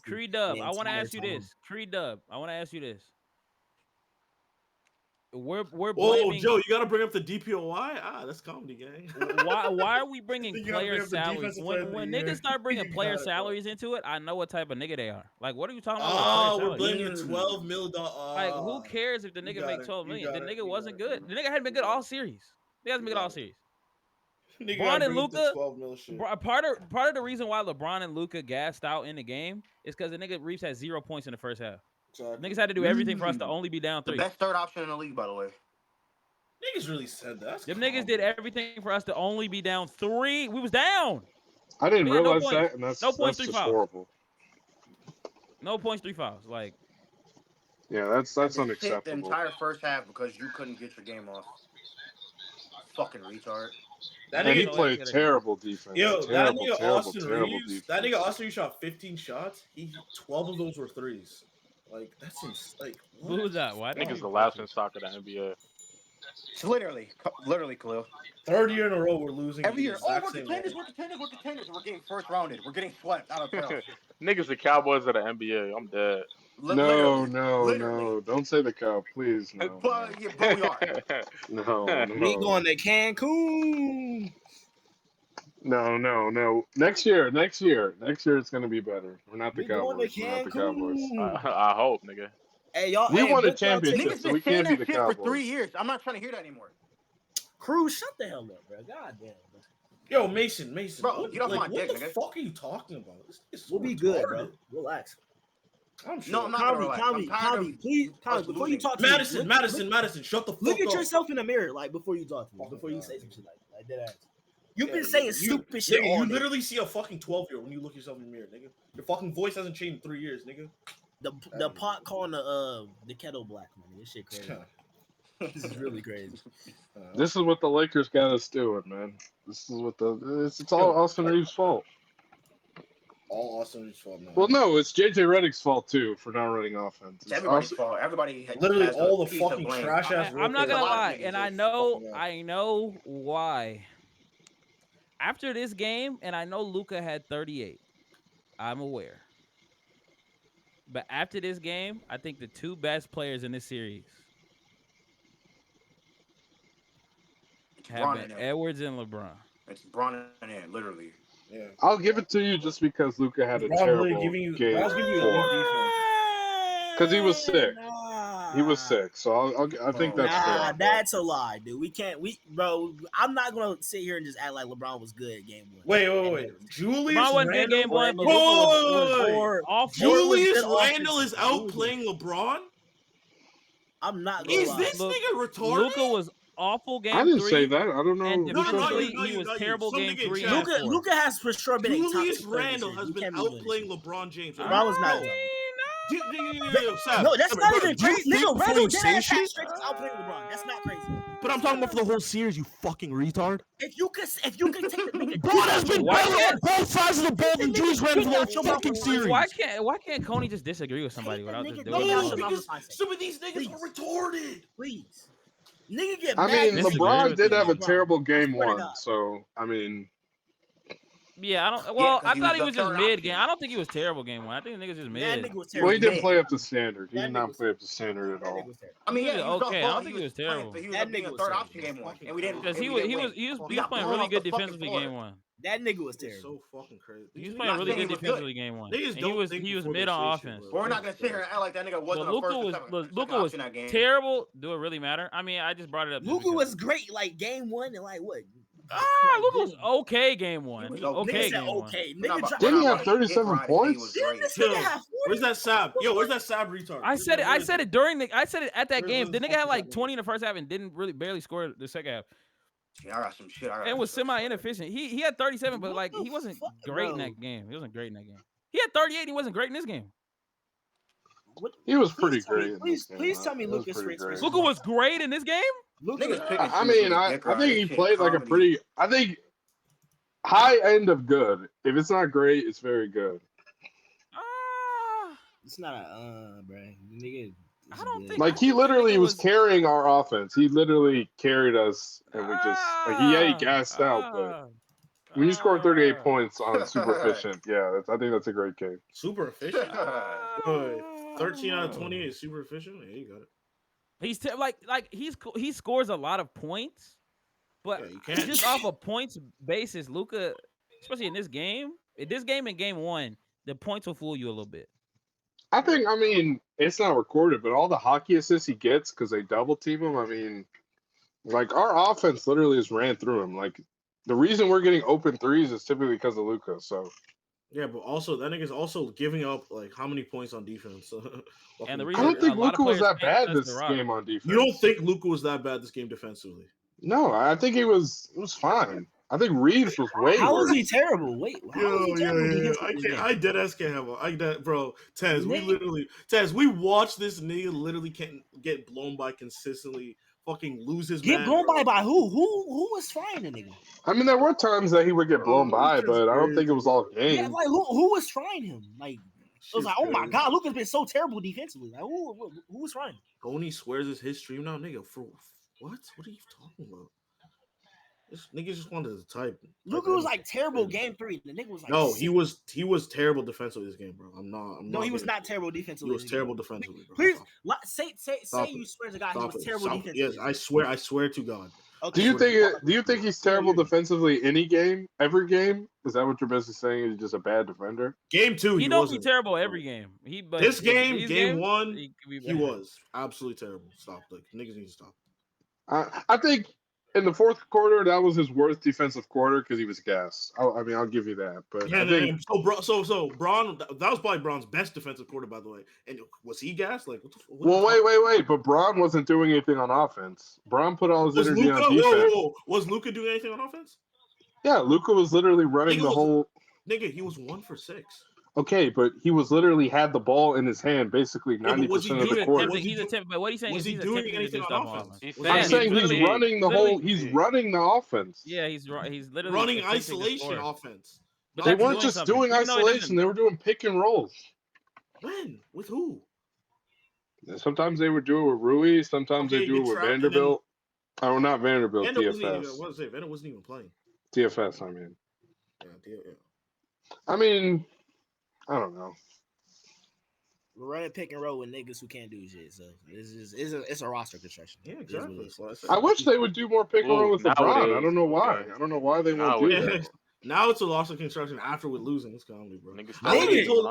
Creed Dub, I want to ask you this. Creed Dub, I want to ask you this. We're blaming. Joe, you got to bring up the DPOY. That's comedy, gang. why are we bringing You gotta player bring up the salaries defensive player of when the year. niggas start bringing You player got it, bro. salaries into it? I know what type of nigga they are. Like, what are you talking about? Oh, Player we're salaries? blaming $12 million. Like, who cares if the nigga make 12 million? The nigga wasn't good. The nigga hadn't been good all series. He hasn't been good all series. Nigga, Bron and Luka. 12 mil shit. Part of the reason why LeBron and Luka gassed out in the game is because the nigga Reaves had 0 points in the first half. Exactly. Niggas had to do everything for us to only be down 3. The best third option in the league, by the way. Niggas really said that. Them niggas did everything for us to only be down 3. We was down. I didn't realize that, and that's just horrible. No points, 3 fouls. Like, yeah, that's unacceptable. The entire first half because you couldn't get your game off. Fucking retard. And he played terrible defense. Yo, that nigga Austin Reaves. That nigga Austin Reaves shot 15 shots. 12 of those were threes. Like, that's insane. Like, who was that? Why? Nigga's the last in stock of the NBA. It's literally, Khalil. 3rd year in a row we're losing. Every year. Oh, we're contenders. We're getting first rounded. We're getting swept out of playoffs. Niggas the Cowboys of the NBA. I'm dead. No. Don't say the cow, please. No. But we are. No. We going to Cancun. No. Next year it's gonna be better. We're not the Cowboys. We're not the Cowboys. I hope, nigga. Hey, y'all. We won a championship, Niggas so we been saying can't be that the shit Cowboys. for 3 years. I'm not trying to hear that anymore. Cruz, shut the hell up, bro. God damn, bro. Yo, Mason. Bro, get off my dick, nigga. What the fuck are you talking about? We'll be good, bro. Relax. I'm sure. No, I'm not Comedy, please, before you talk to Madison, shut the fuck up. Look at yourself in the mirror, like, before you talk to me, before you say some shit like dead ass. You've been saying stupid shit all You day. literally see a fucking 12-year-old when you look yourself in the mirror, nigga. Your fucking voice hasn't changed in 3 years, nigga. The pot calling the kettle black, man. This shit crazy. This is really crazy. This is what the Lakers got us doing, man. This is what it's all Austin Reaves' fault. All Austin Reaves' fault, man. Well, no, it's JJ Redick's fault too for not running offense. It's everybody's fault. Everybody literally all the fucking trash ass. I'm not gonna lie, and I know why. After this game, and I know Luka had 38. I'm aware. But after this game, I think the 2 best players in this series have been Edwards and LeBron. It's Bron and Ed, literally. Yeah. I'll give it to you just because Luka had a terrible game. Because he was sick. He was sick, so I think that's fair. That's a lie, dude. Bro. I'm not gonna sit here and just act like LeBron was good at game 1. Wait. Julius LeBron wasn't good game 1, but Julius Randle is outplaying LeBron. I'm not gonna lie. This nigga retarded? Luka was awful game 3. I didn't say that. I don't know. And he was terrible game 3. Luka has for sure been Julius Randle has been outplaying LeBron James. LeBron was not. No, that's not even crazy. Nigga, Randle stretches outplaying LeBron. That's not crazy. But I'm talking about for the whole series, you fucking retard. If you could take the Bron has been better on both sides of the ball than Julius Randle for the whole fucking series. Why can't Coney just disagree with somebody without just doing it? Because some of these niggas are retarded. Please. Nigga get mad. I mean, LeBron did have a terrible game 1, so I mean. Yeah, I don't. Well, I thought he was just mid game. I don't think he was terrible game 1. I think the nigga's just mid. Well, he didn't play up to standard. He did not play up to standard at all. I mean, yeah, okay. I don't think he was terrible. He was being a third option game 1, and we didn't. Because he was playing really good defensively game 1. That nigga was terrible. So fucking crazy. He was playing really good defensively game 1. He was mid on offense. But we're not gonna sit here and act like that nigga wasn't a first. Luka was terrible. Do it really matter? I mean, I just brought it up. Luka was great, like game 1 and like what? Luka was okay game 1. Okay game 1. Didn't he have 37 points? Where's that Sab? Yo, where's that Sab retard? I said it at that game. The nigga had like 20 in the first half and didn't really barely score the second half. Yeah, I got some shit. And was semi-inefficient. He had 37, but like he wasn't great in that game. He wasn't great in that game. He had 38. He wasn't great in this game. He was pretty great. Please tell me Luka was great in this game. I mean, I think he played like a pretty. I think high end of good. If it's not great, it's very good. It's not a bro. Nigga. I don't think like he literally was carrying our offense. He literally carried us, and we just he gassed out, but When you score 38 points on super efficient, yeah, I think that's a great game. Super efficient. 13 out of 28 is super efficient. Yeah, you got it. He's he scores a lot of points, but just off a points basis, Luka, especially in this game and game 1, the points will fool you a little bit. I mean, it's not recorded, but all the hockey assists he gets because they double team him. I mean, like our offense literally just ran through him. Like the reason we're getting open threes is typically because of Luka. So. Yeah, but also that nigga's also giving up like how many points on defense? And the I reason don't think Luka was that bad this game on defense. You don't think Luka was that bad this game defensively? No, I think it was fine. I think Reaves was way How worse. was he terrible? Wait, how was he terrible? I dead ass can't have bro. Taz, we watched this nigga literally can't get blown by consistently. Fucking lose his get man, blown bro. by who? Who was trying the nigga? I mean, there were times that he would get blown by, but I don't think it was all game. Yeah, like who was trying him? Like it was like, oh my god, Luka's been so terrible defensively. Like who was trying? Goni swears it's his stream now, nigga. For what? What are you talking about? This nigga just wanted to type. Luka was like terrible game 3. The nigga was like no, he was terrible defensively this game, bro. No, he was not terrible defensively. He was terrible defensively, bro. Please say you swear to God he was terrible defensively. Yes, I swear to God. Okay. Do you think he's terrible defensively every game? Is that what you're basically saying? He's just a bad defender? Game 2, he don't be terrible every game. This game, game 1, he was absolutely terrible. Stop, like niggas need to stop. I think in the fourth quarter, that was his worst defensive quarter because he was gassed. I mean, I'll give you that. But yeah, I think so Braun, that was probably Braun's best defensive quarter, by the way. And was he gassed? Like, wait. But Braun wasn't doing anything on offense. Braun put all his energy on defense. Was Luka doing anything on offense? Yeah, Luka was literally running the whole. Nigga, he was 1 for 6. Okay, but he was literally had the ball in his hand basically 90% of the quarter. But what he's saying was he doing anything on offense? I'm saying he's running the whole. He's running the offense. Yeah, he's literally running isolation offense. But they weren't just doing isolation; they were doing pick and rolls. When? With who? Sometimes they would do it with Rui. Sometimes they do it with Vanderbilt. Oh, not Vanderbilt. DFS. Vanderbilt wasn't even playing. DFS. I mean. Yeah. I mean. I don't know. We're running pick and roll with niggas who can't do shit. So it's a roster construction. Yeah, exactly. I wish they would do more pick and roll with LeBron. I don't know why. I don't know why they won't do that. Now it's a roster construction after with losing. It's comedy, bro. I literally told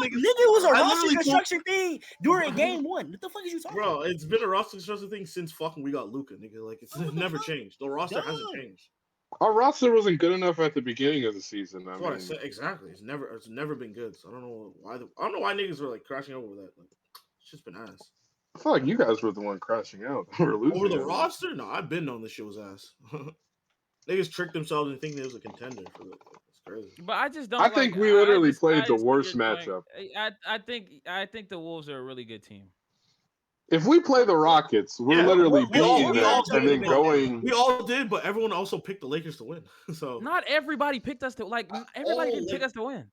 niggas it was a roster construction thing during game 1. What the fuck is you talking about? Bro, it's been a roster construction thing since fucking we got Luka, nigga. Like it's never changed. The roster hasn't changed. Our roster wasn't good enough at the beginning of the season. That's what I said. Exactly. It's never been good. So I don't know why niggas are like crashing over that. Like, it's just been ass. I feel like you guys were the one crashing out. Over the roster? No, I've been knowing this shit was ass. Niggas tricked themselves and thinking it was a contender for the. It's crazy. But I just don't. I think we literally played the worst matchup. I think the Wolves are a really good team. If we play the Rockets, we're literally beating them and then going. We all did, but everyone also picked the Lakers to win. So not everybody picked us to everybody didn't pick us to win.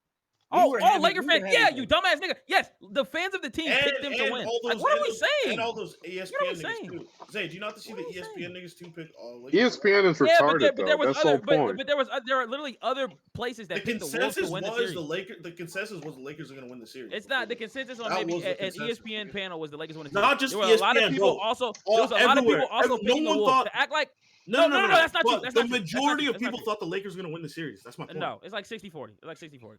Laker fans, yeah, you dumbass nigga. Yes, the fans of the team picked them to win. What are we saying? And all those ESPN niggas too. Zay, do you not see the ESPN niggas too pick all Lakers? ESPN is retarded though. That's the whole point. But there are literally other places that picked the Wolves to win the series. The consensus was the Lakers are going to win the series. It's not the consensus on maybe an ESPN panel was the Lakers win the series. Not just ESPN. There was a lot of people also picking the Wolves to act like. No, that's not true. The majority of people thought the Lakers were going to win the series. That's my point. No, it's like 60-40. It's like 60-40.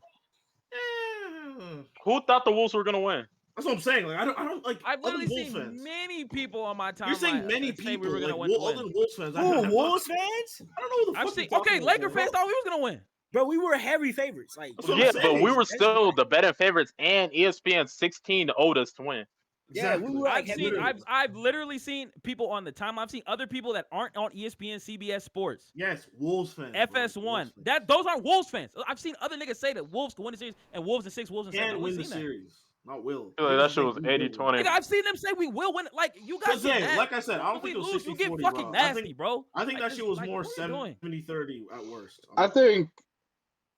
Who thought the Wolves were gonna win? That's what I'm saying. Like I don't like. I've literally seen many people on my timeline. You're saying many people. We were gonna win. All the Wolves fans. Wolves fans? I don't know who the fuck. I've seen. Okay, Laker fans thought we was gonna win. Bro, we were heavy favorites. Like yeah, but we were still the better favorites, and ESPN 16 owed us to win. Yeah, we were. I've literally seen people on the timeline. I've seen other people that aren't on ESPN, CBS Sports. Yes, Wolves fans. FS1. Those aren't Wolves fans. I've seen other niggas say that Wolves can win the series, and Wolves in 6, Wolves in 7. Can win the series. Not will. That shit was 80-20. I've seen them say we will win. Like you guys. Like I said, I don't think it was 60-40. You get fucking nasty, bro. I think that shit was more 70-30 at worst. I think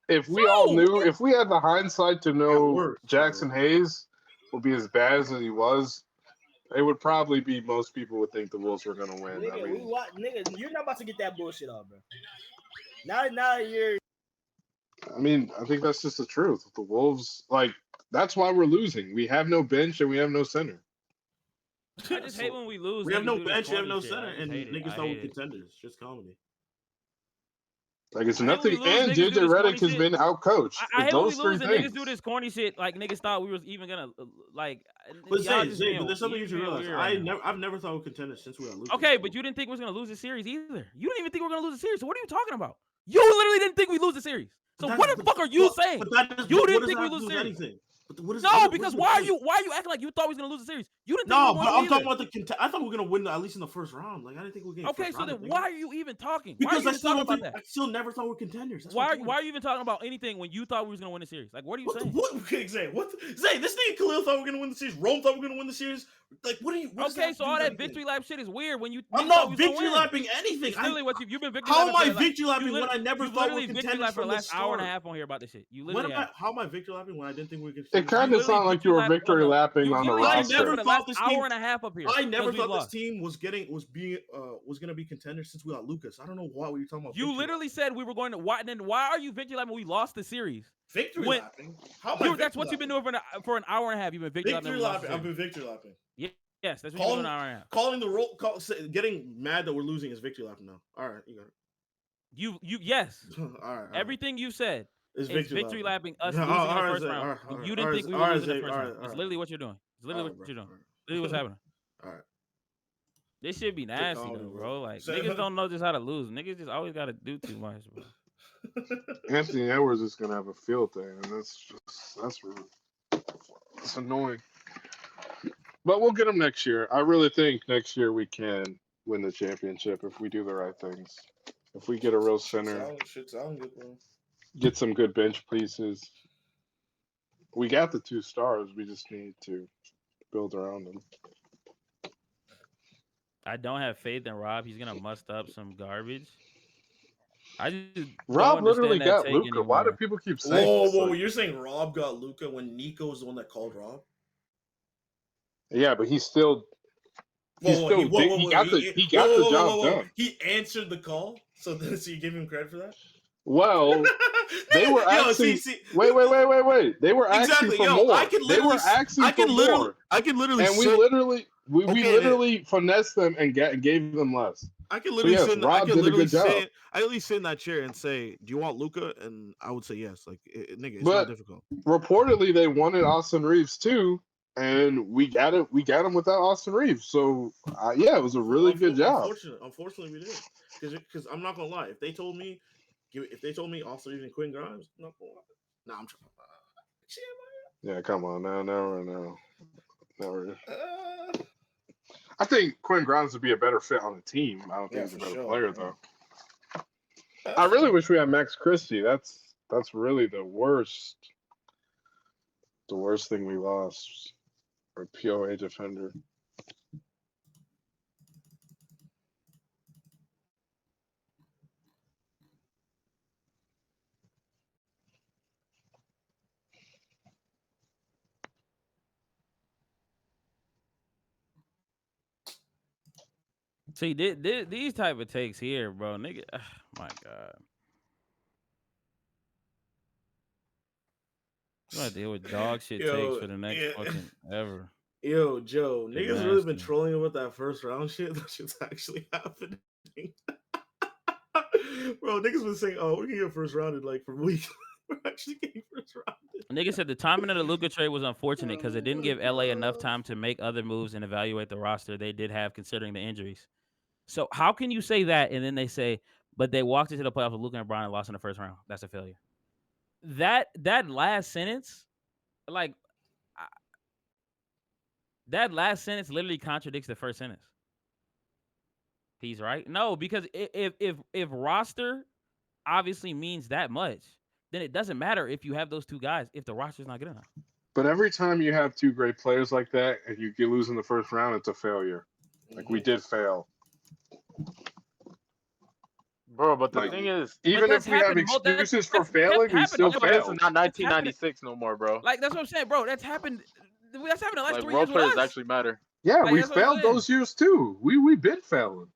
if we all knew, if we had the hindsight to know Jackson Hayes would be as bad as he was, it would probably be most people would think the Wolves were going to win. Nigga, nigga, you're not about to get that bullshit off, bro. Now you're. I mean, I think that's just the truth. The Wolves, like, that's why we're losing. We have no bench and we have no center. I just hate when we lose. We have niggas no do this bench, we have corny no shit. center, I just and hate it. niggas I thought hate we're it. contenders. Just comedy. Like, it's I hate when we nothing. lose, And niggas do JJ this corny Redick has shit. been outcoached. I hate when we Those three lose and niggas things. do this corny shit. Like niggas thought we was even gonna like. But y'all Zay, just being, but there's something you should realize. weird right now. I've never thought we're contenders since we got Luka. Okay, but you didn't think we was gonna lose the series either. You didn't even think we were gonna lose the series. So what are you talking about? You literally didn't think we lose the series. So what the fuck are you saying? You didn't think we lose the series. Anything. But No, because why are you acting like you thought we was gonna lose the series? You didn't think we were but I'm either. talking about the I thought we were gonna win at least in the first round. Like I didn't think we were getting. Okay, so then why are you even talking? Because why are you I about that? I still never thought we were contenders. That's why are you even talking about anything when you thought we was gonna win the series? Like what are you saying? Zay? Zay, this nigga Khalil thought we were gonna win the series. Rome thought we were gonna win the series. Like what are you? Okay, so all that victory lap shit is weird when you. I'm not victory lapping anything. Literally, what you've been victory. How am I victory lapping when I never thought we were contenders for the last start? hour and a half on here about this shit? You literally. How am I victory lapping when I didn't think we could? It kind of sounded like you were victory lapping on the roster. I never thought this team. Hour and a half up here. I never thought this team was gonna be contenders since we got Lucas. I don't know why were you talking about. You literally said we were going to. Why are you victory lapping when we lost the series? Victory lapping. That's what you've been doing for an hour and a half. You've been victory lapping. I've been victory lapping. Yes, that's what you're doing an hour and a half. Calling the roll, getting mad that we're losing is victory lapping now. All right, you got it. You yes. All right. Everything you said is victory lapping us Yeah, losing in the first round. You didn't think we were losing the first round. It's literally what you're doing. It's literally what you're doing. Literally what's happening. All right. This should be nasty though, bro. Like niggas don't know just how to lose. Niggas just always gotta do too much, bro. Anthony Edwards is gonna have a field day, and that's annoying. But we'll get him next year. I really think next year we can win the championship if we do the right things. If we get a real center, get some good bench pieces. We got the 2 stars. We just need to build around them. I don't have faith in Rob. He's gonna must up some garbage. I just Rob literally got Luka. Why do people keep saying? Whoa! You're saying Rob got Luka when Nico was the one that called Rob? Yeah, but he got the job done. He answered the call, so you give him credit for that. Well, they were asking. Wait. They were asking for more. I can literally, and we literally finessed them and gave them less. I can literally I at least sit in that chair and say, "Do you want Luka?" And I would say yes. Like, nigga, it's not difficult. Reportedly, they wanted Austin Reaves too, and we got it. We got him without Austin Reaves. So, it was a really good job. Unfortunately, we did. Because I'm not gonna lie. If they told me Austin Reaves and Quinn Grimes, I'm not gonna lie. Nah, I'm trying. Yeah, come on now, no. I think Quinn Grimes would be a better fit on the team. I don't think he's a better player though. I really wish we had Max Christie. That's really the worst. The worst thing we lost, our POA defender. See, these type of takes here, bro, nigga. My God. I'm gonna deal with dog shit takes for the next fucking ever. Yo, Joe, niggas really been trolling about that first round shit. That shit's actually happening. Bro, niggas been saying, "Oh, we can get first rounded like for weeks." We're actually getting first rounded. Nigga said the timing of the Luka trade was unfortunate because it didn't give LA enough time to make other moves and evaluate the roster they did have considering the injuries. So how can you say that and then they say, but they walked into the playoffs with Luka and Brian and lost in the first round? That's a failure. That last sentence, that last sentence literally contradicts the first sentence. He's right. No, because if roster obviously means that much, then it doesn't matter if you have those 2 guys if the roster's not good enough. But every time you have 2 great players like that and you lose in the first round, it's a failure. Like we did fail. Bro, but the thing is, even if we have excuses for failing, we still fail. This is not 1996 no more, bro. Like that's what I'm saying, bro. That's happened. That's happened the last 3 years. Role players with us. actually matter. Yeah, we failed those years too. We been failing.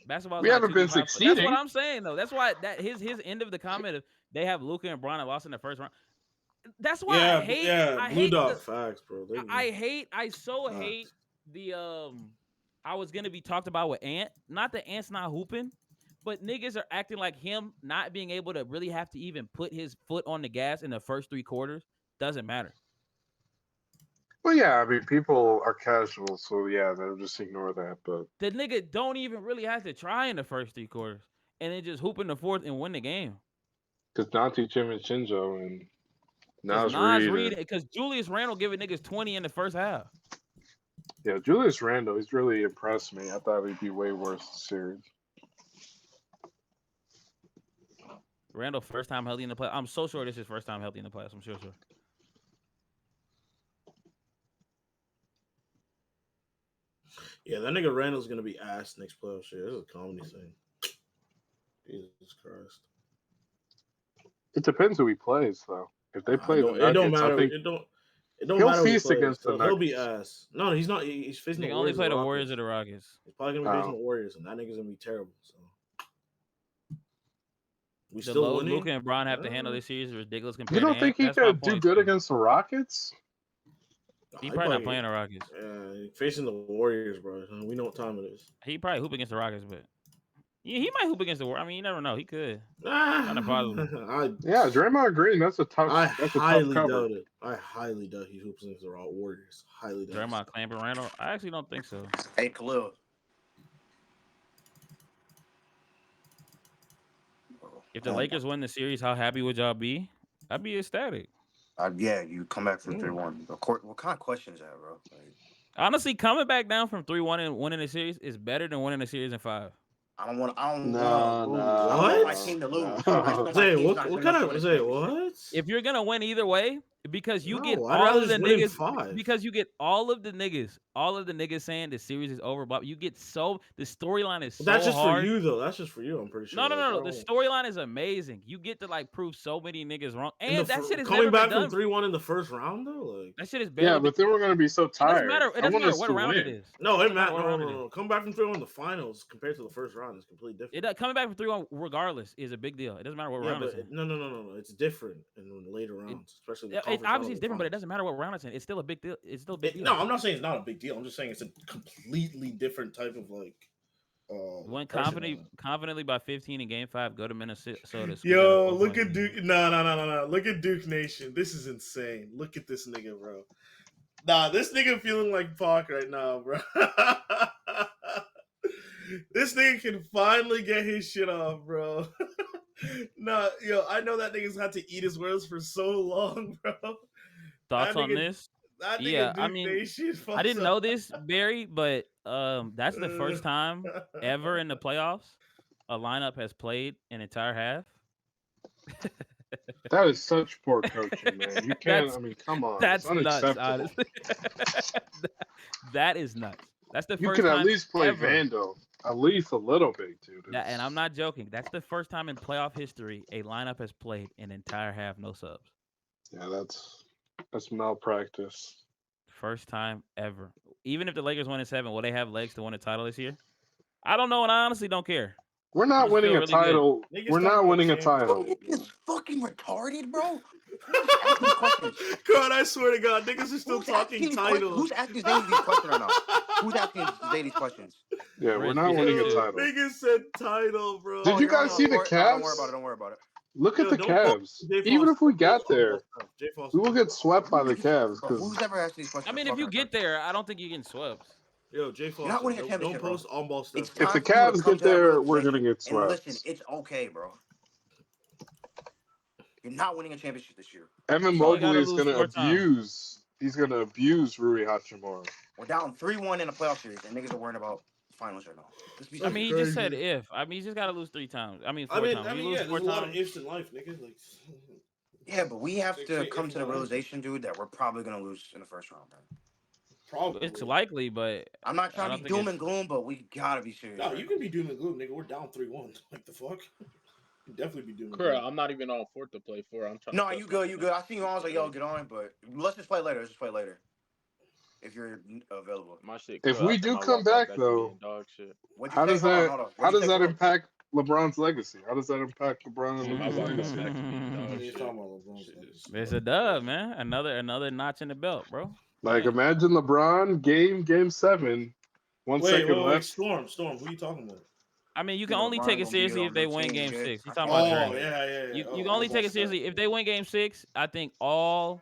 Basketball's We not haven't too been deep. That's what succeeding. I'm saying though. That's why that his end of the comment of they have Luka and Bron and lost in the first round. That's why Yeah, I Blue hate Dog facts, bro. I so hate the I was gonna be talked about with Ant. Not that Ant's not hooping, but niggas are acting like him not being able to really have to even put his foot on the gas in the first 3 quarters doesn't matter. Well, yeah, I mean, people are casual, so yeah, they'll just ignore that. But The nigga don't even really have to try in the first 3 quarters, and then just hoop in the fourth and win the game. because Dante Shinjo and Because Nas Nas Reed, Reed, and because Julius Randle giving niggas 20 in the first half. yeah, Julius Randle, he's really impressed me. I thought he'd be way worse this series. Randle first time healthy in the play. I'm so sure this is his first time healthy in the playoffs. I'm sure. Yeah, that nigga Randall's gonna be ass next playoff shit. This is a comedy thing. Jesus Christ. It depends who he plays, though. If they play the It don't Nuggets, I matter. think It don't he'll matter who he feast plays. against the He'll be Nuggets. ass. No, he's not. He's facing They the only Warriors. play the Rockets. Warriors or the Rockets. He's probably gonna be facing the Warriors, and that nigga's gonna be terrible. So we The still load winning. Luka and Bron have to handle this series is ridiculous You compared to don't think Ant. he That's my could do point. good against the Rockets? He probably not playing the Rockets. Facing the Warriors, bro. We know what time it is. He probably hoop against the Rockets, but yeah, he might hoop against the Warriors. I mean, you never know. He could. Not a problem. Yeah, Draymond Green. That's a tough. That's a tough cover. Doubt it. I highly doubt he hoops against the Warriors. Highly doubt. Draymond clamping Randall. I actually don't think so. Hey, Khalil. If the Lakers win the series, how happy would y'all be? I'd be ecstatic. Yeah, you come back from 3-1. What kind of question is that, bro? Like, honestly, coming back down from 3-1 and winning a series is better than winning a series in 5. I don't want to lose. No. I don't want my team to lose. What kind of what? If you're gonna win either way, because you get I'd all rather of the just win in niggas, 5. because you get all of the niggas saying the series is over, but you get the storyline is so that's just hard. for you though. That's just for you. I'm pretty sure. No. The storyline is amazing. You get to like prove so many niggas wrong, and that shit is coming never back been done. from 3-1 in the first round though. Like that shit is barely. Yeah, but then we're gonna be so tired. It doesn't matter what round it is. No, it matters. No. Come back from 3-1 in the finals compared to the first round is completely different. Coming back from 3-1 regardless is a big deal. It doesn't matter what round it's in. No. It's different in the later rounds, especially the obviously it's different, but it doesn't matter what round it's in. It's still a big deal. It's still a big deal. No, I'm not saying it's not a big deal. I'm just saying it's a completely different type of like. Win confidently by 15 in Game 5. Go to Minnesota. Yo, look at Duke. No. Look at Duke Nation. This is insane. Look at this nigga, bro. Nah, this nigga feeling like Pac right now, bro. This nigga can finally get his shit off, bro. Nah, yo, I know that nigga's had to eat his words for so long, bro. Thoughts on this? Yeah, I mean, I didn't know this, Barry, but that's the first time ever in the playoffs a lineup has played an entire half. That is such poor coaching, man. You can't. I mean, come on. That's nuts. Honestly. That is nuts. That's the first time. You could at least play ever. Vando, at least a little bit, dude. Yeah, and I'm not joking. That's the first time in playoff history a lineup has played an entire half, no subs. Yeah, that's malpractice. First time ever. Even if the Lakers win in 7, will they have legs to win a title this year? I don't know, and I honestly don't care. We're not winning a title. We're not winning a title. It's fucking retarded, bro. God, I swear to God, niggas are still talking titles. Who's asking Zadie these questions right now? Who's asking Zadie these questions? Yeah, we're not winning a title. Niggas said title, bro. Did you guys see the Cavs? Don't worry about it. Look at the Cavs. Even if we got there, we will get swept by the Cavs. Who's ever asking these questions? I mean, if you get there, I don't think you're getting swept. Yo, Jay Foster, don't post on-ball stuff. If the Cavs get there, we're going to get swept. Listen, it's okay, bro. You're not winning a championship this year. Evan Mobley is going to abuse. He's going to abuse Rui Hachimura. We're down 3-1 in a playoff series, and niggas are worrying about finals right now. I mean, he just said if. I mean, you just got to lose 3 times. I mean, 4 times. I mean, there's a lot of ifs in life, nigga. Like, yeah, but we have to come to the realization, dude, that we're probably going to lose in the first round, man. Probably. It's likely, but I'm not trying to be doom and gloom, but we gotta be serious. No, you can be doom and gloom, nigga. We're down 3-1. Like the fuck? You definitely be doom and gloom. gloom. I'm not even on 4th to play 4. I'm trying. No, you good. I seen you all. I was like, yo, get on. But let's just play later. if you're available. My shit. If Cool. I we think do my come Wi-Fi back back to though, being dog shit. What'd you how say? does Hold on, that hold on. how What'd you does say? that Bro? impact LeBron's legacy? How does that impact LeBron's My Wi-Fi legacy? back to being dog What are you shit. talking about, LeBron's Shit is It's a fucking dub, crazy. man. Another notch in the belt, bro. Like Dang. imagine LeBron game 7, 1 second Wait, left. Storm. Who are you talking about? I mean, you can Nigga, only take LeBron it gonna be seriously on if they new win team, Game nigga. 6. He's I talking can't about do Oh, Dre. that. yeah. You can Oh, only LeBron take it Steph. seriously if they win Game 6. I think all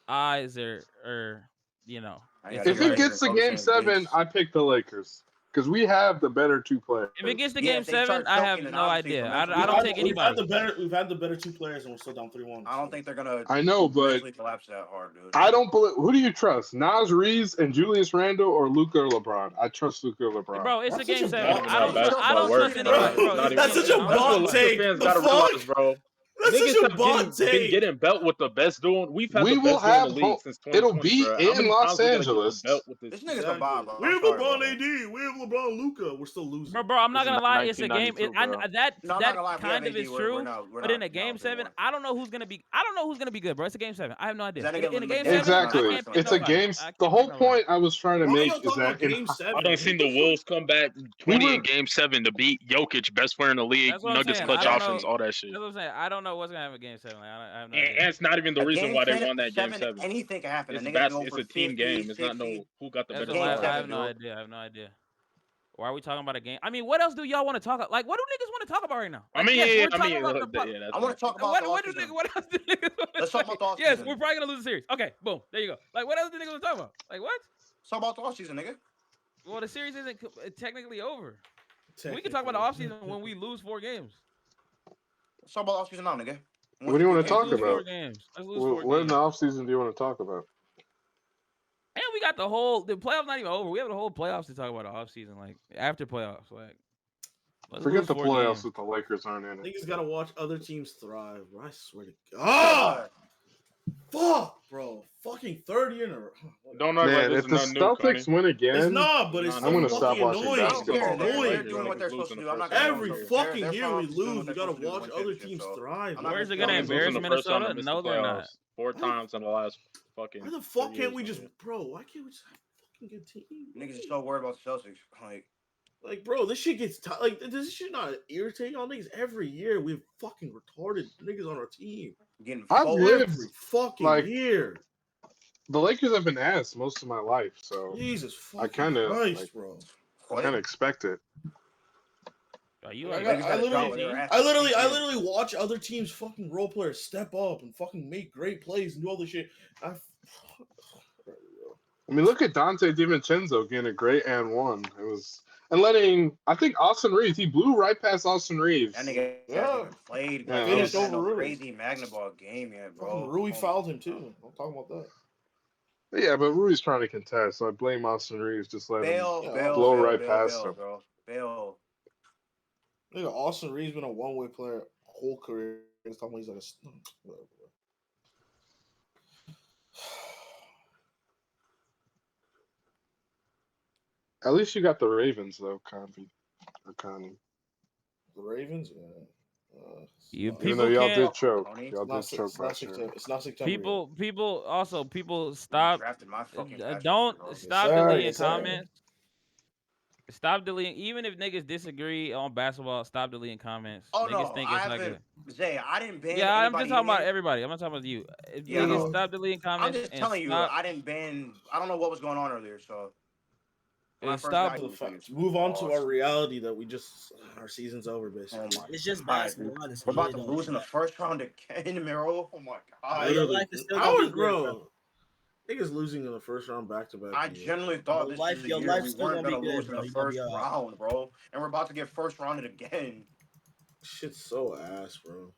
eyes are I it's gotta the If get it ready Lakers. for gets to game coaching 7, games. I pick the Lakers because we have the better 2 players. If it gets to Yeah, Game if they 7, start I have choking, then no obviously it's a idea. mental I don't collapse. take We've had anybody. the better 2 players, and we're still down 3-1. I don't think they're gonna I know, but mentally collapse that hard, dude. I don't believe. Who do you trust, Nas Reeves and Julius Randle or Luka or LeBron? I trust Luka or LeBron. Bro, it's a That's such Game a Not 7. bot even I how don't take, I basketball don't trust works, anybody, bro. bro. bro. Not It's a even. Game That's such 7. a I don't That's what trust bot Laker anybody. take. fans The gotta realize, fuck? bro. That's Niggas such a have bot been take. getting belt with the best duo. We've had We the will best duo in have the league home. since It'll 2020, be bro. How in many Los times we gotta get the Angeles. belt with this This team? nigga's a bot, Exactly. bro. We I'm have sorry, LeBron bro. AD. We have LeBron Luca. We're still losing. Bro, I'm This not is gonna lie. It's a game. 1992, I bro. that No, I'm not that gonna lie. If we have kind of AD, is we're true. not. We're But in not. a Game No, 7, 3-1. I don't know who's gonna be. I don't know who's gonna be good, bro. It's a Game 7. I have no idea. That nigga In a Game McDaniel's 7, not I Exactly. can't constantly pick It's a healthy. nobody. game. I The can't pick whole nobody. point I was trying to Why are make y'all is talking that about in Game I 7? done What seen the the fuck? Wolves come back we 20 in were Game 7 to beat Jokic, best player in the league, That's what I'm Nuggets saying. I clutch don't offense, know. all that shit. That's what I'm saying. I don't know what's gonna happen in Game 7. Like, I have no And, idea. and it's not even the A reason game why they won that Game 7, 7. anything can happen. A It's nigga can go it's for a team 50, game. It's not 60. no who got the That's better what Game I squad. have 7, no dude. idea. I have no idea. Why are we talking about a game? I mean, what else do y'all want to talk about? Like, what do niggas want to talk about right now? I Like, mean, yes, yeah, we're I talking mean, about the yeah, that's I want fine. to talk about the offseason. what else do niggas want to Let's talk about the offseason. Yes, we're probably gonna lose the series. Okay, boom, there you go. Like, what else do niggas want to talk about? Like, what? Let's talk about the offseason, nigga. Well, the series isn't technically over. We can talk about the offseason when we lose 4 games. Let's talk about the offseason now, nigga. What do you want to Let's talk lose 4 about? games. Let's lose 4 What in the games. offseason do you want to talk about? And we got the playoffs not even over. We have the whole playoffs to talk about the offseason, like after playoffs. Like, let's Forget lose the 4 playoffs games. if the Lakers aren't in it. Niggas gotta watch other teams thrive, bro. I swear to God. Fuck, bro. Fucking third year in a row. Don't act like Man, this if is the nothing new, Connie. Celtics win It's again, not, but it's I'm still gonna fucking stop watching annoying. I It's don't basketball. care. fucking They're annoying, doing what bro. they're Niggas supposed to losing do. the I'm not first gonna round go Every to so fucking they're year we fine doing lose. what We they're gotta supposed to do to watch win other championships. teams So thrive. I'm not Where's gonna it tell gonna you. Niggas losing embarrass the first round Minnesota? and missed the No, they're not. playoffs 4 times in the last fucking. Why the fuck 3 can't years, we my just, nigga. bro? Why can't we just have a fucking good team? Niggas are so worried about the Celtics. Like, bro, this shit gets like this shit not irritating on niggas every year. We have fucking retarded niggas on our team Getting I've folded. lived every fucking like year. the Lakers have been ass most of my life, so Jesus I fucking kind of Christ, bro. What? expect it. Are you Like, like Niggas I got a job where literally, they're at. I literally watch other teams' fucking role players step up and fucking make great plays and do all this shit. I mean, look at Dante DiVincenzo getting a great and one. It was letting I think Austin Reaves. He blew right past Austin Reaves. That nigga Yeah. hasn't even played. Yeah, Like, that he Finished hasn't had over no Rui. crazy Magna Ball game yet, bro. Fucking Rui Oh fouled my him too. I'm talking about that. Yeah, but Rui's trying to contest, so I blame Austin Reaves. Just let him blow right past him. bro. Bale. Nigga, Austin Reaves been a one-way player whole career. He's talking about he's like a whatever. At least you got the Ravens though, Connie. The Ravens, yeah. You Even though people y'all can't. did choke, Tony? y'all did choke last year. It's not September. People You stop. drafted my fucking bachelor, Don't bro. stop sir, deleting yes, sir. comments. Stop deleting. Even if niggas disagree on basketball, stop deleting comments. Oh Niggas no, think I it's like haven't. Zay, I didn't ban yeah, I'm anybody just talking in about here. everybody. I'm not talking about you. If Yeah, niggas no. stop deleting I'm comments just and telling you, stop. I didn't ban. I don't know what was going on earlier, so. When I first Stop. got To you, the fact. Move on to our reality that we just our season's over, Oh basically. my It's just God, basketball, dude. honestly. We're about It to don't lose in the matter. first round again, Miro. Oh my God. Your life is still I gonna was, be good, bro. Niggas losing in the first round back to back. I genuinely thought Your this life- was the your year life's we still weren't gonna gonna be lose good, in bro. the You're gonna first be all right. round, bro. And we're about to get first rounded again. Shit's so ass, bro.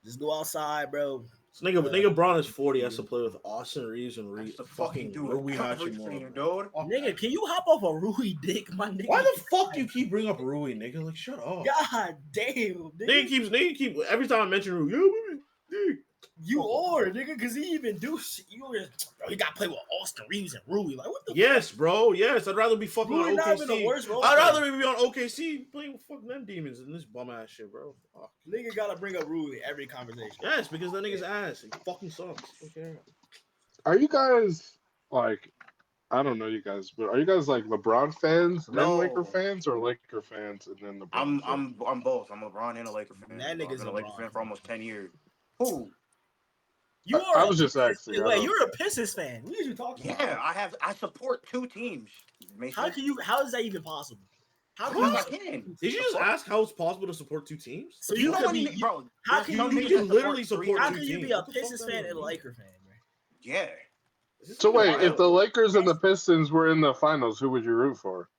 Just go outside, bro. This nigga Braun is 40. Has to play with Austin Reaves and That's the fucking fucking Rui dude. Everything, Hachimura. dude. Nigga, can you hop off a Rui dick, my nigga? Why the fuck do you keep bringing up Rui, nigga? Like, shut up. God damn, nigga. Nigga keep every time I mention Rui, yeah, You are, nigga, because he even do shit. You were, bro, he got to play with Austin Reaves and Rui. Like, what the yes, bro. Yes, I'd rather be fucking Rui on not even the OKC. worst role I'd player. rather be on OKC playing with fucking them demons than this bum ass shit, bro. Fuck. Nigga got to bring up Rui every conversation. Yes, because that nigga's ass. It fucking sucks. Okay. Are you guys Like, I don't know you guys, but are you guys like LeBron fans, then Laker No, fans, or Laker fans and then LeBron I'm fans? I'm I'm both. I'm a LeBron and a Laker fan. That Bro. I've nigga's been a a Laker LeBron fan for fan. almost 10 years. Who? You I are a was just asking. I wait. don't. You're a Pistons fan. What are you talking Yeah, about? I support 2 teams. How Mason. can you? How is that even possible? How can Yes, you? I can. Did you The just fuck? ask how it's possible to support 2 teams? So Do you you know could any be. bro? How There's can young you? niggas You that can literally support support How 2 can you teams. be a What the fuck Pistons does fan that and a mean? Laker fan, bro? Yeah. Is this So nigga wait, if wild? the Lakers and the Pistons were in the finals, who would you root for?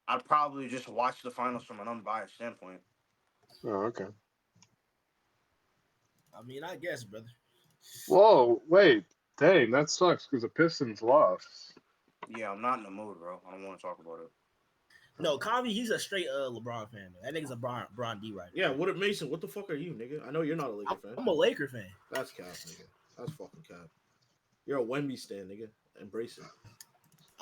I'd probably just watch the finals from an unbiased standpoint. Oh, okay. I mean, I guess, brother. Whoa, wait, dang, that sucks because the Pistons lost. Yeah, I'm not in the mood, bro. I don't want to talk about it. No, Convy, he's a straight LeBron fan. Though. That nigga's a Bron D right now. Yeah, what Mason? What the fuck are you, nigga? I know you're not a Laker fan. I'm a Laker fan. That's cap, nigga. That's fucking cap. You're a Wemby stan, nigga. Embrace it.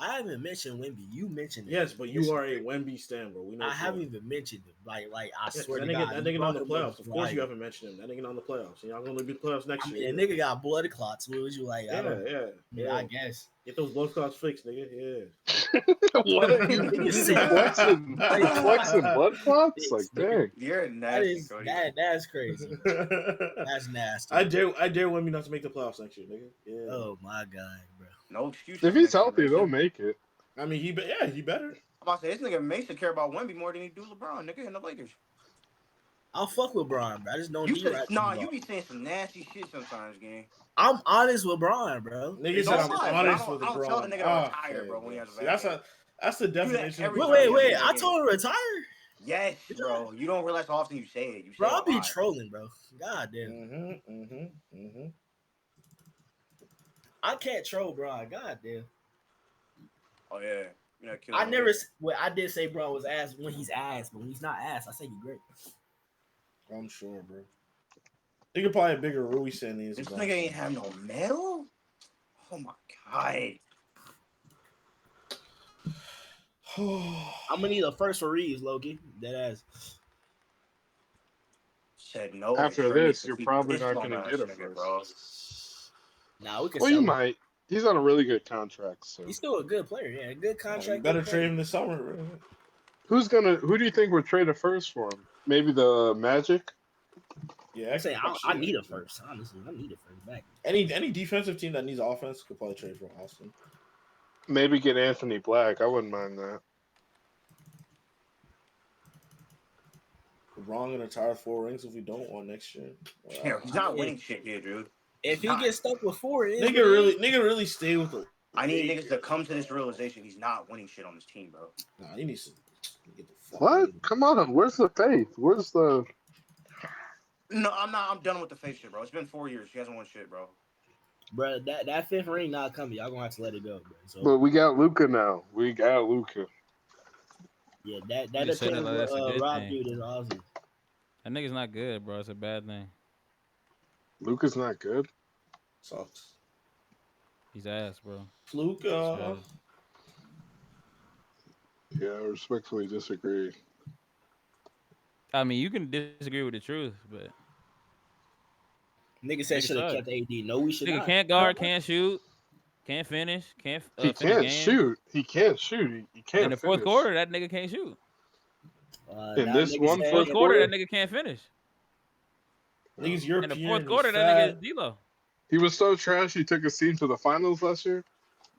I haven't mentioned Wemby. You mentioned it. Yes, but you are a Wemby stan, bro. We know. I haven't even mentioned it. Like I Yeah, swear that to nigga, God, that you nigga brought not in him the up, playoffs. Of course, you like, haven't mentioned him. That nigga not in the playoffs. You're not gonna be the playoffs next I mean, year. a nigga got blood clots. What was you like? Yeah, I don't. yeah, Yeah, I guess. Get those blood clots fixed, nigga. Yeah. What are you, Nigga you said- flexing? You flexing blood clots? Like, dang. You're That nasty, is Cody. that's crazy. That's nasty. I dare Wemby not to make the playoffs next year, nigga. Yeah. Oh my God, bro. No excuses. If he's Mason. healthy, they'll Mason. make it. I mean, he better. I'm about to say this nigga Mason care about Wemby more than he do LeBron, nigga, in the Lakers. I'll fuck with Bron, bro. I just don't You D say, right. nah, you be saying some nasty shit sometimes, gang. I'm honest with Bron, bro. Nigga So said am I'm I, but honest I with don't tell the LeBron. nigga to retire, bro, when he has a See, bad game. that's the definition of every Wait, time he wait. has a I bad told him to retire. Yes, bro. You don't realize how often you say it. You say Bro, it I'll a be lot. trolling, bro. God damn. I can't troll Bron. God damn. Oh yeah. You're not I killing never. me. Well, I did say Bron was ass when he's ass, but when he's not ass, I say he's great. I'm sure, bro. Nigga probably a bigger Rui fan than he is. This LeBron nigga ain't fan. have no medal? Oh my god. I'm gonna need a first for Reeves, Loki. Dead ass. Said no. After Trey this, to you're keep probably this not long going to ass get a nigga, first. Nah, we can. Well, sell you him. might. He's on a really good contract, so. He's still a good player. Yeah, good You contract. better good trade player. him this summer, bro. Who do you think would trade a first for him? Maybe the Magic? Yeah, I'm saying I need a actually. first. Honestly, I need a first back. Any defensive team that needs offense could probably trade for Austin. Maybe get Anthony Black. I wouldn't mind that. Wrong and retire 4 rings if we don't want next year. Yeah, he's not winning shit here, dude. If he Not. gets stuck with 4, it is Nigga really stay with the. I need niggas to come to this realization he's not winning shit on this team, bro. Nah, he needs to get the fuck. What? Come on. Where's the faith? Where's the. No, I'm not. I'm done with the face shit, bro. It's been 4 years. He hasn't won shit, bro. bro. That 5th ring not coming. Y'all gonna have to let it go, bro. So But we got Luka now. yeah, that You saying depends that that's a what good Rob thing. dude is awesome. That nigga's not good, bro. It's a bad thing. Luka's not good. Sucks. He's ass, bro. Luka. Yeah, I respectfully disagree. I mean, you can disagree with the truth, but Nigga said Nigga should have suck. kept AD. No, we should nigga not. can't guard, can't shoot, can't finish, can't He finish can't games. shoot. He can't shoot. He can't In the fourth finish. quarter, that nigga can't shoot. In now this niggas one saying- Fourth fourth quarter, quarter? that nigga can't finish. Niggas In European. the fourth he's quarter, that fat. nigga is D-Lo. He was so trash he took his team to the finals last year.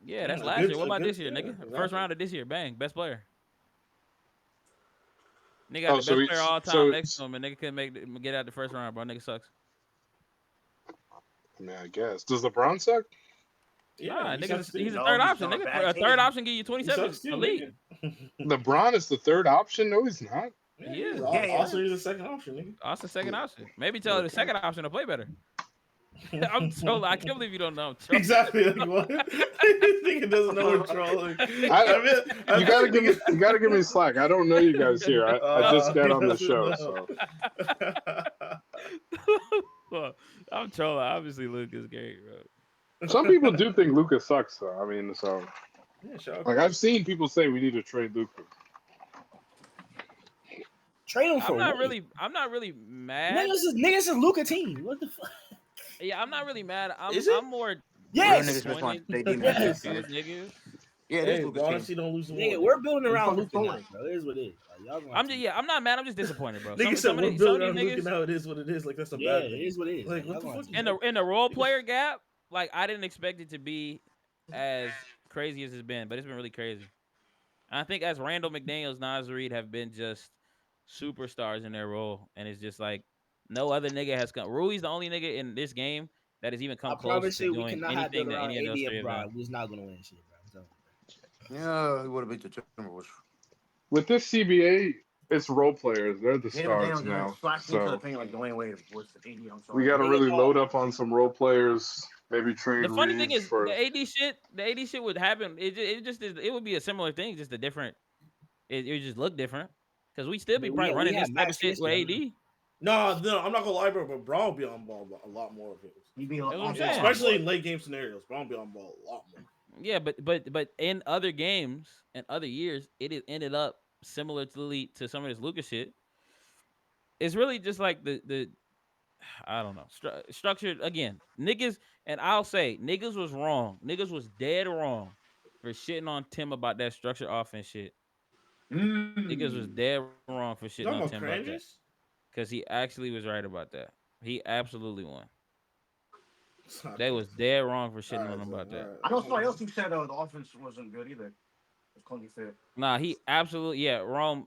Yeah, that's Yeah, last good- year. What about good- this year, yeah, nigga? exactly. First round of this year, bang, best player. Nigga got Oh, the so best he- player all time so- next to him, and nigga couldn't get out the first round, bro. Nigga sucks. I mean, I guess. Does LeBron suck? Yeah, Nah, he nigga, sucks too. he's a No, third he's option, on a nigga. bad A team. third option give you He 27 sucks too, a league. nigga. LeBron is the third option? No, he's not. Yeah, He is. Yeah, Also, he's the second option, nigga. That's the second option. Maybe tell the Okay. second option to play better. I'm trolling. I can't believe you don't know. I'm trolling. Exactly. Like, what? This nigga doesn't know what trolling. You gotta give me slack. I don't know you guys here. I just got on the show, so Well, I'm trolling. Obviously, Luke is great, bro. some people do think Luka sucks though. I mean, so Yeah, sure. like I've seen people say we need to trade Luka. Trade him for I'm not what? really mad. Niggas is Luka team. What the fuck? Yeah, I'm not really mad. Is it? I'm more Real Yes, niggas miss my disappointed they to D be matchup, yes. two man. niggas. Yeah, it is Hey, Luka's but team. honestly, don't lose the war. Nigga, we're Nigga. building You around fucking Luka now, stole it. bro. It is what it is. Like, y'all gonna have to. I'm not mad. I'm just disappointed, bro. Nigga said Some we're of building these on Luka niggas now. It is what it is. Like that's a Yeah, bad it thing. is what it is. Like Y'all what the gonna have fuck? to- in the role player gap, like I didn't expect it to be as crazy as it's been, but it's been really crazy. And I think as Randall McDaniels, Nas Reed have been just superstars in their role, and it's just like no other nigga has come. Rui's the only nigga in this game that has even I come close promise to you, we doing cannot have anything built that around any of those AD three and have Bron. done. We're not gonna win shit, bro. I'm telling you. Yeah, he would have beat the Timberwolves. With this CBA, it's role players. They're the Yeah, but they stars don't just now. slash me to the So paint like Dwayne Wade was the AD. I'm we sorry. got to Nigga, really load up on some role players. Maybe trade The funny thing Reeves is the for. AD shit would happen. It just is. It would be a similar thing, just a different. It would just look different because we still I be mean, probably we running this have type of Max shit with Christie. AD. No, I'm not gonna lie, bro. But Braun will be on ball a lot more of it. He'd be That's what I'm on saying. ball. Especially in late game scenarios. Braun will be on ball a lot more. Yeah, but in other games and other years, it has ended up similarly to some of this Lucas shit. It's really just like the I don't know structured again. Niggas, and I'll say niggas was wrong. Niggas was dead wrong for shitting on Tim about that structured offense shit. Niggas was dead wrong for You shitting talking on about Tim about that Cranges? because he actually was right about that. He absolutely won. They Okay. was dead wrong for All shitting on right, him so, about that. I know somebody else who said the offense wasn't good either. It's clunky fit. Nah, he absolutely wrong.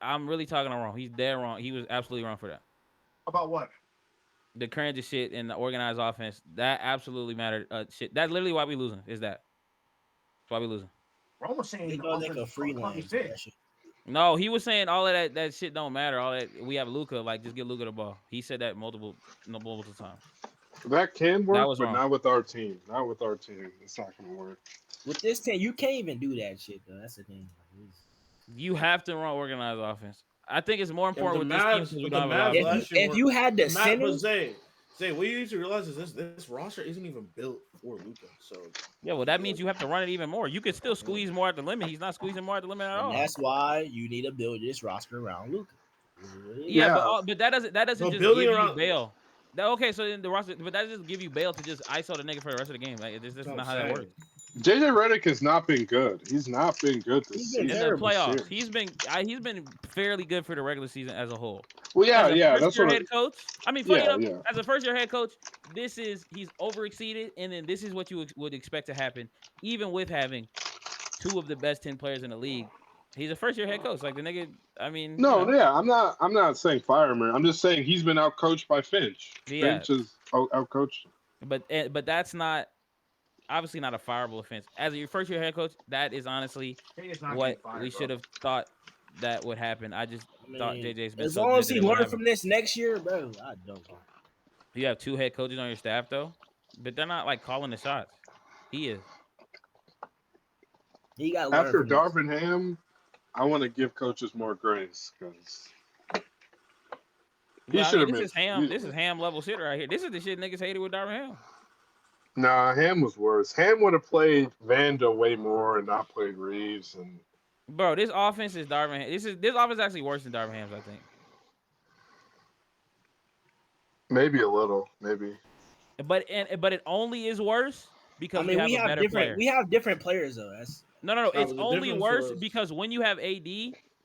I'm really talking wrong. He's dead wrong. He was absolutely wrong for that. About what? The current shit and the organized offense that absolutely mattered. Shit, that's literally why we losing. Is that? That's why we losing. Ron was saying They the thought they offense could was clunky freelance with fit. that shit. No, he was saying all of that shit don't matter. All that we have Luka, like just get Luka the ball. He said that multiple times. That can That work, was but wrong. not with our team. Not with our team. It's not going to work. With this team, you can't even do that shit though. That's the thing. Like, You have to run organized offense. I think it's more Yeah, but important with this team because we the don't have a lot Mavs of if players. you last year if were you had the But centers, Zay, what you need to realize is this roster isn't even built for Luka. So Yeah, well, that means you have to run it even more. You could still squeeze more at the limit. He's not squeezing more at the limit at and all. that's why you need to build this roster around Luka. Yeah, Yeah. but that doesn't but just building give you around bail. Okay, so in the roster, but that just give you bail to just ISO the nigga for the rest of the game. Like this that's is what I'm not how that works. saying. JJ Redick has not been good. He's not been good He's this been In season. the terrible. This playoffs, year. he's been fairly good for the regular season as a whole. Well, As a yeah. first That's year what. head coach, I mean, funny Yeah, enough, yeah. as a first year head coach, he's overexceeded, and then this is what you would expect to happen, even with having two of the best 10 players in the league. He's a first year head coach. Like the nigga, I mean, No, yeah. I'm not saying fireman. I'm just saying he's been outcoached by Finch. yeah, Finch is outcoached. but that's not obviously not a fireable offense. As your first year head coach, that is honestly He is not getting what fired, we bro. should have thought that would happen. I just I thought mean, JJ's been as so long good as that he it wouldn't learned happen. from this next year, bro, I don't care. You have two head coaches on your staff though, but they're not like calling the shots. He is. He got to learn After from this. Darvin Ham, I want to give coaches more grace because he Well, I should mean, have this been. is ham. This is ham level shit right here. This is the shit niggas hated with Darvin Ham. Nah, Ham was worse. Ham would have played Vanda way more and not played Reeves. And Bro, this offense is Darvin Ham. This offense is actually worse than Darvin Ham's, I think. maybe a little, maybe. But it only is worse I because we mean, have a better player. we have different players though. That's No. Nah, It's but the only difference worse was because when you have AD,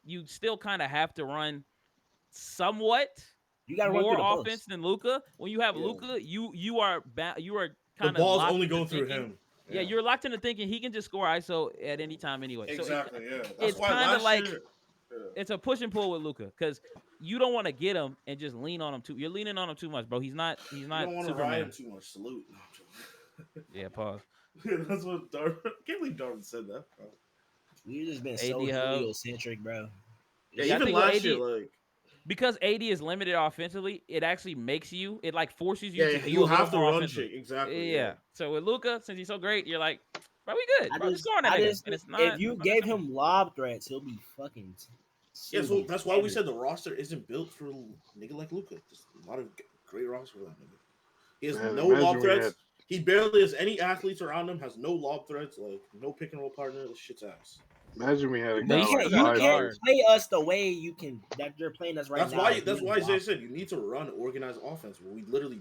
you still kind of have to run somewhat you got to run through more the offense post. than Luka. When you have Yeah. Luka, you are the kind of ball's locked only into going through thinking. him. Yeah, you're locked into thinking he can just score ISO at any time anyway. Exactly. Yeah. That's It's why kind of last like year. Yeah. it's a push and pull with Luka because you don't want to get him and just lean on him too. You're leaning on him too much, bro. He's not You don't want to ride him Superman. too much. Salute. No, I'm joking. Yeah, pause. That's what Darvin. I can't believe Darvin said that, bro. We've just been AD so Hub. heliocentric, bro. Yeah, Yeah, I even think with last AD year, like because AD is limited offensively, it actually makes you. It like forces you to do you a have to little more run offensively. shit. Exactly. Yeah. So with Luka, since he's so great, you're like, bro, we good. Bro, just score on that I nigga. just And it's not. if you it's not that gave simple. him lob threats, he'll be fucking. Yeah, so that's why we said the roster isn't built for a nigga like Luka. Just not a great roster for that nigga. He has Man, no imagine lob we threats. had- He barely has any athletes around him. Has no lob threats. Like no pick and roll partner. This shit's ass. Imagine we had a But guy he You still like can't, got you a Leibert. guard. play us the way you can that you're playing us right That's now. why. Like, That's we why need Zay to said you need to run organized offense. Where we literally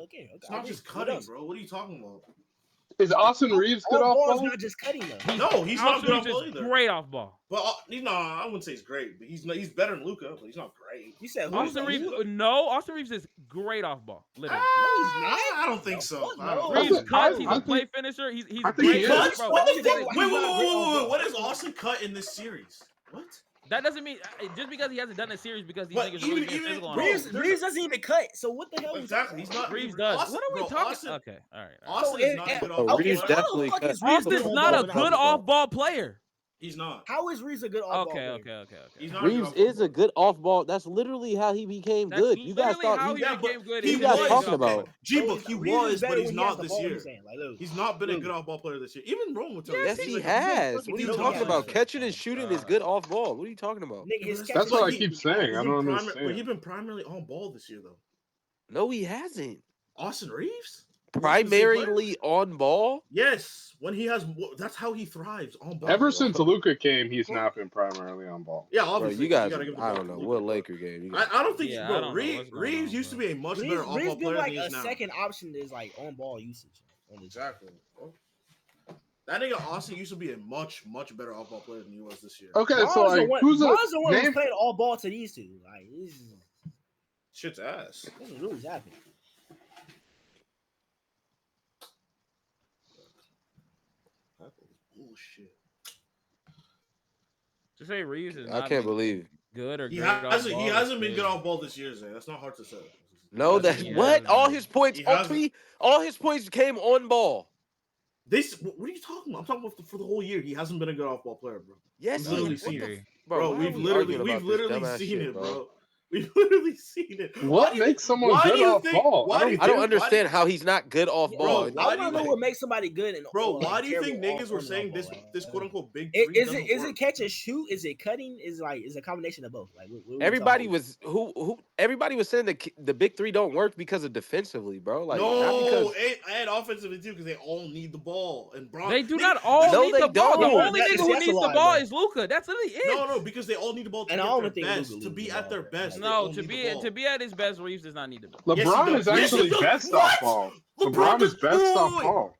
It's not just cutting, bro. What are you talking about? Is Austin Reaves good All off ball is ball? not just cutting though. No, he's not Austin good Reaves off ball is either. great off ball. But I wouldn't say he's great. But he's better than Luka, but he's not great. You said who? Austin Reaves, no, Austin Reaves is great off ball. Literally, No, he's not. I don't think so. Fuck I don't no. think Reaves so. cuts. He's I a play think- finisher. He's I think great. he Cuts? is. Bro, What the He's fuck? not Wait, great. what is Austin cut in this series? What? That doesn't mean just because he hasn't done a series because these But niggas really get even physical on bro, him. Reaves doesn't even cut. So what the hell? Exactly. He's not. Reaves does. Austin, What are we bro, talking? Austin, Okay, all right. Austin So, is not a good Oh, off-ball Reaves player. definitely How the fuck cut. is Reaves Austin's good not a off ball good without- off ball player. He's not. How is Reaves a good off ball? Okay. He's not. Reaves is a good off ball. That's literally how he became That's good. You guys literally thought how he he Yeah, became but good. he You guys was talking about? G-Book. He was, but he's not this year. Like, look, He's not been a good off-ball player this year. Even Rome would tell you. Yes, He's he like, has. been What are you fucking talking about? decent. Catching and shooting is good off ball. What are you talking about? nigga, his That's catch That's what I is- keep saying. I don't But understand. he's been primarily on ball this year, though. No, he hasn't. Austin Reaves? Primarily on ball. Yes. When he has, that's how he thrives on ball. Ever since Luka came, he's not been primarily on ball. Yeah, Bro, obviously. you guys, gotta give the I ball don't to know Luka, what bro. Laker game. You I guys, don't think, Yeah, I bro. don't know what's going Reeves on, used to bro. be a much better off-ball Reaves player been like than he a is now. second option is like on ball usage. Exactly. That nigga Austin used to be a much better off-ball player than he was this year. Okay, so like, who's the one who's name? playing all ball to these two? Like, this Shit's ass. is really happening. Bullshit. To say Reaves is I not can't believe. good or He great off hasn't. ball He hasn't been is- good off ball this year, Zay. That's not hard to say. No, He that hasn't. what? All his points, He hasn't. all his points came on ball. What are you talking about? I'm talking about for the whole year. He hasn't been a good off ball player, bro. Yes, We've he literally what seen the it. f- Bro, why are we've we literally arguing about this dumbass seen shit, it, bro. We've literally seen it. What makes someone good off ball? I don't understand how he's not good off ball. Bro, I want to know what makes somebody good. And Bro, or, why like, do you think terrible niggas were on saying ball, this like, quote unquote big three? Is doesn't it work? catch and shoot? Is it cutting? Is a combination of both? Like what we Everybody talking was everybody was saying the big three don't work because of defensively, bro. Like not no, because and offensively too, because they all need the ball. And Bron, They do not all No, need they the ball. The don't. only That's- nigga who that's a needs the lie, ball bro. is Luka. That's literally it. No, because they all need the ball to And be I at don't their think best. Luka To be loses at their the ball. best, they No, all to need the be ball. to be at his best, Reaves does not need the ball. Yes, he LeBron does. is Yes, he actually does. best What? off ball. LeBron LeBron is does- best off wait. ball.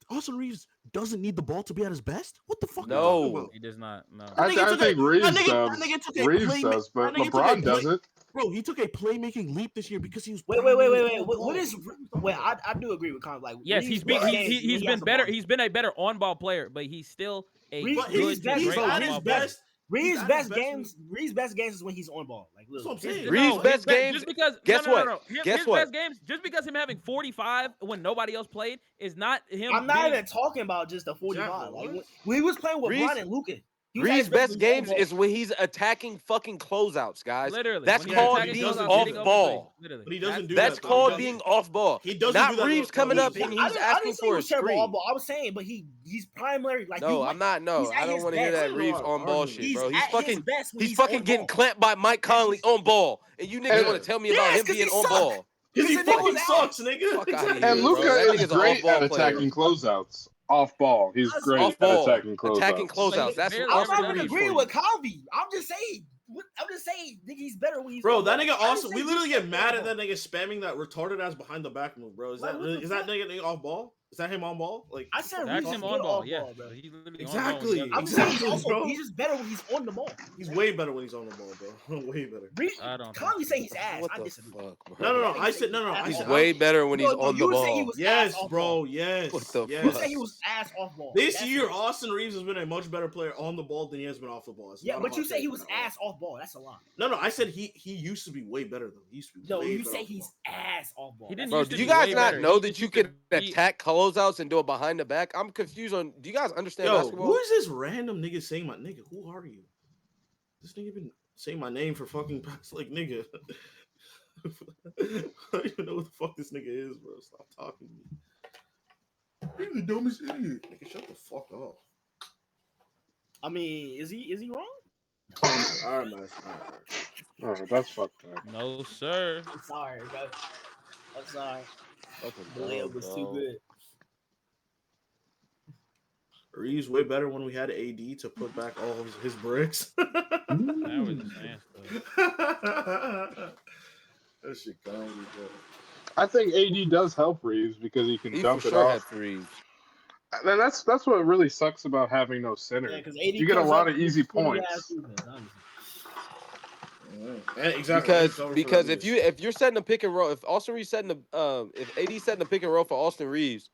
Austin Reaves doesn't need the ball to be at his best? What the fuck No. are you talking about? He does not. No. I think Reaves that does. nigga took a Reaves play- does, but that nigga took a LeBron play- doesn't. Bro, he took a playmaking leap this year because he was Wait. primarily on What ball. is? Wait, I do agree with Con. Like, Yes, Reaves he's been best games when he's he been has the better. ball. He's been a better on ball player, but he's still a Reaves- good Reaves to best- great He's at on-ball his player. best. Reaves' at best his best games. Reaves' best games is when he's on ball. Like, That's what I'm literally. saying. Reaves' his best games- Just because guess no. what? His Guess what? best games, just because him having 45 when nobody else played, is not him. I'm not being- even talking about just the 45. Exactly, Like what? when he was playing with Reaves- Bron and Luka. He was at Reeves' his best when he was on games ball. is when he's attacking fucking closeouts, guys. Literally, That's when he's called attacking being closeouts, off getting open ball. threes, literally. But he doesn't do That's that, though. called He being doesn't- off ball. He doesn't Not do that, Reeves though. coming He- up and I he's didn't asking say he for a was terrible on screen. ball. I was saying, but he's primary. Like No, he, I'm not. No, he's at I don't his want to hear best. that Reeves on ball Arguing. shit, He's bro. at He's his fucking, best when he's he's fucking on getting ball. clamped by Mike Conley on ball, and you niggas And- want to tell me about Yes, him 'cause being he on sucks. ball. Because he He's a nigga fucking with sucks, ass. nigga. Fuck outta here. And bro. Luka That is nigga's an great off-ball at player. attacking closeouts. Off ball, he's That's great Off at ball, attacking closeouts. attacking closeouts. That's barely that's I'm ever not done even it agreeing for with you. Calvi. I'm just saying. Think he's better when he's Bro, on that ball. nigga I didn't Austin, say we he's literally get better mad on at that ball. nigga spamming that retarded ass behind the back move, bro. Is Like, that what really, the is that fuck? nigga off ball? Is that him on ball? Like I said That's Reeves him is on good ball. off Yeah, ball, bro. he's literally Exactly. on ball. I'm just saying he's Exactly, also bro. he's just better when he's on the ball. he's way better when he's on the ball, bro. Way better. I don't Calvi think say he's ass. What I the disagree. fuck, bro? No. I said no. I He's said way better when he's No, on you the were saying he ball. was yes, ass off bro. ball. Yes. What the yes. You fuck? say he was ass off ball. This That's year, it. Austin Reaves has been a much better player on the ball than he has been off the ball. It's Yeah, not a but hot you say take, he was bro. ass off ball. That's a lie. No, I said he used to be way better though. He used to be No, way you better say off the he's ball. ass off ball. He didn't Bro, used do to you be guys way not better. know He that just you used to can be- attack closeouts and do it behind the back? I'm confused on. Do you guys understand Yo, basketball? who is this random nigga saying my nigga? Who are you? This nigga been saying my name for fucking past like nigga. I don't even know what the fuck this nigga is, bro. Stop talking to me. You're the dumbest idiot. Nigga, shut the fuck up. I mean, is he wrong? All right, man. All right, that's fucked up. No, sir. I'm sorry, bro. I'm sorry. Fucking The layup dumb, was bro. too good. Reeves way better when we had AD to put back all of his bricks. Now we're just saying stuff. That shit comedy, bro. I think AD does help Reeves because he can He for dump it sure had off. Reeves. And that's what really sucks about having no center. Yeah, because AD You get a comes lot up of with easy shitty ass points. defense, honestly. Exactly. Because if you're setting a pick and roll, if Austin Reeves setting if AD setting a pick and roll for Austin Reeves,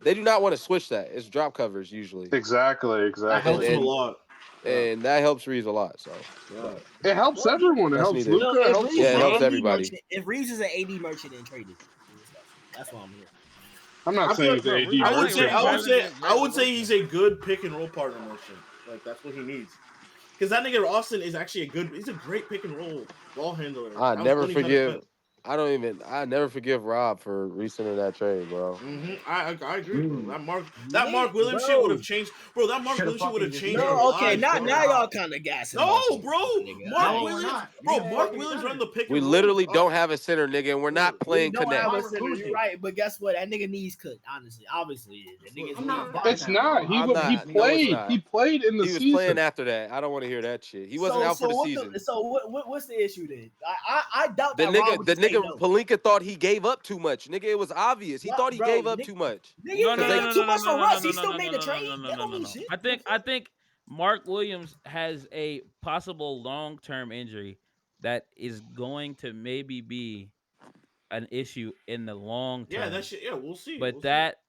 they do not want to switch that. It's drop covers usually. Exactly. That helps him a And lot. and that helps Reeves a lot. So Yeah. It helps Well, everyone. It that's helps neither. Well, Luka. It if helps Reeves Yeah, it is an helps LeBron. AD everybody. merchant, if Reeves is an AD merchant, then trade it. That's why I'm here. I'm not I feel saying like, he's an Bro, AD I I would think say, merchant. Reeves I would hasn't say, been great I all would say season. he's a good pick and roll partner merchant. Like that's what he needs. Because that nigga Austin is actually he's a great pick and roll ball handler. I That was never when he kind of forgive. I never forgive Rob for resending that trade, bro. I agree, bro. That Nigga, Mark Williams shit would bro. have changed, bro. That Mark Williams shit would have changed our No, okay, lives, now bro. y'all kind of gassing No, Mark Williams, bro. nigga. Mark All right. Williams, bro. Mark Williams run the pick We and roll. literally don't have a center, nigga, and we're not We playing don't connect. have a center, you're right, but guess what? That nigga needs cooked, honestly. Obviously, that nigga's It's not. He I'm he not. No, it's played. not. He played in the He was playing season. after that. I don't want to hear that shit. He wasn't out for the season. What's the issue then? I doubt The that Rob nigga, would the just say nigga no. Palinka thought he gave up too much. Nigga, it was obvious. He thought he Bro, gave up too much. Nigga, No, he no, gave no, up no, too no, no, much no, for no, Russ. no, He no, still no, made no, the no, trade. no, no, That no, don't no, mean no. shit. I think Mark Williams has a possible long-term injury that is going to maybe be an issue in the long term. Yeah, that shit. Yeah, we'll see. But that's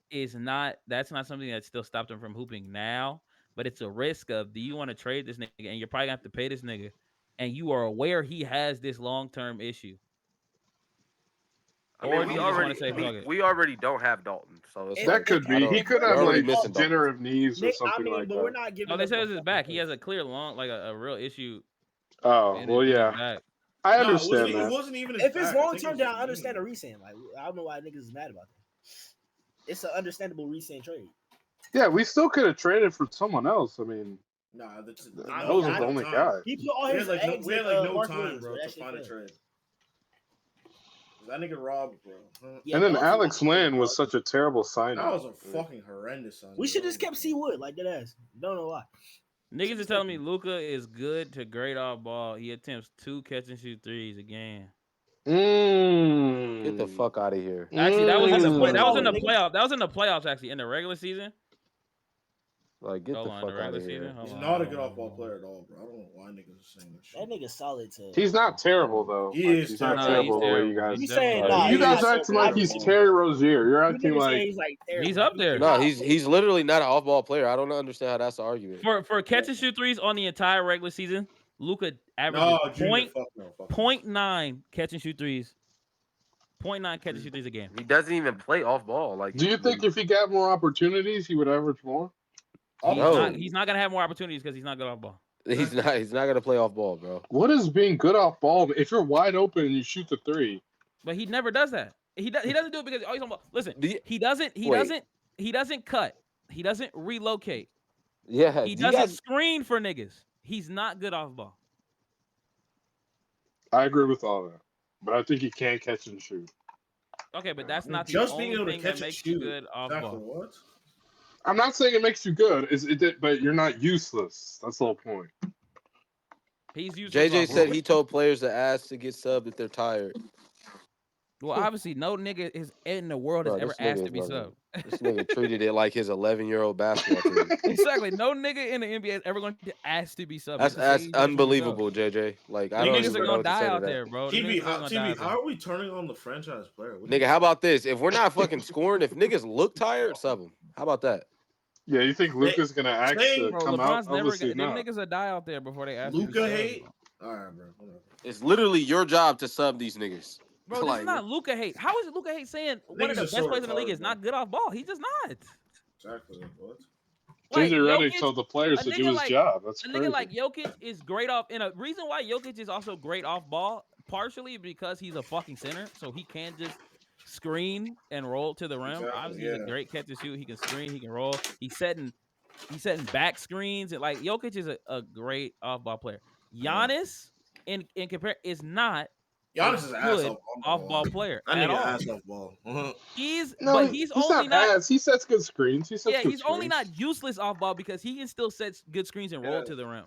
not something that still stopped him from hooping now. But it's a risk of, do you want to trade this nigga and you're probably gonna have to pay this nigga, and you are aware he has this long-term issue. I Or mean, do you just want to say fuck it? we already don't have Dalton, so it's That could be. He could we're have already like missing Dalton. degenerative knees or Nick, something like but we're that. not giving No, they up said a it's his fucking back. He first. has a clear like a real issue Oh well, in his yeah. back. I No, understand it that. wasn't even his If it's back. I long think it term, was then his I understand knee. a resend. Like I don't know why niggas is mad about that. It's an understandable resend trade. Yeah, we still could have traded for someone else. I mean, Nah, I that mean, was his only guy. he put all We his had eggs we had in no Mark time, Williams, bro, but that to shit find a failed. trade. That nigga robbed, bro. Yeah, And then Dalton Alex was- Len was such a terrible signing. That was a fucking horrendous signing. We should just kept C Wood like that ass. Don't know why. Niggas are telling me Luka is good to great off ball. He attempts 2 catch and shoot threes a game. Get the fuck out of here. Actually, that was in the That's that was in the nigga. playoff. That was in the playoffs. Actually, in the regular season. Like, get Hold the on, the fuck out regular of here. season. Hold He's on, not a hold good on, off ball hold on. player at all, bro. I don't know why niggas are saying that shit. That nigga solid to. He's not terrible though. He Like, is he's not Nah, terrible he's the way terrible. you guys. You He's saying definitely nah? You He's guys not acting terrible. like he's Terry Rozier. You're You acting niggas say like he's like terrible. He's up there. No, he's literally not an off ball player. I don't understand how that's the argument. For catch and shoot threes on the entire regular season, Luka averages No, Junior, fuck no. 0.9 catch and shoot threes. 0.9 catch and shoot threes a game. He doesn't even play off ball. Like, do you think if he got more opportunities, he would average more? He's not gonna have more opportunities because he's not good off ball. he's not gonna play off ball, bro? What is being good off ball? If you're wide open and you shoot the three, But he never does that. He doesn't do it because he's on ball. Listen, he doesn't cut. He doesn't relocate. Yeah, He doesn't screen for niggas. He's not good off ball. I agree with all that. But I think he can catch and shoot. Okay, but that's not the Just being only able to thing catch that and makes you shoot. good off Exactly ball. what? I'm not saying it makes you good, but you're not useless. That's the whole point. He's useless. JJ off said ball. he told players to ask to get subbed if they're tired. Well, obviously, no nigga is in the world has Bro, ever this nigga asked to is be fucking- subbed. This nigga treated it like his 11-year-old basketball team. Exactly. No nigga in the NBA is ever going to ask to be subbed. That's unbelievable, JJ. Like, I don't Niggas even are know gonna what to say die to out that. there, bro. TB, how are we turning on the franchise player? What do Nigga, you- how about this? If we're not fucking scoring, if niggas look tired, sub them. How about that? Yeah, you think Luka's gonna act to Bro, come LeBron's out? never Obviously them not. niggas will die out there before they ask to be Luka subbed, hate? bro. All right, bro. Whatever. It's literally your job to sub these niggas. Bro, this Like, is not Luka hate. How is it Luka hate saying one of the Niggas are best so players in the league retarded, is bro. not good off ball? He's just not. Exactly. What? Like, JJ Redick Jokic- told the players a to nigga do his like- job. That's A crazy. nigga like Jokic is great off, and a reason why Jokic is also great off ball, partially because he's a fucking center, so he can just screen and roll to the rim. Exactly, Obviously, he's a yeah. great catch and shoot. He can screen, he can roll. He's setting back screens, and like Jokic is a great off ball player. Giannis, in compare, is not Giannis is an ass good off ball player That at nigga all. ass off ball. He's only not. ass. He sets good screens. He He's only not useless off ball because he can still set good screens and roll Yeah. to the rim.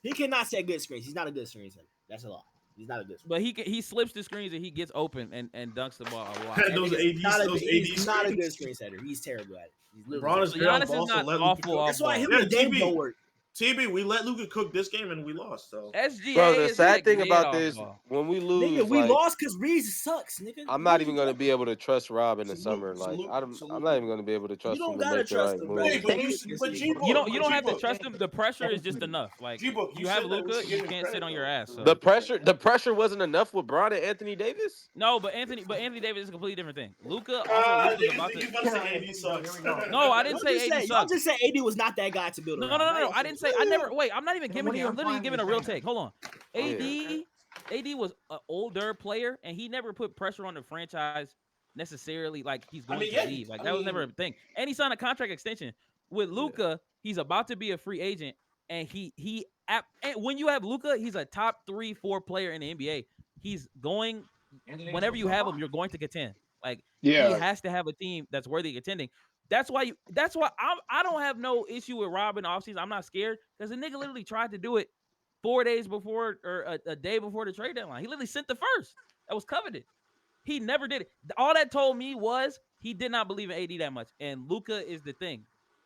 He cannot set good screens. He's not a good screen setter. That's a lot. He's not a good. But he slips the screens and he gets open and dunks the ball a lot. those He's ADs, not a good screen setter. He's terrible at it. He's literally LeBron is So terrible. terrible. Giannis is Also, not let Luka awful cook. off That's why ball. him Yeah, and Dame TB. don't work. TB, we let Luka cook this game and we lost. So SGA Bro, the is sad thing made about off this, ball. when we lose, Nigga, we like, lost because Reeves sucks, nigga. I'm not even going to be able to trust Rob in the Salute- summer. Like, salute- I'm salute. not even going to be able to You trust don't him to gotta make the trust right him, move. bro. Wait, but you, Yes, but you G-Book, You don't but have to G-Book, trust him. The pressure is just enough. Like G-Book, you have said that we Luka, should you give him can't sit credit, on your though. ass. So. The pressure wasn't enough with Bron and Anthony Davis. No, but Anthony Davis is a completely different thing. Luka's Niggas about to. about to say AD sucks. No, I didn't say AD Y'all sucks. just said AD was not that guy to build No, around. I didn't say. I never. Wait, I'm not even giving him. I'm literally giving a real take. take. Hold on. Yeah. AD was an older player, and he never put pressure on the franchise necessarily. Like he's going to leave. Like that was never a thing. And he signed a contract extension with Luka. He's about to be a free agent, and and when you have Luka, he's a top 3-4 player in the NBA. He's going. Whenever you have him, you're going to contend. Like he has to have a team that's worthy of contending. That's why I don't have no issue with Rob in the offseason. I'm not scared because the nigga literally tried to do it 4 days before or a day before the trade deadline. He literally sent the first that was coveted. He never did it. All that told me was he did not believe in AD that much. And Luka is the thing.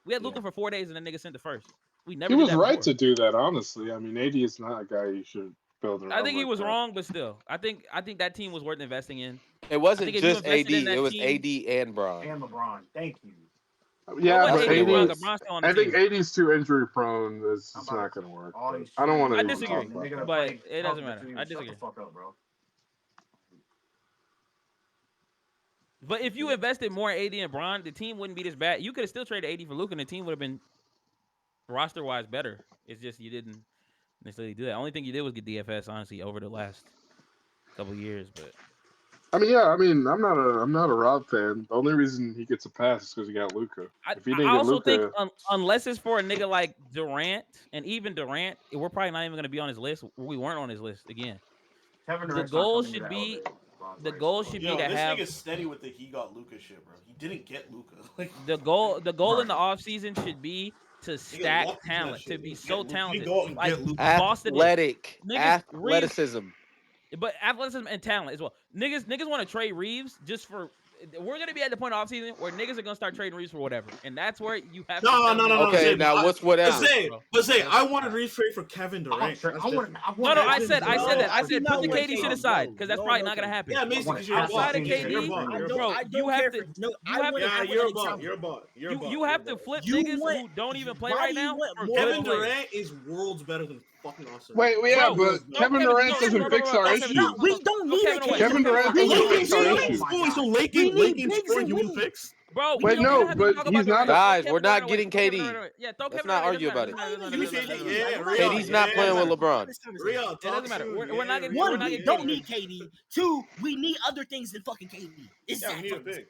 We had Luka for 4 days and the nigga sent the first. We never He did was that right before. to do that, honestly. I mean, AD is not a guy you should build around. I think he like was that. wrong, but still, I think that team was worth investing in. It wasn't if you just AD. invested in that It was team- AD and Bron. And LeBron. Thank you. Yeah, Well, That's but what it AD was. LeBron's still on the I think team. AD's too injury prone. It's not going to work. All but these I don't want to I even disagree, talk about that. but it doesn't matter. I Shut disagree. the fuck up, bro. But if you invested more in AD and Bron, the team wouldn't be this bad. You could have still traded AD for Luka, and the team would have been roster-wise better. It's just you didn't necessarily do that. Only thing you did was get DFS, honestly, over the last couple years. But I mean, yeah, I'm not a Rob fan. The only reason he gets a pass is because he got Luka. If he didn't I get also think Luka, unless it's for a nigga like Durant, and even Durant, we're probably not even going to be on his list. We weren't on his list again. The goal should be Yo, to this have nigga's steady with the he got Luka shit, bro. He didn't get Luka. Like the goal in the offseason should be to stack lucky for that talent, to shit. be Get so Luka. talented. Go out and Like get Luka. Boston did. Niggas, Athleticism. But athleticism and talent as well. Niggas want to trade Reaves just for. We're gonna be at the point of offseason where niggas are gonna start trading Reaves for whatever, and that's where you have. No. Okay, Zay, now what's whatever? But say, I wanted Reaves trade for Kevin Durant. No, I said that. I said put the want KD shit KD. aside because that's No, probably no, not gonna KD. happen. Yeah, Mason, because you're a Outside bot. of KD, You're a bot. You're a bot. you have to. Yeah, you're a bot. You're a bot. You have to flip You niggas want- who don't even play why right do you now. want For more good Kevin players. Durant is worlds better than fucking Austin. wait, yeah, Bro, but Kevin Durant doesn't fix our issues. No, we don't need a Kevin Durant doesn't fix our issues. So We Lakin need bigs scoring and you wings. wouldn't fix? Bro, Wait, we no, don't have to but talk he's about not- Durant. Guys, Throw we're Kevin not Durant getting away. Throw Kevin KD. Durant away. Yeah, throw Let's Kevin not Durant. argue It doesn't about matter. it. Give me KD. Yeah, KD's not playing with LeBron. Real, It doesn't matter. We're not getting. One, We're not we getting. don't need KD. Two, we need other things than fucking KD. It's Yeah, that we need a fucking big.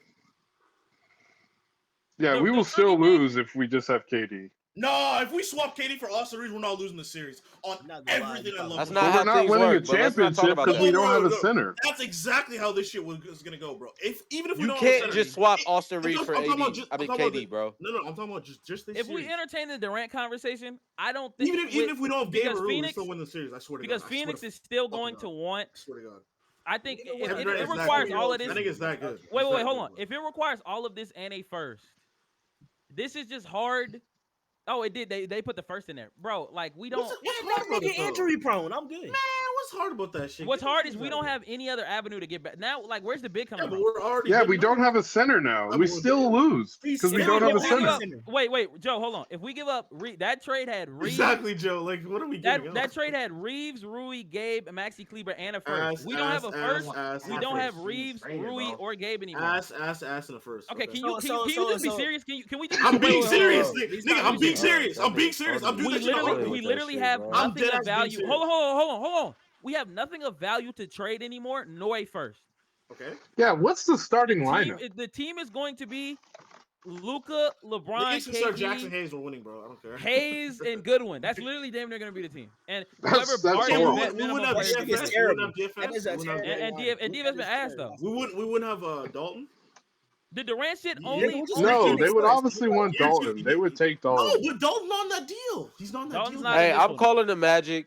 Yeah, we will still lose if we just have KD. No, if we swap KD for Austin Reaves, we're not losing the series. On Not gonna lie, everything I love. That's about not But how we're not things winning work, a but let's not talk championship about because that. we don't have a No. center. That's exactly how this shit was going to go, bro. Even if we You don't have a can't center, just swap Austin I'm Reaves talking- for I'm talking about AD. just- I mean I'm talking about KD, bro. No, I'm talking about just this If series. we entertain the Durant conversation, I don't think even if we don't have Gabe because or Rue, we Phoenix still win the series. I swear to because God. Phoenix is still fucking going God. to want. I swear to God. I think Kevin if Kevin it Durant is that requires good. all of this. I think it's that good. Wait, It's that hold good, on. bro. If it requires all of this and a first, this is just hard. Oh, it did. They put the first in there, bro. Like we don't. What's That hard about it, nigga though? injury prone. I'm good. Man, what's hard about that shit? What's Get hard those is we things don't out have any other avenue to get back. Now, like, where's the big of coming here. Yeah, from? but we're already. Yeah, good we enough. don't have a center now. Yeah, We but we're still good. lose because we don't have a center. Wait, Joe, hold on. If we give up that trade had Reeves, Exactly, Joe. Like, what are we giving that up? trade had Reeves, Rui, Gabe, Maxi Kleber, and a first. Ass, We don't have a first. We and don't a have first. Reeves, Rated, Rui, bro. or Gabe anymore. Ass, and a first. Okay, can So- you so- just be so- serious? Can we just? I'm wait, being wait, serious, hold on. nigga. I'm being serious. I'm being serious. I'm doing We that shit. literally, have I'm nothing dead of ass being value. serious. Hold on. We have nothing of value to trade anymore, nor a first. Okay. Yeah, what's the starting lineup? The team is going to be Luka, LeBron, Niggas can start KD, Jackson Hayes. We're winning, bro. I don't care. Hayes, and Goodwin. That's literally damn near going to be the team. And That's whoever Barton horrible. vet We minimum wouldn't have player That to is DFS. get. We terrible. wouldn't have That is a DFS. We wouldn't have terrible DFS. And DF has been asked though. We wouldn't have Dalton. The Durant shit Yeah, only. we'll just No, make they it would first. obviously want Yeah, Dalton. They would take No, Dalton. but Dalton's not on that deal. He's not on that Dalton's deal. not- Hey, in this I'm one. calling the Magic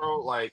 bro. Like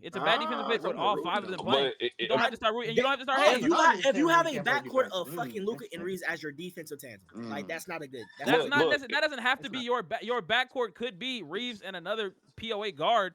me. It's a bad defensive fit with Come to all root 5 of them now. playing. But You don't have to start rooting. You don't have to start I- hating. If you have a can't play backcourt defense. of fucking Luka and Reeves as your defensive tandem, like that's not a good. That's Look, not look, that doesn't have to be your backcourt. Could be Reeves and another POA guard,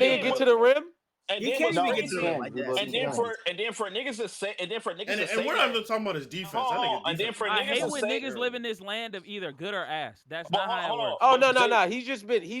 nigga then get to the rim? and He then can't what's even get to the rim crazy? like that. And then for niggas to say And we're not even talking about his defense. That nigga and then defense. for I niggas hate to when say, niggas live in this land of either good or ass. That's but not how it hold on, works. Oh but no. He's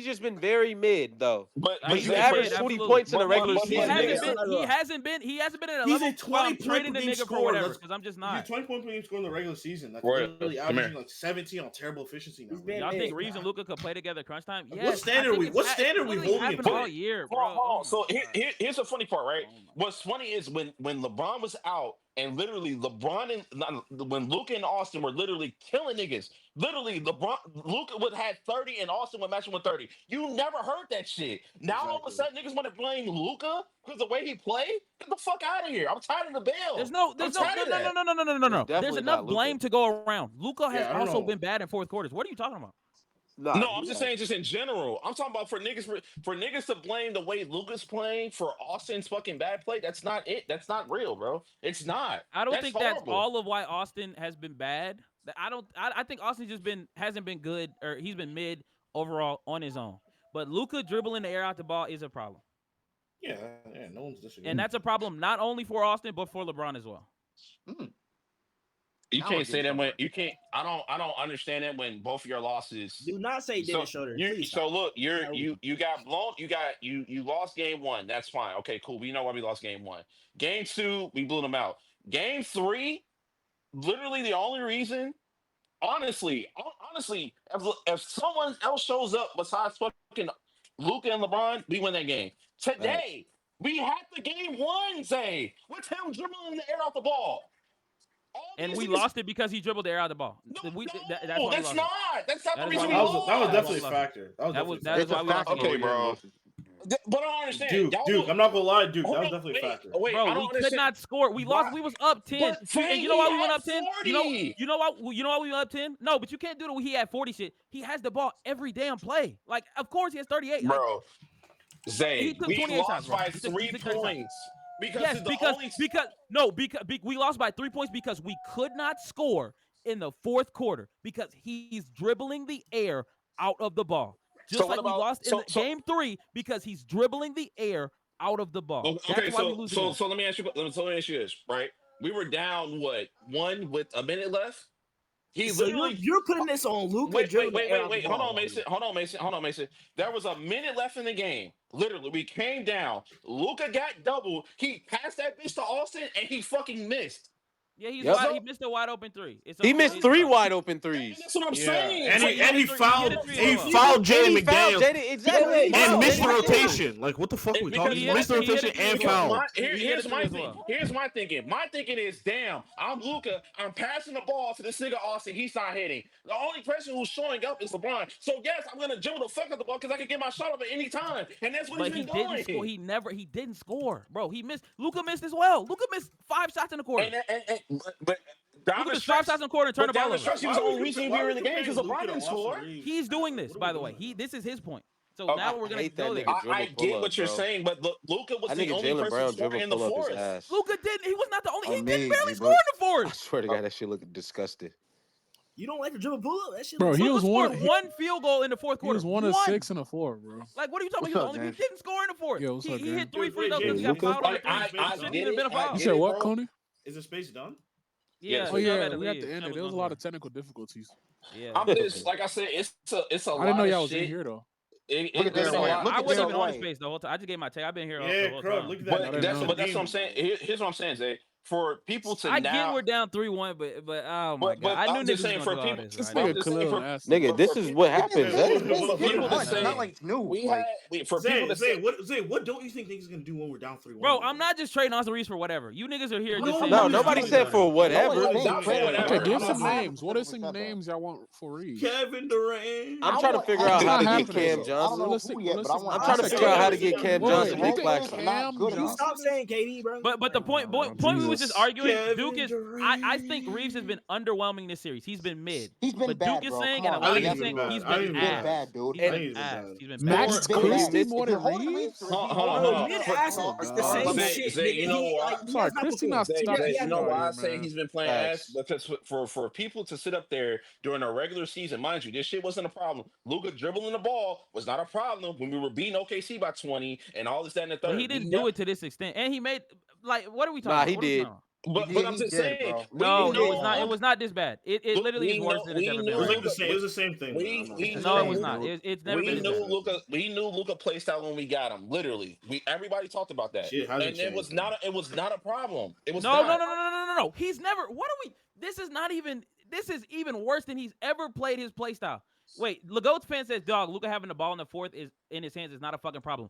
just been very mid though. but But He's you been average mid, 20 absolutely. points in the regular but He season, nigga, hasn't nigga. been. He hasn't been at a He's level a where I'm 20-point trading per the game nigga for scorer. whatever. Because I'm just He's not. a 20-point per game scorer in the regular season. That's Roy, literally come here. averaging like 17 on terrible efficiency now. He's been Y'all think mid. Reeves and Luka could play together crunch time? What Yes. standard It's we literally holding him happened to? all year, bro. Hold Oh on. my So god. here's the funny part, right? Oh my What's funny is when LeBron was out, And literally, when Luka and Austin were literally killing niggas, literally Luka would have 30 and Austin would match him with 30. You never heard that shit. Now all of a sudden niggas want to blame Luka because the way he played. Get the fuck out of here. I'm tired of the bill. I'm tired of that. It's There's definitely enough not Luka. blame to go around. Luka has Yeah, I don't also know. been bad in fourth quarters. What are you talking about? Nah, No, I'm just saying, just in general. I'm talking about for niggas to blame the way Luka's playing for Austin's fucking bad play. That's not it. That's not real, bro. It's not. I don't That's think that's horrible. all of why Austin has been bad. I think Austin hasn't been good, or he's been mid overall on his own. But Luka dribbling the air out the ball is a problem. Yeah, no one's disagreeing. And that's a problem not only for Austin but for LeBron as well. You Now can't we're say getting that when somewhere. you can't. I don't understand that when both of your losses. Do not say So Dennis Schroeder. Please so stop. look, you got blown. You lost game one. That's fine. Okay, cool. We know why we lost game one. Game two, we blew them out. Game three, literally the only reason. Honestly, if someone else shows up besides fucking Luka and LeBron, we win that game. Today, we had the game won, Zay, with him dribbling the air off the ball. All And these we niggas- lost it because he dribbled the air out of the ball. No, That's why we that's lost not. it. That's not That the is reason why we we lost. lost. That was That's why definitely we a lost. factor. That was That was definitely a It's a why we lost factor. the game. Okay, bro. But I don't understand. Duke, Y'all, I'm not gonna lie, Duke. hold That was on, definitely a factor. wait. Bro, I don't we could understand. not score. We lost. Why? We was up 10. But Fang, And you know he why we went had up 10? 40. You know why we went up 10? No, but you can't do the he had 40 shit. He has the ball every damn play. Like, of course he has 38. Bro, He Zay, took we 28 shots, lost bro. by He took 3 30 shots. points because Yes, of the only. because we lost by 3 points because we could not score in the fourth quarter because he's dribbling the air out of the ball. Just So what like we about lost in game 3 because he's dribbling the air out of the ball. Okay, That's why we lose the game. so let me ask you. So let me ask you this, right? We were down one with a minute left. He So literally. you're putting this on Luka dribbling the air out the Hold ball. on, Mason. There was a minute left in the game. Literally, we came down. Luka got doubled. He passed that bitch to Austin, and he fucking missed. Yeah, Yep. he missed a wide open 3. He missed 3 wide open threes. That's what I'm Yeah, saying. and he fouled he fouled Jaden McDaniels Exactly. Wait, and no, missed the wait, rotation. Like, what the fuck are we Because talking? he He hit missed the it- he hit rotation it three and as well. fouled. He hit Here's it my as thing. well. Here's my thinking. My thinking is, damn, I'm Luka. I'm passing the ball to this nigga Austin. He's not hitting. The only person who's showing up is LeBron. So yes, I'm gonna dribble the fuck out the ball because I can get my shot up at any time, and that's what But he's he been didn't doing. score. He didn't score, bro. Luka missed as well. Luka missed 5 shots in the quarter. But down Luka the missed 5 stretch, shots in the quarter and turned the ball down the over. stretch, he was the only reason we were in the game because LeBron didn't score. He's doing this, by the way. This is his point. So Okay. now we're gonna hate that go there. nigga. I Dribble get pull-up, what you're bro. saying, but Luka was I the think only Jalen person Brown scoring dribble in the pull up his fourth. ass. Luka didn't. He was not the only. He didn't barely Amazing, score bro. in the I fourth. swear to God, that shit look disgusting. You don't like the dribble pull up? That shit. Bro, looks he Luka was scored one. one field goal in the fourth He quarter. was 1 of 6 in the 4, bro. Like, what are you talking What's about? up, He James? didn't score in the fourth. Yo, what's up, He gang? hit 3 free throws James, because he got Luka? fouled on the Like, 3. I Shouldn't get even been a it. I foul. You get said it, what, bro. Coney? Is the space done? Yeah. Oh Chubb yeah, had to we at leave. the end. Chubb There was was a lot done of technical difficulties. for it. I'm Yeah. just like I said, it's a I didn't lot know of y'all was in shit. here though. It, Look it, at it's Derek a White. lot. Look I at wasn't Derek even on the White. space the whole time. I just gave my take. I've been here the Yeah, whole Crud, time. look at I that. didn't know. But that's what I'm saying. Here's what I'm saying, Zay. For people to I get now, we're down 3-1, but oh my but god, I knew I'm niggas just was saying gonna for do all people. this This right I'm nigga just saying Khalil for nasty. Nigga, this is what happens, It's eh? been for people to months. It's say not like it's new. we Like, had for people to say. What don't you think niggas gonna do when we're down 3-1? Bro, I'm not just trading Austin Reaves for whatever. You niggas are here just saying. No, Nobody's nobody doing said that. for whatever. Nobody's Not for saying whatever. Okay, that. give I'm some not- names. What are 100% some that. names y'all want for Reeves? Kevin Durant. I'm I trying to want figure Evan out how to It's not get happening. Cam I don't Johnson. know Realistic, who yet, but I realistic. want. I'm trying to I figure out how to get Wait, Cam wait, Johnson you his think flexes. Not Cam good You enough. stop Johnson? saying KD, bro. But the point Oh, we was Jesus. just arguing. Kevin Duke is. I think Reeves has been underwhelming this series. He's been mid. He's been But bad, Duke is bro. saying, Come and a on. lot I of think you he's been saying bad. he's I been think he's been ass. bad, dude. He's I been think he's been ass. bad. He's been Max bad. Been Christie bad. more If you're than holding Reeves Reeves? to be Hold on, Bro, hold on. mid For- ass Oh is the God. same Zay, shit, Zay, nigga. you know He why? like he Sorry, has not Christie performed. not Zay, not Zay, He you has know not out why I here, say man. he's been playing ass? Facts. Because for people to sit up there during a regular season, mind you, this shit wasn't a problem. Luka dribbling the ball was not a problem when we were beating OKC by 20 and all this, that, and the But he third. We didn't never, do it to this extent. And he made what are we talking Nah, about? he What are we talking did. about? but I'm He just did, saying, bro. we No, know it's not. It was not this bad. It literally is worse than it's ever been It was right like now. the same. It was the same thing. We bro. we No, it was knew not. It's never been we this knew bad. Luka play style when we got him. Literally, everybody talked about that, Shit hasn't and it was changed, not it was not a problem. It was No. not. He's never. What are we? This is not even. This is even worse than he's ever played his play style. Wait, Lagoat's fan says, "Dog, Luka having the ball in the fourth is in his hands is not a fucking problem."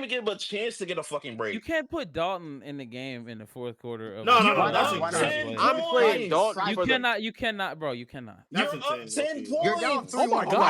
even give him a chance to get a fucking break. You can't put Dalton in the game in the fourth quarter of No, a no, no. Why That's not? Why game. not? insane. I'm playing points. Dalton You for the. You cannot, bro. You cannot. That's You're up insane, 10 low-key. points. You're down Oh my 3-1. God,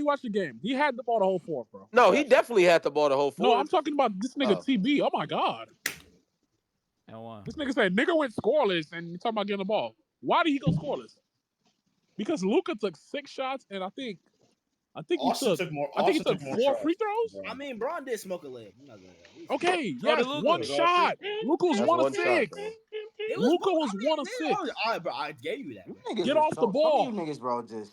you watch the game. He had the ball the whole fourth, bro. No, he definitely had the ball the whole No, I'm fourth. talking about this nigga Oh. TB. Oh my god. And one. This nigga said nigga went scoreless and you talking about getting the ball. Why did he go scoreless? Because Luka took 6 shots and I think he Austin took took more. I think he Austin took took more 4 shots. free throws. I mean, Braun did smoke a leg. I'm not gonna lie. Okay, So yes, did Luka. one Was shot. Luka was That's 1 of one shot, 6. bro. It Luka was I mean, 1 of man, 6. Bro, I gave you that. You Bro. niggas Get are off the Some of ball. you niggas, bro, just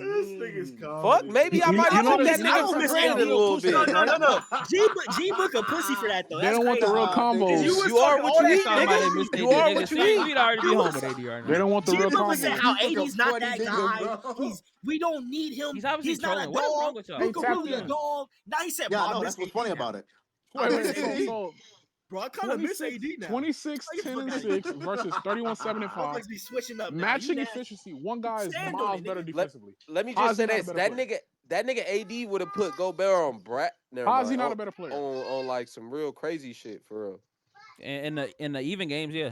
This nigga's Fuck, comedy. maybe I You- might you have know took they- that you nigga know for they granted a don't little want bit. pussy, No, right? no. G Book a pussy for that though. They That's don't want the crazy. real Cause you combos. was You are talking what all you that eat, stuff Talking about about they nigga. miss AD. AD. You are Nigga, what you see, eat. we'd already be You home was with AD right They now. don't want the G real Book was saying combos. how G-Book a AD's not funny that nigga, guy. bro. We don't need him. He's obviously He's not a trolling. What is wrong dog. with y'all? Hey, Luka tap really a in. dog. Now he said, Yeah, "Bro, I I know. miss That's what's AD funny now." about it. I Wait, miss wait. So, AD. so Bro, I kind of miss 26, AD now. 26, Get the 10, fuck and out of here. 6 versus 31, 7, and 5. Motherfuckers be switching up now. You Matching nasty. efficiency. One guy is Stand on miles it, better nigga. defensively. Let me How just is he say not a this: better player? that nigga AD would have put Gobert on Brad. Never How is he mind. not a better player? On like some real crazy shit for real. In the even games, yeah.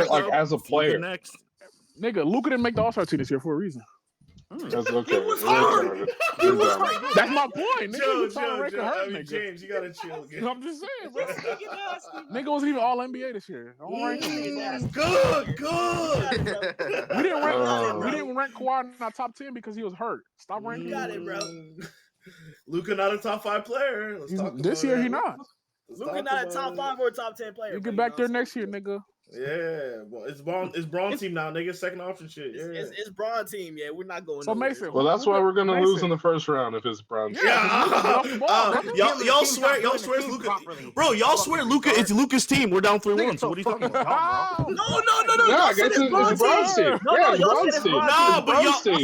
Luka like as a Luka player. next. Nigga, Luka didn't make the All-Star team this year for a reason. That's okay. He was You're hurt. retarded. He You're was dumb. hurt. That's my point, nigga. You trying to rank a hurt I mean, nigga. James, you gotta chill. Again. I'm just saying, bro. Nigga wasn't even All NBA this year. Don't rank him. Good. We didn't rank Kawhi in our top 10 because he was hurt. Stop ranking. You got it, bro. Luka not a top 5 player. This year he not. Luka not a top 5 or a top 10 player. You get back there next year, nigga. Yeah, well, it's Braun team now, nigga. Second option shit. Yeah, it's Braun team. Yeah, we're not going. So Mason, well, that's why we're gonna lose in the first round if it's Braun. Y'all swear it's Luka. Bro, y'all swear Luka. It's Luka's team. We're down 3-1. So what are you talking about? No. I guess it's Braun's team. No, Braun's team.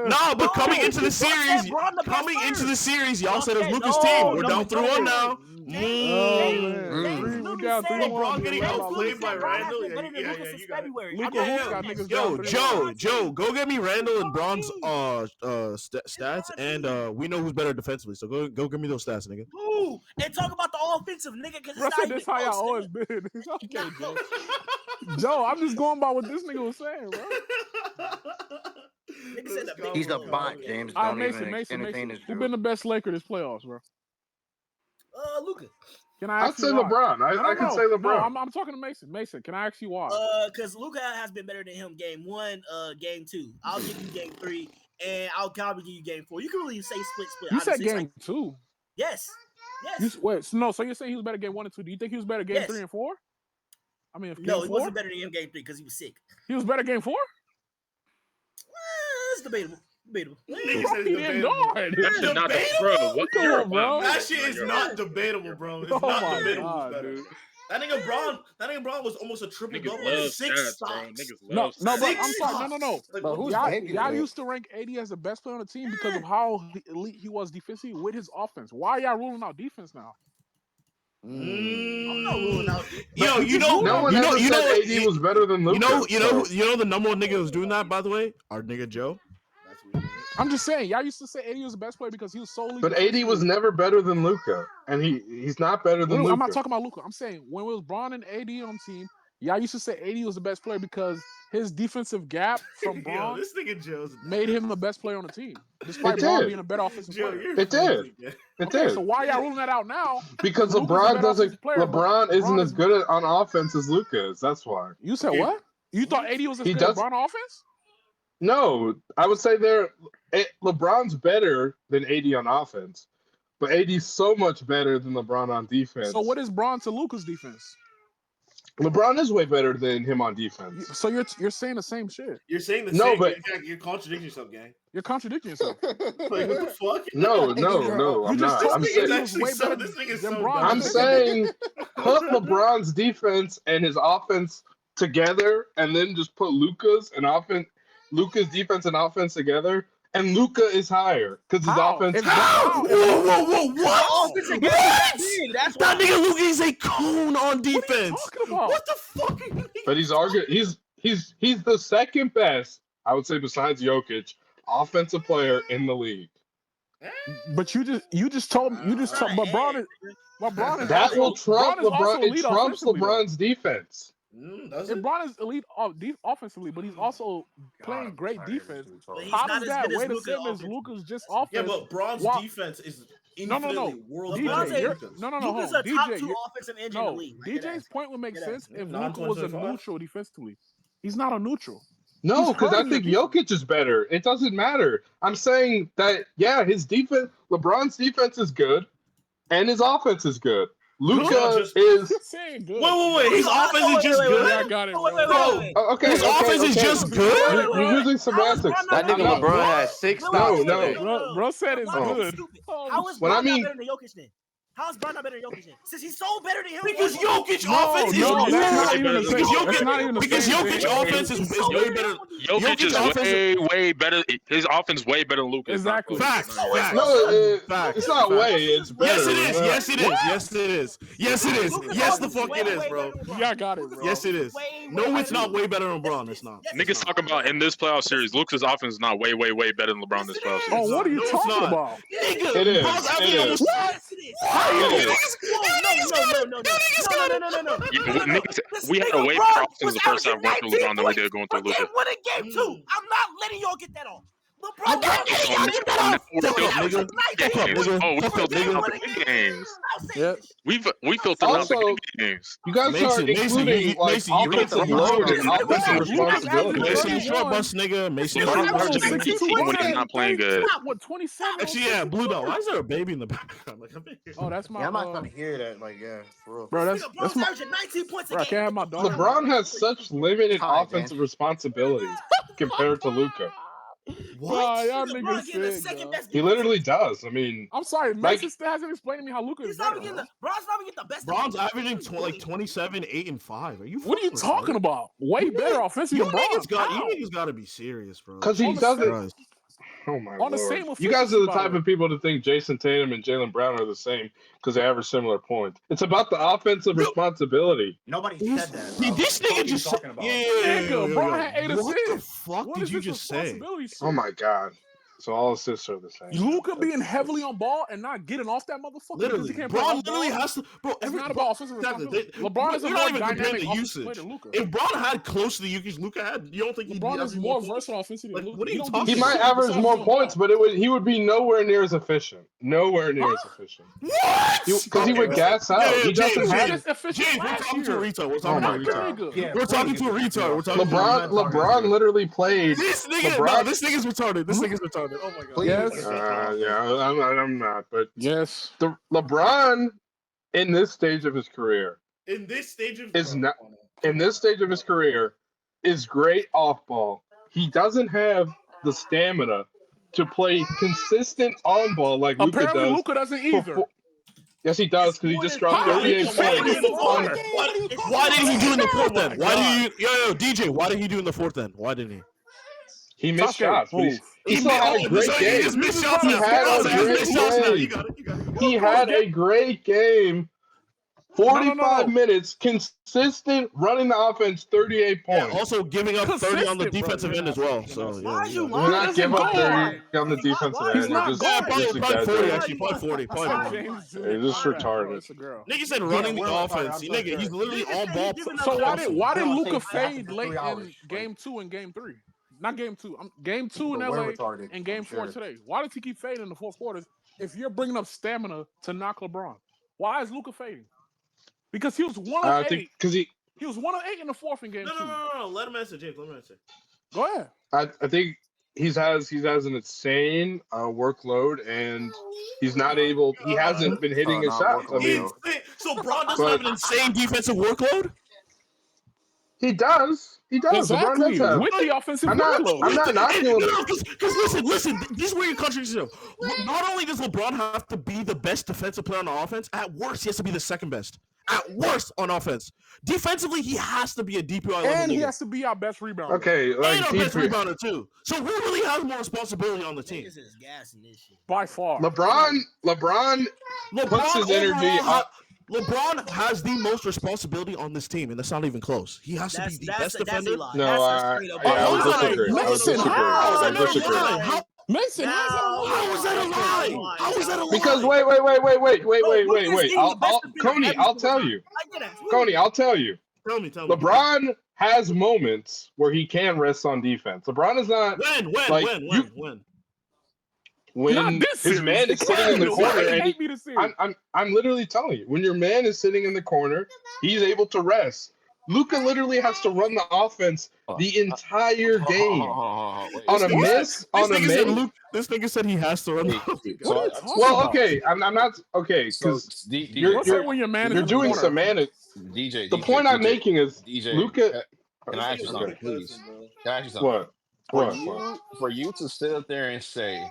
No, but coming No, into the y'all said series, Bron the best coming into the player. series, y'all said it was said Luka's no, team. We're no, down 3-1 now. Oh James man, literally we down said 3-1. LeBron Be getting right James about literally outplayed by said Bron has Randall. been better than Luka since You got it. February. Luka I'm Hoops not got doing niggas that down shit. 3-1. Joe, go get me Randall and Braun's Bron stats, and we know who's better defensively. So go give me those stats, nigga. Ooh, and talk about the offensive nigga because Bro, it's I not said even this how y'all close. always been. It's okay, Joe. Joe, I'm just going by what this nigga was saying, bro. Nigga said the big He's a bro. bot, James. All right, Don't even Mason. entertain this Who joke. been the best Laker this playoffs, bro? Luka. Can I I'd ask say you why? LeBron. I could say No, LeBron. I'm talking to Mason. Mason, can I ask you why? Because Luka has been better than him game 1, game 2. I'll give you game 3, and I'll probably give you game 4. You can really say split. You Honestly. said game 2. Yes. So you're saying he was better game 1 and 2. Do you think he was better game 3 and 4? I mean, No, he 4? wasn't better than him game 3 because he was sick. He was better game 4? It's debatable. Debatable. Nigga said it's He didn't debatable. guard. That shit not bro. What? Come You're on, bro. That shit is not debatable, bro. It's Oh not my debatable. God, Who's better. dude. That nigga Braun was almost a triple Niggas double. love 6 stats, bro. stocks. Niggas No, love but stats. I'm sorry. No. Like, But what who's the fuck? ranking Y'all it? used to rank AD as the best player on the team because of how elite he was defensively with his offense. Why are y'all ruling out defense now? I'm not ruling out. Yo, No one ever said AD was better than Luka. You know the number one nigga who's doing that, by the way? Our nigga Joe. That's what he I'm just saying, y'all used to say AD was the best player because he was solely. But AD was never better than Luka, and he's not better than Luka. I'm not talking about Luka. I'm saying when it was Braun and AD on the team, y'all used to say AD was the best player because his defensive gap from Braun this nigga Joe's made him the best player on the team, despite Braun being a better offensive player. It did. So why y'all ruling that out now? Because LeBron isn't as good on offense as Luka is. That's why. You said what? You thought AD was as good as Braun on offense? No, I would say LeBron's better than AD on offense, but AD's so much better than LeBron on defense. So what is Braun to Luka's defense? LeBron is way better than him on defense. So you're saying the same shit. You're saying the same. But you're contradicting yourself, gang. You're contradicting yourself. Like, what the fuck? No, I'm not. I'm saying I'm saying put LeBron's defense and his offense together, and then just put Luka's defense and offense together, and Luka is higher because his offense. Whoa! What? That's that nigga Luka is a cone on defense. What the fuck? But he's the second best, I would say, besides Jokic, offensive player in the league. But you just told but Braun is that also, will trump LeBron. It trumps LeBron's defense. And Braun is elite offensively, but he's also playing great defense. He's How not does as that good as weigh the Luka same as Luka's just offense? Yeah, but Braun's defense is infinitely world DJ, defense. Luka's a top 2 offensive engine in the league. DJ's point would make sense if Not Luka was a 2025. neutral defensively. He's not a neutral. No, because I think Jokic is better. It doesn't matter. I'm saying that, his defense, LeBron's defense is good, and his offense is good. Luka is. Wait. His offense is just good. I got it, bro. Okay. His offense is just good. You're using semantics. That nigga LeBron has 6 No. Bro said it's good. How is Braun not better than Jokic then? How is Braun not better than Jokic then? Since he's so better than him. Because Jokic offense is because Jokic offense is way better. Jokic is way better. His offense way better than Luka. Exactly. Facts. It's not way. It's better. Yes, it is. Yes, the fuck it is, bro. Yeah, I got it, bro. Yes, it is. No, it's not way better than LeBron. It's not. Niggas talking about in this playoff series, Luka's offense is not way better than LeBron this playoff series. Oh, what are you talking about? It is. We had a way better offense the first time going through LeBron than we did going through Luka. What in game 2? I'm not letting y'all get that off. LeBron we filled out the games. Yep. We filled out the games. You guys are including offensive load and offensive responsibility. Mason, short bus nigga. Mason, When he's not playing good. What, 27? Actually, yeah, blue belt. Why is there a baby in the background? Oh, that's my. I'm not trying to hear that. Like, for real. Bro, that's my. 19 points Bro, I can't have my dog. LeBron has such limited offensive responsibility compared to Luka. What? Y'all niggas sick, he literally does. I mean, I'm sorry, Mason still hasn't explained to me how Luka is better. Braun's not getting the best. Braun's averaging 27, 8, and 5. Are you? What are you talking about? Way better offensively than Braun. You niggas got to be serious, bro. Because he doesn't. Oh my On the lord! same You guys efficiency, are the by the type way. of people to think Jason Tatum and Jaylen Brown are the same because they average similar points. It's about the offensive responsibility. Nobody This, said that, did bro. this What the fuck nigga are you just say? talking Yeah, about? Nigga, Braun yo. had 8 What the assists. fuck What did is you this just say? responsibility shit? Oh my god! So all assists are the same. Luka being That's- heavily on ball and not getting off that motherfucker because he Literally, can't play Braun off literally ball. has to. Bro, It's not Braun, about offensive exactly. responsibility. LeBron is a You're more not even comparing dynamic the offensive player usage. than Luka. If Braun had close to the usage Luka had, you don't think he'd be LeBron is averaging more points? versatile offensively than Like, Luka. what are you He don't talking do He might shit about? average besides more be on points, ball. but he would be nowhere near as efficient. Nowhere near as efficient. What? Because he would gas Yeah, out. yeah, He doesn't He was have. this efficient James, we're last talking to a year. retard. We're Oh talking to a my Fuck that god! nigga. Yeah, We're before you talking get to a to the retard. We're talking to a offensive, retard. LeBron literally played. This nigga, LeBron. this nigga's retarded. This nigga's retarded. Oh my god. Please Yes. get back to offense. Yeah, I'm not. But Yes. the LeBron in this stage of his career In this stage of is not in this stage of his career is great off ball. He doesn't have the stamina to play consistent on ball like Luka Apparently, does. Luka doesn't For either. yes, he does It's because he more just than dropped How? 38 He played points in the on. fourth. Why didn't he do in the fourth then? Oh Why my did you, yo, DJ? Why did he do in the fourth then? Why didn't he? He missed Sasuke, shots, but move. he still had a great so he game. just missed This shots is now. He had about a to He get missed great shots now. You game. got it. You got it. He had a great game. 45 No. minutes, consistent, running the offense, 38 Yeah, points. also giving up 30 on the Consistent, bro. defensive You're end as not well. saying So that. yeah, Why is you you got You're it. lying? not give up guard. 30 on the defensive Why end. is He's not You're guarding. just Probably 40 exaggerating. actually. Probably 40. Probably Said 40. James Jr. You're just Conrad. Bro, retarded. it's a girl. Nigga said running the we're retarded. offense. I'm See, so nigga, he's serious. literally Nigga on said ball. he giving up So why shots. did Bro, Luka take that fade for late 3 in hours. game 2 and game 3? Not game 2. Game 2 in But LA we're retarded. and game I'm 4 sure. today. Why does he keep fading in the fourth quarters if you're bringing up stamina to knock LeBron? Why is Luka fading? Because he was 1 of I think 8. because He was 1 of 8 in the fourth in game 2. No. Let him answer, James. Let him answer. Go ahead. I think he has an insane workload and he's not able. He hasn't been hitting his Not shots. I mean, workload, So Braun doesn't have but an Insane defensive workload. he does. He does. LeBron does Exactly. have. With the offensive I'm not workload. knocking him. Because listen, this is where your contradiction. Not only does LeBron have to be the best defensive player on the offense, at worst he has to be the second best. At worst on offense, defensively he has to be a DPI level And he nigga. has to be our best rebounder. Okay, And like our best DP rebounder too. So who really has more responsibility on the team? Niggas is gassing this shit. By far. LeBron puts his energy overall on. LeBron has the most responsibility on this team, and that's not even close. He has to be the best That's defender. a lie. No, That's I- a straight up yeah, I would lie. disagree. I would Mason, disagree. how? I would Never disagree. mind. How Mason, how is that a lie? How is that a lie? Because wait. Coney, I'll tell you. Coney, I'll tell you. Tell me. LeBron has moments where he can rest on defense. LeBron is not when Not this his series. man is sitting in the corner and hate me to see it. I'm literally telling you, when your man is sitting in the corner, he's able to rest. Luka literally has to run the offense the entire game. On a miss, on a miss. This nigga said he has to run. Well, okay, I'm not okay because you're when your man is you're in the doing corner. semantics. The point I'm making is DJ, Luka. Can I ask you something, please? Can I ask you something? What? For you to sit up there and say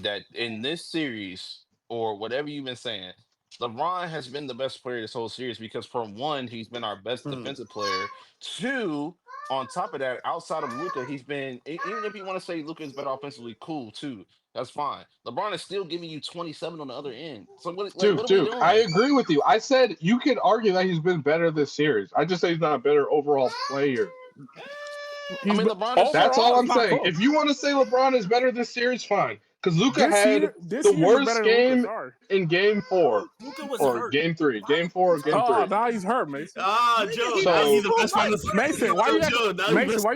that in this series or whatever you've been saying, LeBron has been the best player this whole series because for one, he's been our best defensive player. Two, on top of that, outside of Luka, he's been even if you want to say Luka is better offensively, cool too. That's fine. LeBron is still giving you 27 on the other end. So what are we doing? I agree with you. I said you could argue that he's been better this series. I just say he's not a better overall player. LeBron. That's all I'm not saying. close. If you want to say LeBron is better this series, fine. Because Luka This had year the was worst better than Luka, game sorry. in Game 4 Luka was or hurt. Game 3. Game 4 or Game 3. Oh, now he's hurt, Mason. Joe. So- He's the best Mason, why you Joe,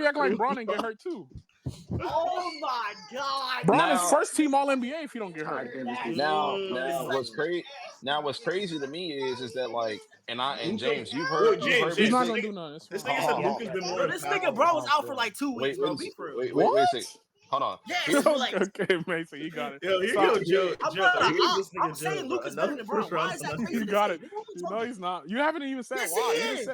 acting like Bron didn't get hurt too? Oh my god. Bron is first team All NBA if he don't get hurt. Now what's crazy to me is that like and James, you've heard He's not gonna do nothing. This nigga said Luka's been more. This nigga bro was out for like 2 weeks, bro. Be for real. wait a second. Hold on. Yes, like, Okay, Mason, you got it. Yo, here you go, Joe. I'm saying Luka's better than Bro. Why is that crazy? You got it. Nigga, what we No, talking he's not. You haven't even said Yes, why. he is.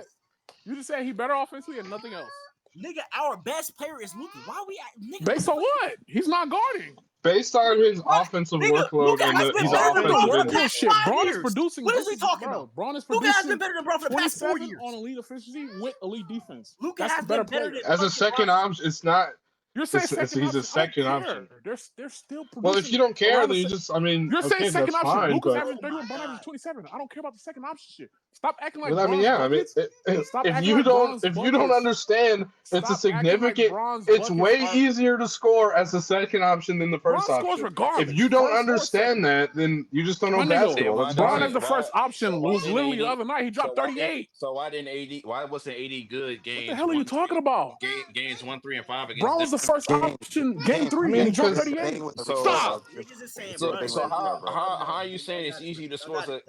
You just said he better offensively and nothing else. Nigga, our best player is Luka. Why we nigga? Based on what? He's not guarding. Based on his offensive Nigga, workload Luka and has been he's better an than Bron offensive for the end. past Shit, 5 Bron is years. producing. What is we talking about? Bron is Luka has producing been better than Bron for the past 4 27 years. on elite efficiency with elite defense. Luka That's has the better been better player. than As a second option, it's not. You're saying second he's a option. second I don't option. care. They're still producing. Well, if you don't care, around then the you just, I mean, You're saying okay, second that's option. fine. Luka's But averaging 31, Bron averaging 27. I don't care about the second option shit. Stop acting like well, I mean, Bron's yeah, I mean, buckets. Stop if acting you like don't, Bron's if you don't buckets. understand, it's a Stop acting like significant. Bron's It's buckets way are. easier to score as the second option than the first Bron scores option. regardless. If you don't First or second. understand that, then you just don't know My nigga, basketball. That's Bron fine. as the first option was didn't literally the AD other night. He dropped 38. So why didn't AD? Why wasn't AD good What the games hell are you 1, 3, talking about? games 1, 3, and 5 against Bron was the Denver? first option game 3, I and mean, he dropped because 38. So Niggas is saying, So, bro. so how are you saying it's easy to score as a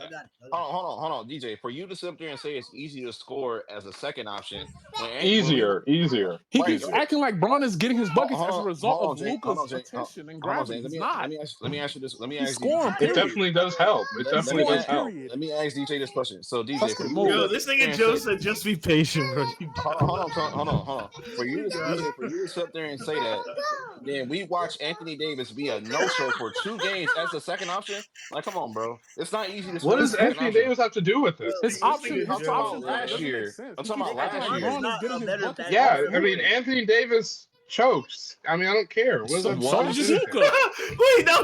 hold on, DJ, for you to sit up there and say it's easy to score as a second option when we easier. He right, keeps acting like Bron is getting his buckets as a result hold of on, Jay, hold on, Luka's Jay, attention and hold on, Jay. gravity. He's not. Let me ask you this. Let me He's ask you. scoring. It definitely does help. It Let definitely me does ask, help. let me ask DJ this question. So DJ, Let's for get you, moving. Yo, this nigga Joe said, "Just be patient, bro." hold on. For you, DJ, for you to sit up there and say that, then we watch Anthony Davis be a no-show for 2 games as the second option. Like, come on, bro. It's not easy to What score as does a second Anthony option. Davis have to do with it? His option I'm talking about doesn't last make year. sense. I'm He talking keeps about acting last like year. Bron is getting his buckets. Yeah, I mean, Anthony Davis chokes. I mean, I don't care. What does that So have to does do with it? Luka. Wait, now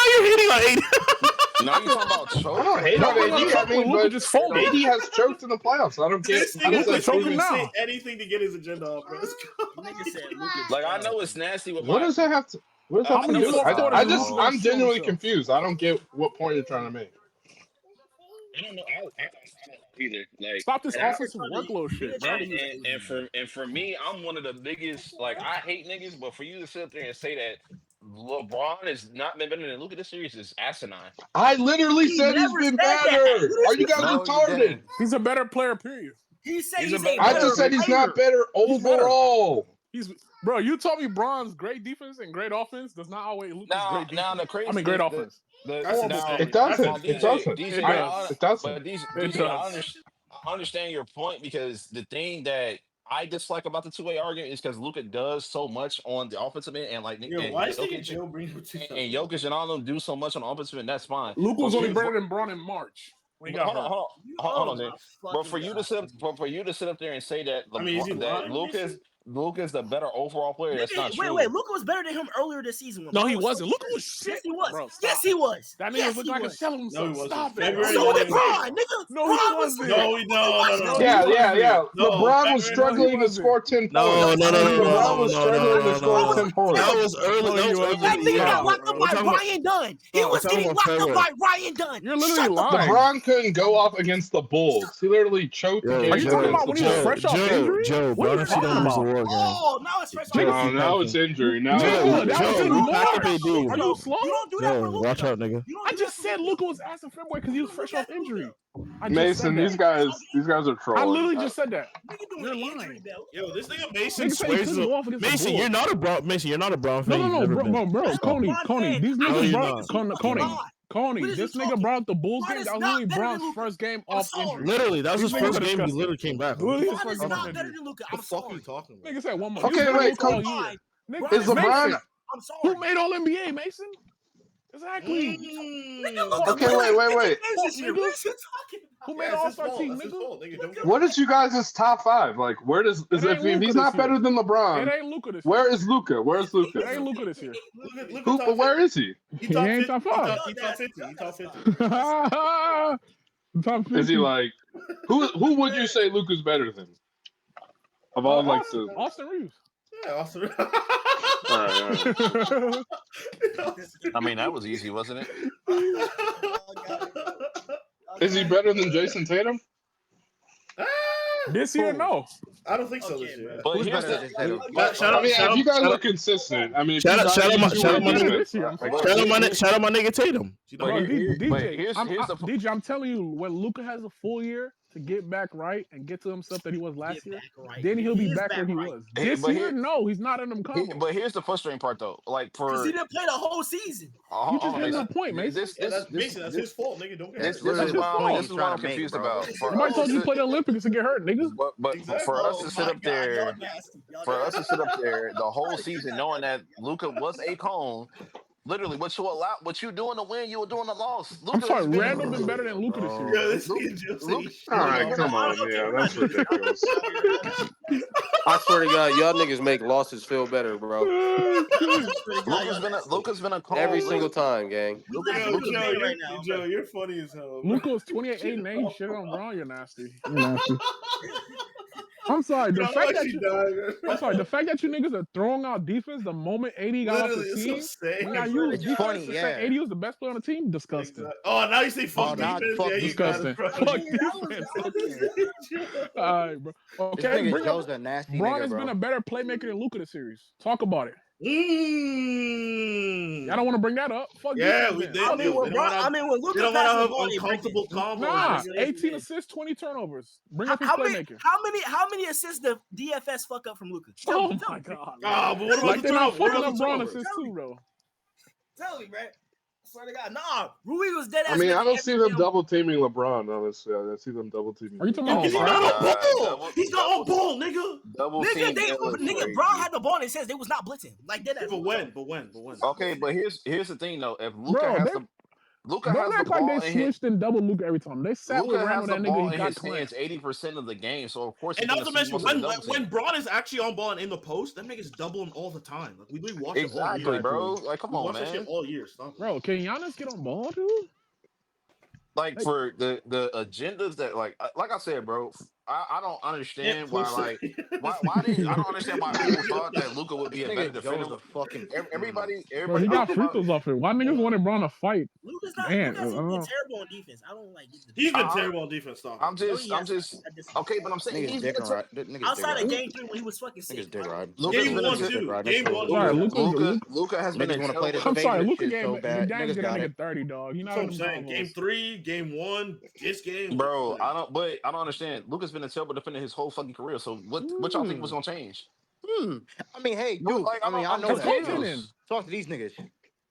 you're hitting on AD. Now you talking about I choke? don't hate Y'all on bring AD. up I Chuck when mean, Luka but just folded. AD has choked in the playoffs. I don't get. This How nigga does Luka that choking prove? now. say anything to get his agenda off, bro. Let's go. Nigga said Luka. Like, I know it's nasty with What my. does that have to? What does that How have to many do with? fourth quarters is Luka gonna I'm show genuinely himself? confused. I don't get what point you're trying to make. I don't know. I don't know either. Like, Stop this and I, offensive workload shit, bro. and for me, I'm one of the biggest. Like, I hate niggas, but for you to sit there and say that LeBron has not been better than Luka this series is asinine. I literally He said he's never been said that. better. What Are is you he guys No, you retarded? didn't. He's a better player, period. He said He's he's a a better I better just said he's not player. better He's better. overall. Bro, you told me Bron's great defense and great offense does not outweigh Luka's great Now defense. the crazy, I mean, great offense. That's Horrible insane. It doesn't. DJ, It doesn't. DJ, It does. It doesn't. but It DJ, does. I understand your point because the thing that I dislike about the two-way argument is because Luka does so much on the offensive end, and like Yo, and why is Jokic, Joe bringing up and Jokic and all of them do so much on the offensive end. That's fine. Luka was But only for, better than Bron in March when he got hurt. hold on, my Jay. But fucking for you to sit up there and say that I mean, is he that lying, Mason? Luka's the better overall player, that's not true. Wait, Luka was better than him earlier this season. No, he wasn't. Luka was shit. Yes, he was. Bro, stop. Yes, he was. That nigga Yes, was looking like a shell of No, himself. he wasn't. Stop it. February So did wasn't- Bron, nigga. No, he Bron wasn't. No. Yeah. No, LeBron was February- struggling to score 10 points. LeBron was struggling to score 10 points. That was early. That nigga got locked up by Ryan Dunn. He was getting locked up by Ryan Dunn. You're literally Shut the fuck lying. LeBron couldn't go off against the Bulls. He literally choked the game. Are you talking about when he was fresh off injury? Joe, What are you talking about? Oh, now it's fresh. Nigga, Now it's injury. Now Nigga, it's that was injury. in pack up March. AD. Are you slow? You don't do that for Joe, Luka. watch out, nigga. I just said Luka was ass in February because he was fresh off injury. I just Mason, said these that. guys are I trolling. literally just said that. You're lying. Yo, this nigga Mason Nigga say he couldn't go off against the Mason, Bulls. you're not a Brown. Mason, you're not a Brown fan. No, You've never been. bro, Coney, these No, niggas you're brought not. Coney, What is this he nigga talking? brought up the Bulls Bron game. is That was not literally better Bron's than Luka. first game I'm off sorry. injury. Literally, that was his These niggas first are game. He disgusting. literally came back. Literally his Bron first is game off not better injury. than Luka. What I'm the fuck are sorry. you talking about? Nigga said one more. Okay, He's been wait, Luka all Coach. year. Nigga, Is LeBron? Mason, I'm sorry. who made All NBA, Mason? Exactly. Nigga, Luka Okay, played wait. 50 games this year. What are you talking about? Who made Yeah, an it's All his Star fault. team, That's his nigga? fault, nigga. Don't get What is you guys' top 5? Like, where does It ain't if he's Luka not this year. better than It LeBron? ain't Luka this year. Where is Luka? Where's Luka? It ain't Luka this year. Luka top Where is he? He He top ain't 50. top 5. He top 50. He top 50. Top 50. Is he like who would you say Luka's better than? Of all like the Austin Reaves. Yeah, Austin. all right. I mean, that was easy, wasn't it? Is he better than Jason Tatum? This year, no. I don't think so this year. But Who's here's better the, than Shout I out, mean, shout if out, you guys shout are out. consistent, I mean, if Shout you out, guys shout out, my, do shout out, my defense, nigga. This year, I'm but sorry. Shout out, here- shout out, my nigga Tatum. but Bro, here- DJ, but here's the DJ, I'm telling you, when Luka has a full year to get back right and get to himself that he was last year, then he'll be back where he was. This but year, here- no, he's not in them combos. but here's the frustrating part though. Like Because for he didn't play the whole season. You just hitting a point, Mason. Mason, that's his fault, nigga. Don't get This hurt. is why He's I'm trying to make, confused bro. about. For Nobody us told to you to sit- play the Olympics and get hurt, niggas. But Exactly. for us Oh to sit my up there, God, y'all nasty. Y'all for us nasty. to sit up there the whole season knowing that Luka was a cone, Literally, what you doing to win, you were doing to loss. I'm Luka sorry, has been Randall been better than Luka this series, Yo, bro. this nigga just say Luka, shit. All right, Luka's come been on. Okay, Yeah, we're not that's doing this. ridiculous. I swear to God, y'all niggas make losses feel better, bro. Oh, shit. Luka's been a Every cold. single time, gang. We laughing Luka's because man right now. Joe, you're funny as hell. Bro. Luka was 28-8-8. He shit on Braun. You're nasty. You're nasty. I'm sorry. The Yo, I'm fact that actually you, dying. I'm sorry. The fact that you niggas are throwing out defense the moment AD got off the Literally, it's so team, sad. and y'all bro. use It's defense funny, to yeah. say AD was the best player on the team. Disgusting. Exactly. Oh, now you say fuck Oh, now defense? fuck Yeah, you got Disgusting. it, bro. Fuck That was defense. okay. All right, bro. This Okay, nigga bring Joe's up. a nasty Braun nigga, has been bro. a better playmaker than Luka this series. Talk about it. Mm. Y'all don't want to bring that up. Fuck Yeah, defense we then. did. I Fuck mean, defense. when They Luka don't want to passes the have ball, they break it. uncomfortable convo. Nah, It is 18 what it is. assists, 20 turnovers. Bring up his playmaking. How many assists did DFS fuck up from Luka? Oh my god. Ah, but what about Like the they're not turnover? What fucking about up the Braun turnover? assists too, though. Tell me, bro. Swear to God, nah. Rui was dead I ass. mean, I making don't see every them damn- double teaming LeBron. Honestly, I see them double teaming. Are you talking Yeah, about because Oh he's my not Braun? on God, ball. He's not on ball, nigga. double Nigga, team L is nigga, crazy. Braun had the ball and it says they was not blitzing. Like dead Yeah, ass. but when? Okay, but here's the thing though. If Bro, Luka don't has the act like they ball in his switched and double Luka every time. They sat with Luka Randall, has the that nigga, ball he in got his hands clamped. 80% of the game, so of course And he's not gonna to see mention most of the double when team. Braun is actually on ball and in the post, that nigga's double him all the time. Like we literally watch it all year. Exactly, bro. Like, come We on, watch that shit man. all year. Stop it. Bro, can Giannis get on ball, dude? Like for the agendas that like I said, bro. I don't Can't understand why push it. I don't understand why people thought that Luka would be This a better nigga Joe's defender. a fucking. Everybody, Bro, everybody. he I don't got know free about. throws off it. Why niggas wanted Braun to fight? Luka's Man, I been don't know. terrible on defense. I don't like this. He's been I, terrible on defense. Stop I'm it. No, he just, I'm hasn't. just I disagree. okay, but I'm saying Niggas he's dick been ride. Niggas dick Outside of ride. game 3 when he was fucking sick. Niggas dick ride. Luka's Game been a one, Niggas dick too. ride. It's Game cool. one, Sorry, too. Luka has been Niggas in want to play trouble. this I'm fake sorry, bitch Luka shit so game. bad. McDaniels Niggas get that got nigga it. 30, dog. He That's not what in I'm them saying. Game combos. 3, game 1, this game. Bro, I don't understand. Luka's been a terrible defender his whole fucking career. So what y'all think was gonna change? I mean, hey, What, Duke. like I mean, I I'm know That's that. goaltending. confused. Talk to these niggas.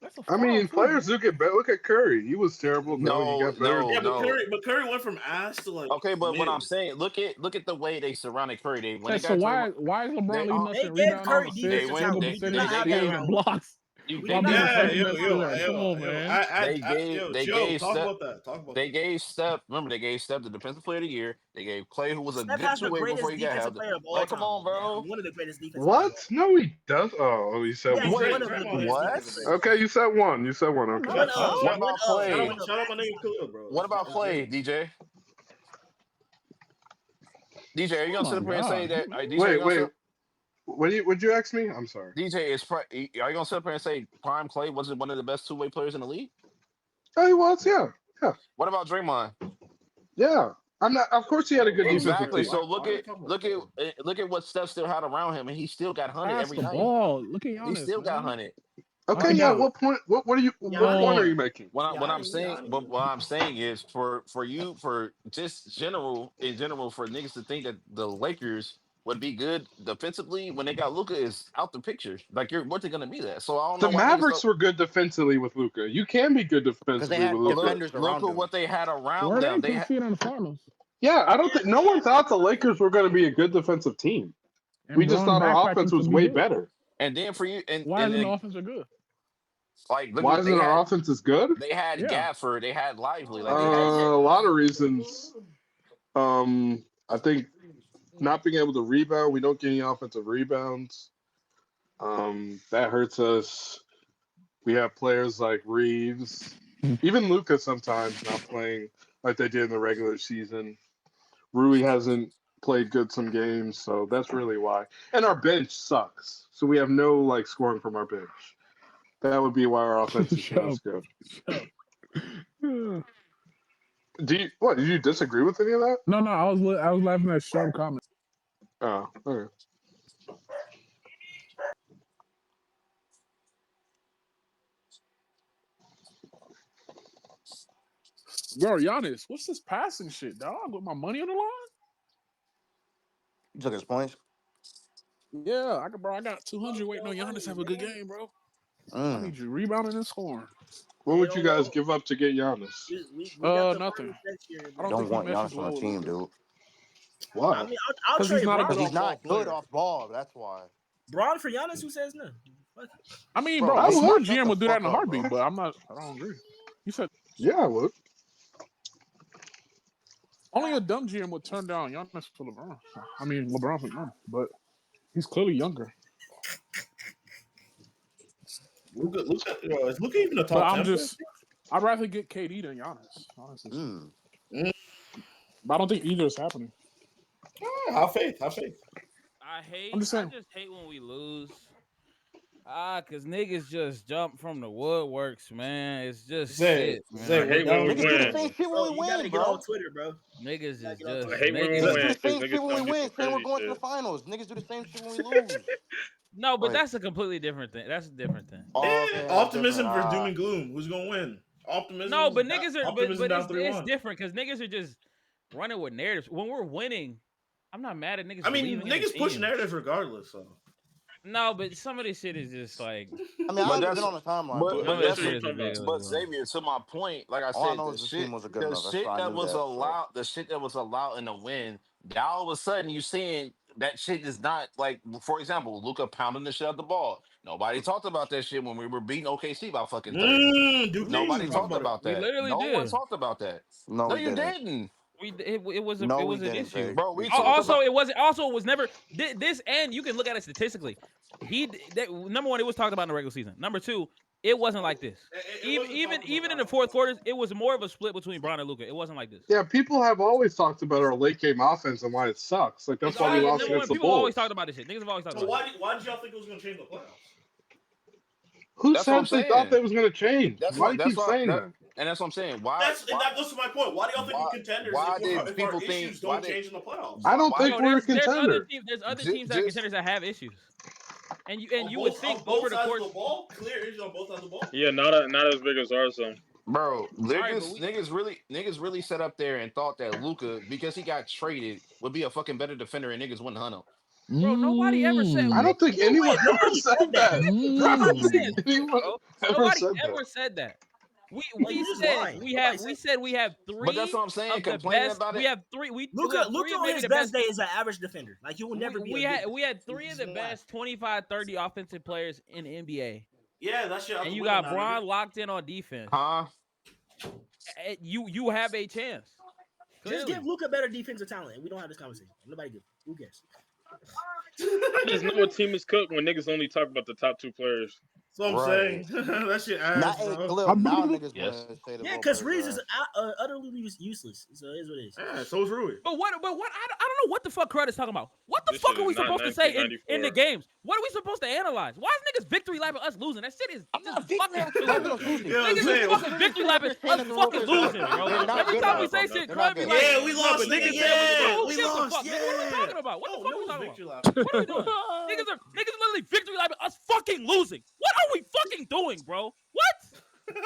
That's a I foul, mean, too, bro. players do get better. Look at Curry. He was terrible. No, he No, got better. no, Yeah, but no. Curry went from ass to like Okay, but what I'm mid. saying, look at the way they surrounded Curry. When Okay, they so got Draymond, why is LeBron they leading us They in gave rebounding, Curry they defensive assists, went field talent. goal We do they not percentage, have they that steals, gave and around Luka. blocks? We do While not being the have Yeah, that. second best player. Come yo. on, man. they gave Joe, talk Steph about that. Talk about they that. gave Steph remember they gave Steph the defensive player of the year. They gave Clay, who was a Steph good has the two-way before greatest he got defensive held. player of all Like, come time. on, bro. One of the greatest defensive players of all What? No, he does. Oh, he said time. Yeah, one. he's Wait, one of the Draymond greatest is What? defensive players. Okay, you said one. You said one. Oh, Okay. not a One foul. of, What one about of. Clay? Shout out my nigga Khalil, bro. What about That's Clay, great. DJ? DJ, are you Oh gonna sit my up here and say god. that? DJ, are you Wait, gonna wait. sit? Would you ask me? I'm sorry. DJ are you gonna sit up here and say Prime Clay wasn't one of the best two-way players in the league? Oh, he was. Yeah, yeah, What about Draymond? yeah. I'm not. Of course, he had a good defensive Exactly. team. So Why are we talking about look at what Steph still had around him, and he still got hunted Pass every the night. ball. Look at He Giannis, still got man. hunted. Okay, Okay, yeah. now What point? What are you? What Giannis, point are you one. making? What I'm saying, Giannis. but what I'm saying is for you for just in general for niggas to think that the Lakers would be good defensively when they got Luka is out the picture. Like you're what they're gonna be that. So I don't The know why niggas Mavericks thought. were good defensively with Luca. You can be good Because they defensively with had But Luca. look, defenders look around at him. what they had around Were they them. They to had see it in the finals? Yeah, I don't think no one thought the Lakers were going to be a good defensive team. And We just Braun thought our backpacking offense to was be way good. better. and then for you Why and isn't the then offense good? like look Why at isn't our offense as good? they had Yeah. Gafford, they had Lively, like They they had had A lot of reasons. I think not being able to rebound. We don't get any offensive rebounds. That hurts us. We have players like Reeves, even Luka sometimes not playing like they did in the regular season. Rui hasn't played good some games, so that's really why. And our bench sucks, so we have no like scoring from our bench. That would be why our offense is not as good. No, Did you disagree with any of that? I was laughing at Sharp comment. Oh, okay. Bro, Giannis, what's this passing shit, dog? With my money on the line? You took his points. Yeah, I got 200 waiting on Giannis to have a good game, bro. I need Mm. you rebounding and scoring. What would you guys give up to get Giannis? We got the Nothing. finals next year, I bro. don't Don't think he want meshes Giannis on well the with team, Luka. dude. I Why? mean, I'll Because trade he's not a Braun. good Because he's off-ball not good player. off ball. That's why. Braun for Giannis. Who says no? I mean, Bro, bro, I a would. smart shut GM the would do that fuck in a up, heartbeat, bro. but I don't agree. You said Yeah, I would. only a dumb GM would turn down Giannis for LeBron. I mean, LeBron for Giannis, but he's clearly younger. Luka, is Luka even a But top 10 player? I'd rather get KD than Giannis, honestly. But I don't think either is happening. Have faith. I'm just I saying. just hate when we lose. Cause niggas just jump from the woodworks, man. It's just shit, I man. hate when we Niggas do the win. same shit when Bro, we you gotta win, get bro. on Twitter, bro. Niggas is I just hate when we Niggas do win the because same shit niggas when we tell me win, some saying we're crazy going to the shit. finals. Niggas do the same shit when we lose. No, but Like, that's a completely different thing. That's a different thing. okay, Optimism different. versus doom and gloom. Who's gonna win? No, but niggas are Optimism but down it's 3-1. different because niggas are just running with narratives. When we're winning, I'm not mad at niggas I mean, believing in the niggas push team. narratives regardless. So No, but some of this shit is just like. I mean, I But haven't that's been on the timeline, but Some of That's this what shit I'm is talking about. ridiculous, But bro. Xavier, to my point, like I all I said, know is this team wasn't good enough. That's why I knew that. So. the shit that was allowed in the win. Now all of a sudden you seeing that shit is not like, for example, Luka pounding the shit out the ball. Nobody talked about that shit when we were beating OKC by fucking 30. Duke Nobody talk talked about it. about We that. literally No one did. talked about that. No, No, we you didn't. didn't. It was No, we an didn't, issue, Zay. Bro, we We talked didn't. about it was never this, and you can look at it statistically. Number one, it was talked about in the regular season. Number two, it wasn't like this. Even in the fourth quarters, it was more of a split between Bron and Luka. It wasn't like this. Yeah, people have always talked about our late game offense and why it sucks. Like that's why we lost Number one, against the people always Bulls. talked about this shit. Niggas have always talked So about it. why did y'all think it was gonna change the playoffs? Who That's what I'm said they thought saying. that was going to change? That's Why do what you keep saying that? and that's what I'm saying. Why And that goes to my point. Why do y'all think we're contenders if our issues don't change in the playoffs? I don't think No, we're a there's other contender. teams. There's other teams that are contenders that have issues. And you would think on over both the sides course of the ball, clear issues on both sides of the ball. Yeah, not as big as ours. So. Bro, right, but niggas really sat up there and thought that Luka, because he got traded, would be a fucking better defender and niggas wouldn't hunt him. bro, nobody ever said. I don't think anyone ever Nobody said said that. that. I Nobody don't said think that, anyone bro. ever Nobody said ever that. said that. We you just said lying. we Nobody said we have But that's three what I'm saying. of the Complaining best. about it. We have three. We Luka have three of on maybe his the best best. day is an average defender. Like he will never be. We had three of the best 25, 30 offensive players in the NBA. Yeah, that shit. And you got Bron locked in on defense. Huh? You have a chance. Just give Luka better defensive talent, and we don't have this conversation. Nobody gives. Who cares? I just know a team is cooked when niggas only talk about the top two players. That's what I'm saying. That shit ass, bro. Now niggas Yes. want to say the because Reeves is utterly useless. So it is what it is. Yeah, so is Rui. But what? I don't know what the fuck Crud is talking about. What the This fuck shit are we is not supposed to say in the 1994. games? What are we supposed to analyze? Why is niggas victory lapping us losing? That shit is just fucking stupid. Yeah, I'm Niggas saying. is fucking victory lapping us fucking losing, bro. Every time we say shit, Crud be like, Yeah, we lost. but niggas Yeah, we lost. Nigga, what are we talking about? What the fuck are we talking about? What are we doing? Niggas literally victory lapping us fucking losing. What are we fucking doing, bro? What? What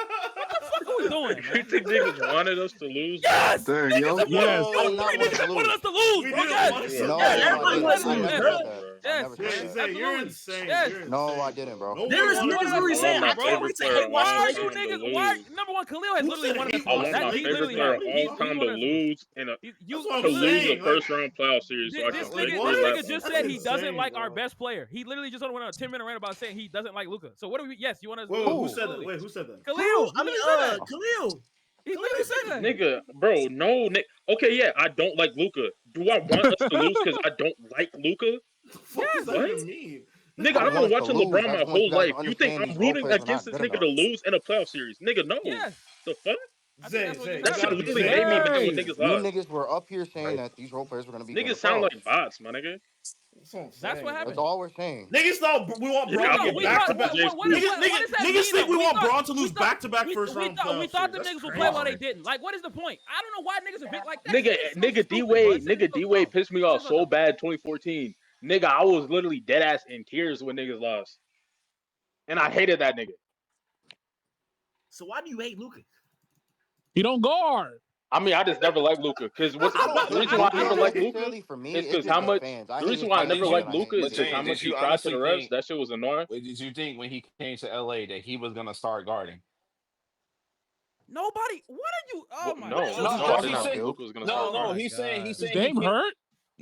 the fuck are we doing, man? You think niggas wanted us to lose? Yes! Dang, Niggas yo. wanted us to lose, bro. Yes! No, everybody wants to I lose, never bro. said that. I Yes, never man. said that. Zay, you're Absolutely. insane. Yes. You're No, insane. I didn't, bro. No There is one niggas wanted literally us to saying, lose. I can't wait to hate Why are watch you this. niggas? lose. Why? Number one, Khalil has Who literally said wanted he us to I lose. want That my he favorite literally player has. of all He time to wanted us to lose in a That's what I'm to lose saying. a first round playoff series. So I This can Like, victory what? lap nigga just them. said he That's doesn't insane, like our bro. best player. He literally just went on a 10-minute rant about saying he doesn't like Luka. So what do we? Yes, you want us? Wait, who said that? Absolutely. Wait, who said that? Khalil. I mean, He literally said that. Khalil. He literally said that. Nigga, bro, no, okay, yeah, I don't like Luka. Do I want us to lose because I don't like Luka? What the fuck does that What? even mean? Nigga, I I've want been us to watching lose. LeBron I my just want whole you guys to life. You think understand I'm these role rooting players are against not this good nigga enough. to lose in a playoff series? Nigga, no. Yes. The fuck? I think Zay, that's what Zay, just That shit happened. literally Zay. made me mad when niggas You lost. niggas were up here saying that these role players were going to be good in the Niggas sound playoffs. like bots, my nigga. That's what I'm saying. That's what That's happened. all we're saying. Niggas thought we want Yeah, Braun I to don't get know. back to back. What does that Niggas mean, think we though? want Braun to we lose thought- back to back we first round thought playoff the series. niggas would That's play while crazy. they didn't. Like, what is the point? I don't know why niggas are big like that. Nigga, D Wade pissed me off so bad 2014. Nigga, I was literally dead ass in tears when niggas lost. And I hated that nigga. So why do you hate Luka? He don't guard. I mean, I just never liked Luka. Because the reason why I never liked Luka for me, is it's because just how the much. fans. The reason why I never liked Luka is But because Jay, how did much he you cried to the honestly refs. think? That shit was annoying. Did you think when he came to LA that he was gonna start guarding? Nobody. What are you? Oh my No, god. No, I he did not said- think Luka was gonna No, start. no, my he's saying God. he's Is saying he Dame came, hurt?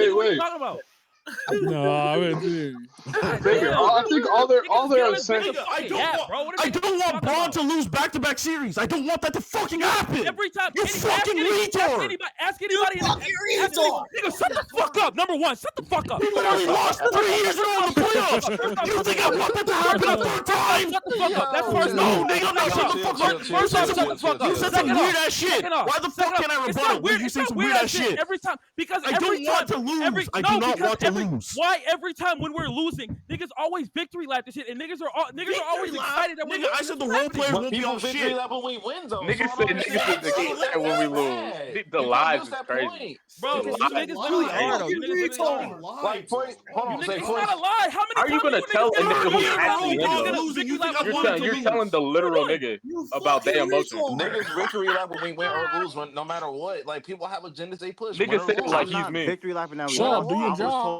Nigga, what are you talking about? No, I mean, dude. Nigga, I think all they're saying. I don't want Braun to lose back-to-back series. I don't want that to fucking happen. Every time, you fucking retard. Ask anybody. Nigga, shut the fuck up. Number one, shut the fuck up. We literally lost 3 years in a row in the playoffs. You think I want that to happen a third time? Shut the fuck up. That's first. No, nigga, no, shut the fuck up. First off, shut the fuck up. You said some weird ass shit. Why the fuck can't I rebuttal when you say some weird ass shit? Every time, because I don't want to lose. I do not want to lose. Why every time when we're losing, niggas always victory lap this shit, and niggas are always excited that we're losing. I said the role players won't be on victory shit. lap when we win, though. Niggas say niggas is excited when we lose. The lives is crazy. Bro, you niggas literally are though. You niggas literally are. Like, hold on, say it's not a lie. How many How are you gonna tell a nigga who's actually losing? You're telling the literal nigga about their emotions. Niggas victory lap when we win or lose, no matter what. Like, people have agendas they push. Niggas say it like he's me. Victory lap now. Shut up, do your I was job. told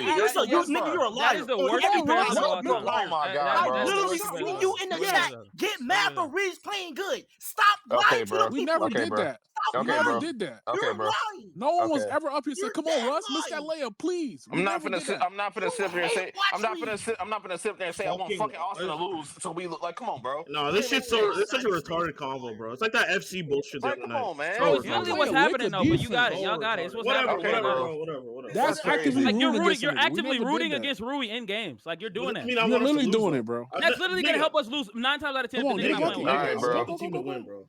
Nigga, That- you're a That is liar. the On worst every comparison of possible all you're a time. liar. Oh my That- God, that- I that's the bro. literally worst seen comparison. you in the Yeah. chat get mad for Reeves playing good. Stop lying to the bro. We people. never Okay, did bro. that. Stop We Okay, never bro. lying. did that. Okay, You're bro. lying. No one was Okay. ever up here saying, You're "Come on, dead Russ, miss that lying. layup, please." We I'm not never finna did sit. that. I'm not finna You sit there and hate say. I'm watch not finna Reeves. sit. I'm not finna sit there and say I want Fucking fucking Austin to lose. So we look like, come on, bro. no, We this ain't making shit's so this. it's such a retarded convo, bro. It's like that FC bullshit the Like, other come night. on, man. Bro, So it's Y'all literally retarded. what's playing happening liquor though. But you got it. defense. So Y'all got it. It's retarded. what's Whatever, happening. Okay, Y'all got bro. it. whatever. That's That's actively crazy. Like you're rooting rooting. against a You're nigga. We actively never rooting did that. against Rui in games. Like you're What doing does it that. mean I You're want us to literally lose doing though? it, bro. That's literally gonna Nigga, help us lose 9 times out of 10 Come if the on, nigga get not bucket. playing well. All right, I bro. want the team to win, bro.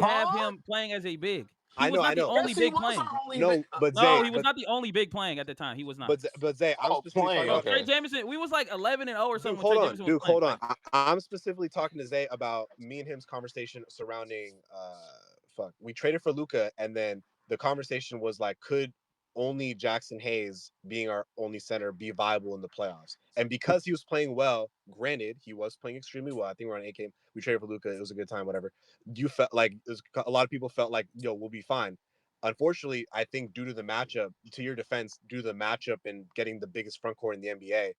only have him playing as a big. He I was know, not I the know. only Yes, he big was playing. our only. No, but No, Zay, he was not the only big playing at the time. He was not. but Zay, I'm specifically talking Bro, about. Trey Jameson, we was like 11-0 or something Dude, when hold Trey on, Jameson was dude, playing. hold on. I'm specifically talking to Zay about me and him's conversation surrounding. We traded for Luka, and then the conversation was like, could only Jackson Hayes being our only center be viable in the playoffs. And because he was playing well, granted, he was playing extremely well. I think we're on 8 game. We traded for Luka. It was a good time, whatever. You felt like a lot of people felt like, we'll be fine. Unfortunately, I think due to the matchup, to your defense, due to the matchup and getting the biggest front court in the NBA,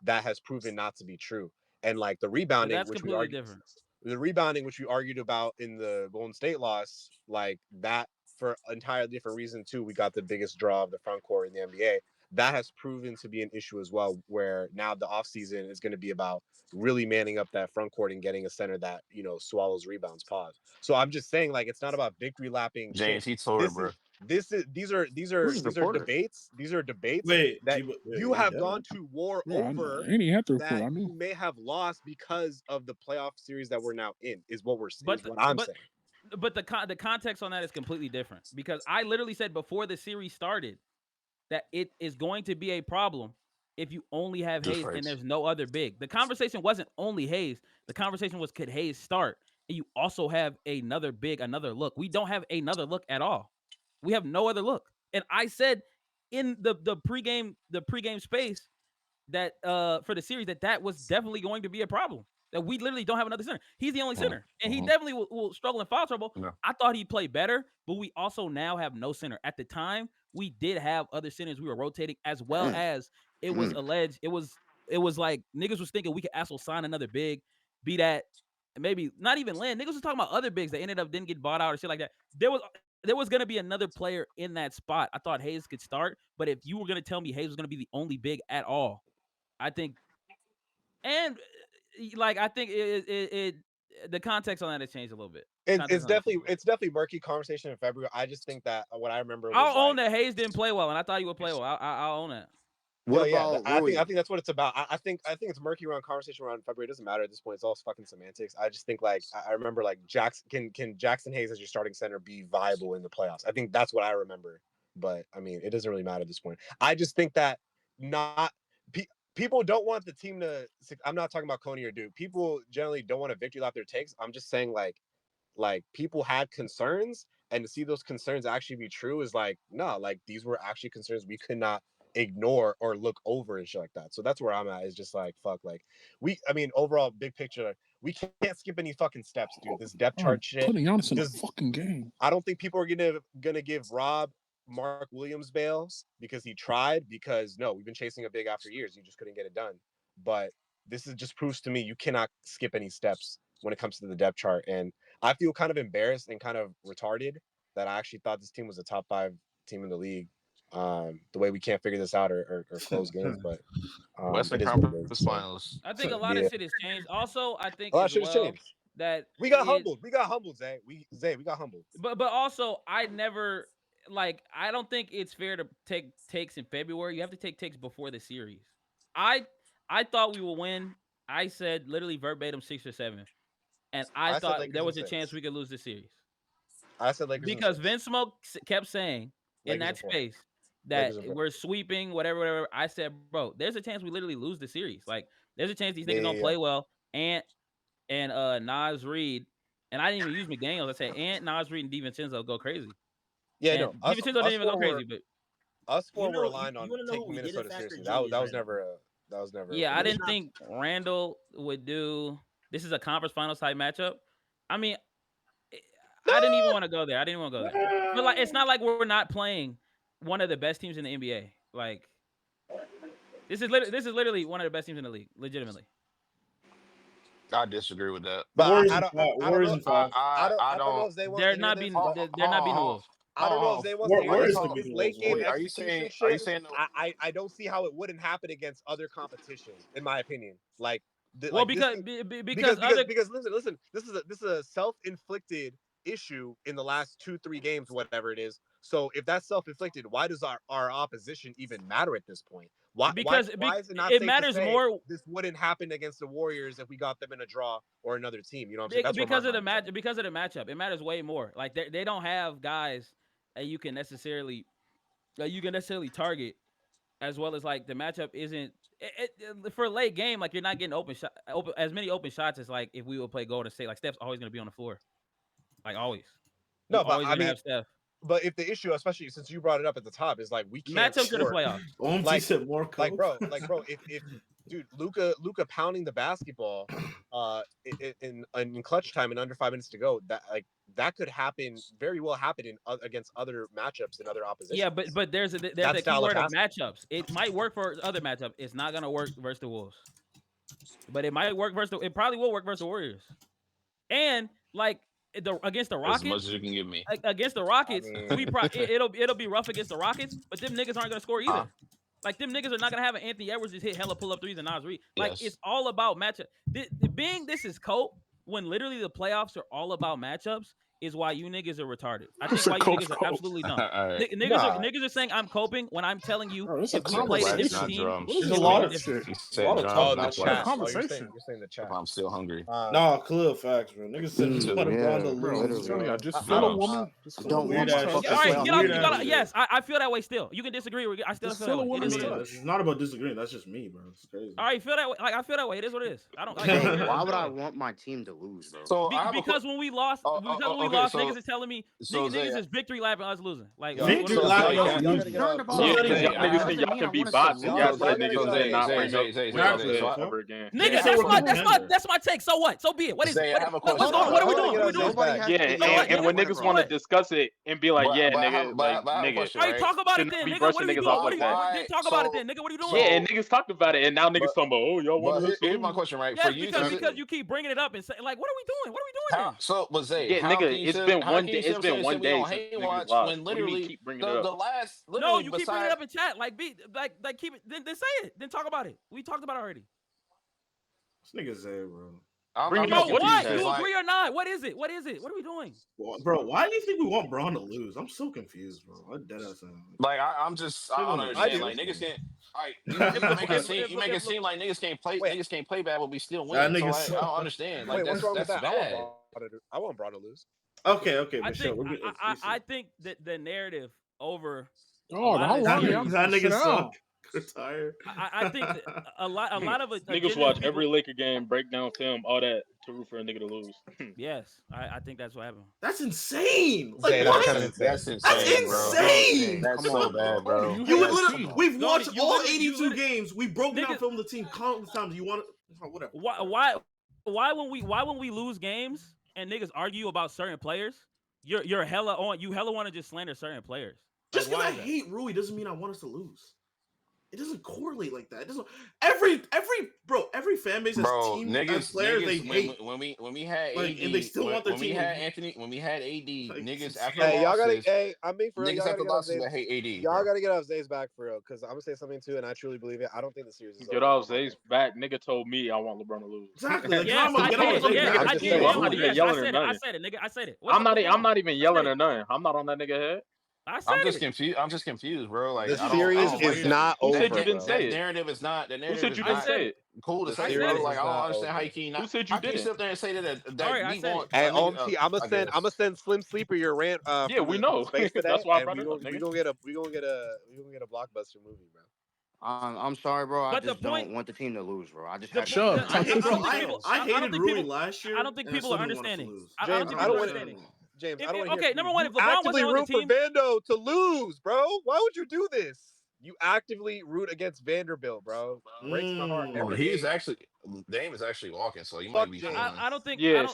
that has proven not to be true. And like That's completely different. the rebounding, which we argued about in the Golden State loss, like that for an entirely different reason too. We got the biggest draw of the front court in the NBA. That has proven to be an issue as well, where now the offseason is going to be about really manning up that front court and getting a center that, swallows rebounds. Pause. So I'm just saying, like, it's not about victory lapping shit. James, he tore it, This bro. is this is these are these are Who's the these are reporter? debates. These are debates Wait, that you he have dead? gone to war Yeah, over, and he had the report. that I knew. you may have lost because of the playoff series that we're now in. Is what But I'm but saying. but the context on that is completely different because I literally said before the series started that it is going to be a problem if you only have Just Hayes and facts. there's no other big. The conversation wasn't only Hayes. The conversation was could Hayes start and you also have another big, another look. We don't have another look at all. We have no other look. And I said in the pregame space that for the series that was definitely going to be a problem. That we literally don't have another center. He's the only center, and he Mm-hmm. definitely will struggle in foul trouble. No. I thought he'd play better, but we also now have no center. At the time, we did have other centers we were rotating, as well as it was alleged. It was like niggas was thinking we could also sign another big, be that maybe not even land. Niggas was talking about other bigs that ended up didn't get bought out or shit like that. There was gonna be another player in that spot. I thought Hayes could start, but if you were gonna tell me Hayes was gonna be the only big at all, I think, and like I think the context on that has changed a little bit. It's definitely murky conversation in February. I just think that what I remember was I'll own like, that Hayes didn't play well, and I thought he would play well. I'll own that. What yeah, about I Rui? think that's what it's about. I think it's murky around conversation around February. It doesn't matter at this point. It's all fucking semantics. I just think like I remember like can Jackson Hayes as your starting center be viable in the playoffs? I think that's what I remember. But I mean, it doesn't really matter at this point. I just think that not people don't want the team to. I'm not talking about Coney or Duke. People generally don't want a victory lap their takes. I'm just saying like people had concerns, and to see those concerns actually be true is like no, like these were actually concerns we could not ignore or look over and shit like that. So that's where I'm at. Is just like fuck, like I mean, overall big picture, we can't skip any fucking steps, dude. This depth chart shit. Putting Giannis in the Does fucking game. I don't think people are gonna give Rob Mark Williams bail because he tried. Because no, we've been chasing a big after years. You just couldn't get it done. But this is just proves to me you cannot skip any steps when it comes to the depth chart. And I feel kind of embarrassed and kind of retarded that I actually thought this team was a top 5 team in the league. The way we can't figure this out or close games, but Western it is what it Conference is. So Finals. I think a lot of yeah, shit has changed. Also, I think a lot of as shit has well changed. that We got humbled. We got humbled, Zay. We got humbled. but also I never I don't think it's fair to take takes in February. You have to take takes before the series. I I thought we will win. I said literally verbatim 6 or 7, and I I said thought there Lakers in was a chance 6. we could lose the series I said Lakers in because 6. Vince Smoke kept saying in Lakers in that 4. space that Lakers in 4. we're sweeping whatever. I said, bro, there's a chance we literally lose the series. Like there's a chance these niggas don't Yeah. play well. And Nas Reed, and I didn't even use McDaniels. I said Nas Reed and DiVincenzo go crazy. Yeah, And no. DiVincenzo didn't even go crazy, but Us You four were know, aligned you on want to know who taking we didn't Minnesota factor? seriously. Julius That was Randle. never yeah, I We did didn't not. think Randall would do. This is a conference finals type matchup. I mean, I didn't even want to go there. I didn't want to go there. But like, it's not like we're not playing one of the best teams in the NBA. Like, this is literally one of the best teams in the league, legitimately. I disagree with that. But Warriors I in don't five. I don't Warriors know in 5. I don't know if Zay wants They're to hear not this, beating. but They're not beating the Wolves. I don't know if Zay wants to hear this, Warriors but could beat this the late Wolves. game Wait, execution are you shit, saying I don't see how it wouldn't happen against other competition, in my opinion. Like Well, like this because listen, this is a self-inflicted issue in the last 2-3 games, whatever it is. So if that's self-inflicted, why does our opposition even matter at this point? Why is it not it safe to matters say more this wouldn't happen against the Warriors if we got them in a draw or another team? You know what I'm saying? That's where my because of the mind's at. match. Because of the matchup, it matters way more. Like they don't have guys that you can necessarily target, as well as like the matchup isn't for late game. Like you're not getting open as many open shots as like if we would play Golden State. Like Steph's always gonna be on the floor, like always. You No, but always I gonna mean, have Steph. But if the issue, especially since you brought it up at the top, is like we can't Matchups in the score. playoffs. Like, said more like bro, if dude, Luka pounding the basketball, in clutch time and under 5 minutes to go, that could happen, very well happen against other matchups and other oppositions. Yeah, but there's a key word of matchups. It might work for other matchups. It's not gonna work versus the Wolves. But it might work versus it probably will work versus the Warriors. And like against the Rockets, as much as you can give me. Against the Rockets, it'll be rough against the Rockets, but them niggas aren't gonna score either. Like them niggas are not gonna have an Anthony Edwards just hit hella pull up threes and Nas Reed. Like it's all about matchup. This is cope when literally the playoffs are all about matchups is why you niggas are retarded. I think why you niggas are absolutely dumb. Niggas are saying I'm coping when I'm telling you if we played a different team. There's a lot of shit. You're saying the chat. I'm still hungry. Nah, clear facts, bro. Niggas said just want LeBron to lose. Just feel a woman. Don't want yes, I feel that way still. You can disagree. I still feel that way. It's not about disagreeing. That's just me, bro. It's crazy. All right, feel that way. Like I feel that way. It is what it is. I don't. Why would I want my team to lose, bro? So because when we lost, niggas is telling me niggas is victory lapping us losing. Like victory lapping. Y'all can be bots. Y'all said niggas not bring up ever again. Nigga, that's my take. So what? So be it. What is it? What are we doing? Yeah, and when niggas want to discuss it and be like, yeah, nigga, like nigga. All right, talk about it then, nigga. What are we doing? Talk about it then, nigga. What are you doing? Yeah, and niggas talked about it, and now niggas talking about, oh, y'all want to. Here's my question, right? Yes, because you keep bringing it up and saying, like, what are we doing? What are we doing? So, but Zay, yeah, nigga, it's been one day. It's been one day since niggas lost. When literally keep bringing it up? The last. No, you keep bringing it up in chat. Like keep it. Then say it. Then talk about it. We talked about it already. This nigga's Zay, bro. What? You agree or not? What is it? What is it? What are we doing? Bro, why do you think we want Braun to lose? I'm so confused, bro. I'm dead ass. Like I'm just I don't understand. Like niggas can't. All right, you make it seem like niggas can't play. Niggas can't play bad, but we still win. So like, I don't understand. Like what's wrong with that's that? bad. I want Braun to lose. Okay, I think that the narrative over. Oh, how long? That nigga suck. Tired. I think a lot of niggas watch every Laker game, break down film, all that to root for a nigga to lose. Yes, I think that's what happened. That's insane. Like, that's insane. That's so bad, bro. You would literally. We've watched all 82 games. We've broken down film the team countless times. You want whatever. Why when we lose games and niggas argue about certain players, you're hella on. You hella want to just slander certain players. Just because I hate Rui doesn't mean I want us to lose. It doesn't correlate like that. It doesn't. Every fan base has team niggas, players they hate. When we had like, AD, and they still want their when team. we had Anthony, when we had AD, like, niggas after losses. Y'all gotta. Hey, I mean for real. Niggas after losses that hate AD. Y'all gotta get off Zay's back for real, because I'm gonna say something too, and I truly believe it. I don't think the series is get off Zay's back. Nigga told me I want LeBron to lose. Exactly. Like, yes, I said it, nigga. I said it. I'm not even yelling or nothing. I'm not on that nigga head. I'm just confused, bro. Like the series is not over. Who said you didn't say it? Narrative is not. The narrative. Who said you didn't say it? Cool to say, bro. Like I don't understand how you can. Who said you didn't? Sit there and say that we want. Hey, I'm gonna send Slim Sleeper your rant. Yeah, we know. That's why we gonna get a blockbuster movie, bro. I'm sorry, bro. I just don't want the team to lose, bro. I just have I hated Rui last year. I don't think people are understanding. I don't think people are understanding. James, number one, if LeBron actively wasn't on the root for Vando to lose, bro. Why would you do this? You actively root against Vanderbilt, bro. Breaks my heart. He's actually Dame is actually walking, so you might be. I don't think. Yeah,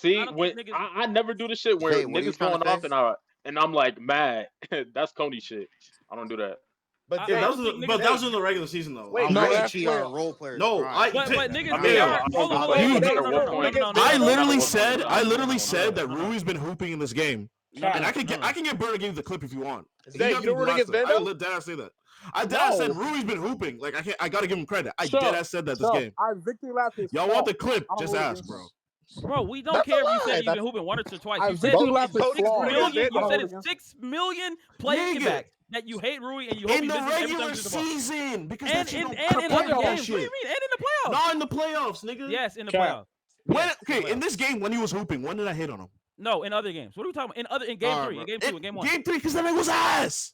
I never do the shit where niggas going off and I'm like mad. That's Coney shit. I don't do that. But that was in the regular season though. Wait, actually are role players. No, niggas. I literally said that Rui's been hooping in this game, and I can get Bird to give you the clip if you want. Zay, you don't root against Vando? I let Dad say that. I said Rui's been hooping. Like I gotta give him credit. I said that this game. Our victory lap is. Y'all want the clip? Just ask, bro. Bro, we don't care if you said you've been hooping once or twice. You said it's 6 million playback. That you hate Rui and you hope in he the regular season because and in other games. What do you mean? And in the playoffs? Not in the playoffs, nigga. Yes, in the playoffs. In this game when he was hooping, when did I hit on him? No, in other games. What are we talking about? In game 3, in game 2, in game 1. Game 3 because that nigga was ass.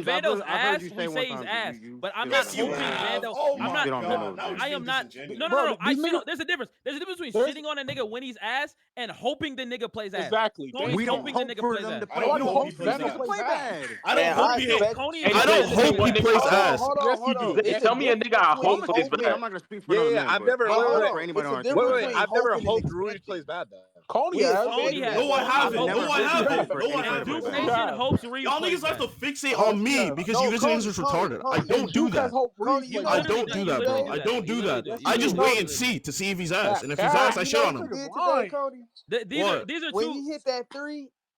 Reaves, Vando's I've heard ass, you we say one say he's time ass. you But I'm feel not Yes, like you Vando hoping is. have. Vando. Oh I'm You my not. shit on god! Vando Now is he's I being am not. disingenuous. No. Bro, I these shit on. niggas. There's a difference. There's a difference between There's shitting on a nigga when he's ass and hoping the nigga plays ass. exactly. Tony's Thank We don't you. hoping the hope nigga for plays them ass. to I play. don't Nobody We hope don't he hopes plays expect Vando them to ass. plays play ass. bad. I don't Man, hope I he. Tony. Hey, expect. Tony Hey, is I Zay, hoping don't the this is nigga hope one he plays nigga. plays ass. ass. Yes, you do. It's It's a a Hey, Tell me a difference nigga I between hope Tony plays told me. hoping. I'm bad. not gonna speak for Yeah, none of yeah. them, I've but never Now wait, hold wait, for wait. on. anybody It's a on difference Wait, everybody. wait. between I've never hoping and hoped Rudy expecting. plays bad though. Cody wait, has. wait. Tony has. No, I I've haven't. Hope. never No, I hoped and haven't. prayed for No, I anybody to Duke play haven't. bad. You Nation have. hopes Reeves Y'all plays niggas have bad. to fixate Yes, on you me have. because you No, niggas Coney, is Coney, retarded. I Coney. And don't do Duke has that. hope Coney, Reeves you plays know I bad. what you don't do did that, bro. today? I don't do that. Yes, I you just do. wait Coney, and see to see if he's Cap, ass, and if he's cap. ass, Coney, I you shit know on what you him. did today, Line. Coney? These are What? these are When two. he hit that three,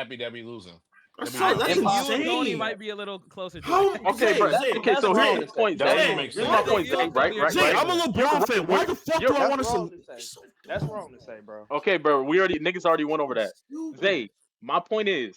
happy that we losing. That's I that's think you and insane. Tony might be a little closer to How? that. Okay, bro. Zay, Okay, so wrong here's to the point, That Zay. doesn't make Here's sense. my point, You Zay. and Right, Tony are right, Zay, right. I'm a LeBron fan. Why the fuck do I That's want to? wrong to say. That's wrong to say, bro. Okay, bro. Niggas already went over that. Stupid. Zay, my point is,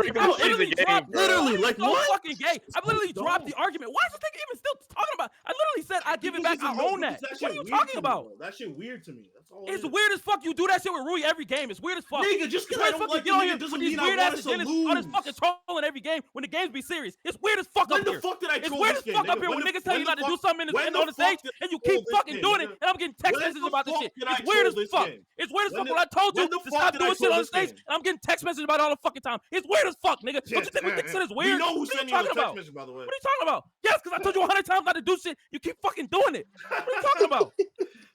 regular I literally season game, dropped bro. Literally, it's like so what? fucking gay. I literally dropped the argument. Why is this nigga even still talking about? I literally said I give it back. I own that. What are you talking about? That shit weird to me. That's all. It's weird as fuck. You do that shit with Rui every game. It's weird as fuck. Nigga, just It's because I weird as don't fuck. like You the get on nigga here doesn't with these mean I weird want ass us to agendas on this lose. fucking trolling every game when the games be serious. It's weird as fuck When up the here. fuck did I It's troll weird this as game, fuck up nigga? here when niggas tell you not to do something on the stage and you keep fucking doing it, and I'm getting text messages about this shit. It's weird as fuck. It's weird as fuck when I told you to stop doing shit on the stage, and I'm getting text messages about it all the fucking time. It's weird as fuck, nigga. Don't you think we think shit is weird? We know who's What are you sending you the talking text about? message, by the way. What are you talking about? Yes, because I told you 100 times not to do shit. You keep fucking doing it. What are you talking about?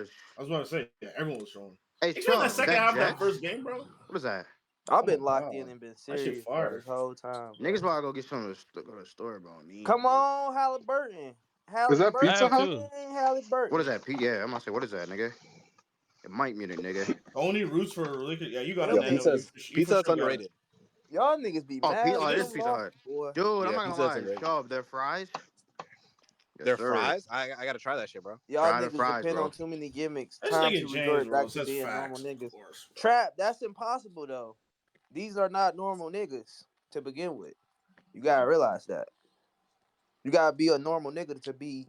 was. I was about to say, yeah, everyone was trolling. Hey, Especially that Chubb, is second that half of that Jets? first game, bro. What is that? I've Oh my been locked in god, and been that shit serious, bro, fire. this whole time, bro. Niggas about to go get something to go to the store, bro. Me. Come on, Halliburton. Is that I Pizza have Hut? too. Halliburton. What is that, Pete? Yeah, I'm gonna say, what is that, nigga? It might mute it, nigga. Only roots for really good. Yeah, you got it, Them Yo, Nando. niggas, You for Pizza Hut's sure got it. underrated. y'all niggas be Oh, mad Oh, when it is them Pizza lost, Hut. boy. Dude, I'm Yeah, not gonna Pizza Hut's lie. underrated. Chubb, their fries. Yes, Their sir. fries, I gotta try that shit, bro. Y'all Try the niggas fries, depend on bro. too many gimmicks. This Time nigga to James resort back Rose to says being normal facts, of niggas. course, bro. Trap, that's impossible though. These are not normal niggas to begin with. You gotta realize that. You gotta be a normal nigga to be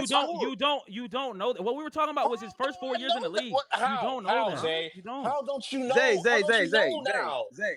you don't scored. you don't know that. What we were talking about was his first 4 years in the know that. league. What? You don't know How, that. Zay? You don't. How don't you know? Zay, How Zay, don't Zay, you know Zay, Zay, now? Zay.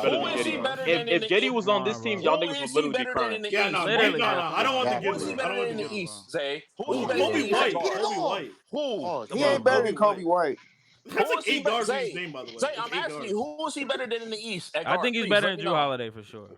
better Who than is he JD. better than in If the JD East? was Come on this on, team, bro. y'all Who niggas would is he literally be better than in crying. the Yeah, East? nah, Literally, bro. nah. I Come don't on, want to bro. give Who is he it. I better don't want than to in the give it. East, Zay? Who is he Come Who? on, better than Kobe in the East at White. guard? Kobe White. Who? Pause. Come He on, ain't better Kobe than Kobe White. White. That's Who like is he 8 better? guards in his Zay, name, by the way. Zay, It's I'm 8 asking you, guards. who is he better than in the East at I guard? think he's Please better let than me Drew know. Holiday for sure.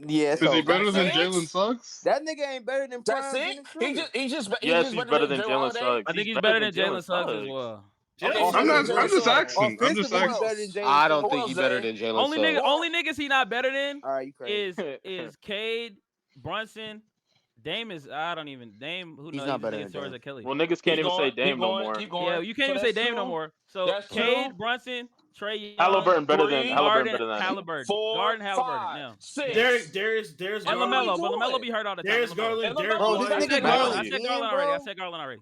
Yeah, it's Is he over. better That's than it. Jalen Suggs? That nigga ain't better than That's Prime it. Dennis He Schroeder. just he's Yes, just he's better better than than Drew Jalen Holiday. Suggs. I think He's he's better better than than Jalen Jalen Suggs as Suggs. well. Okay, Jalen he's I'm better Suggs than is not. Jalen I'm better. just Suggs. asking. I'm just Offensively, Who he better than else? Jalen I don't Who Suggs. think else, he better Zay? than Jalen Only nigga, Suggs. Who? only niggas he not better than All right, you crazy. is Cade, Brunson, Dame is I don't even Dame. Who He's knows? He not just better nigga than sore as Dame. Achilles. Well, niggas can't Keep even say going. Keep Dame no going. more. Keep Yeah, going. you can't So even say that's Dame no two. more. So That's Cade, two. Brunson, Trey Young, Halliburton better than Three. Halliburton Harden, better than him. Halliburton, Four. Garden, Halliburton. Five. Now Six. Darius and What are we Garland. Lamelo, but Lamelo doing? be hurt all the time. And Darius Lamelo. Garland. And Derek LaMelo Bro, is this White. I better nigga said than Garland. going I Exactly. said Dame. Garland again, already. I bro. said Garland already.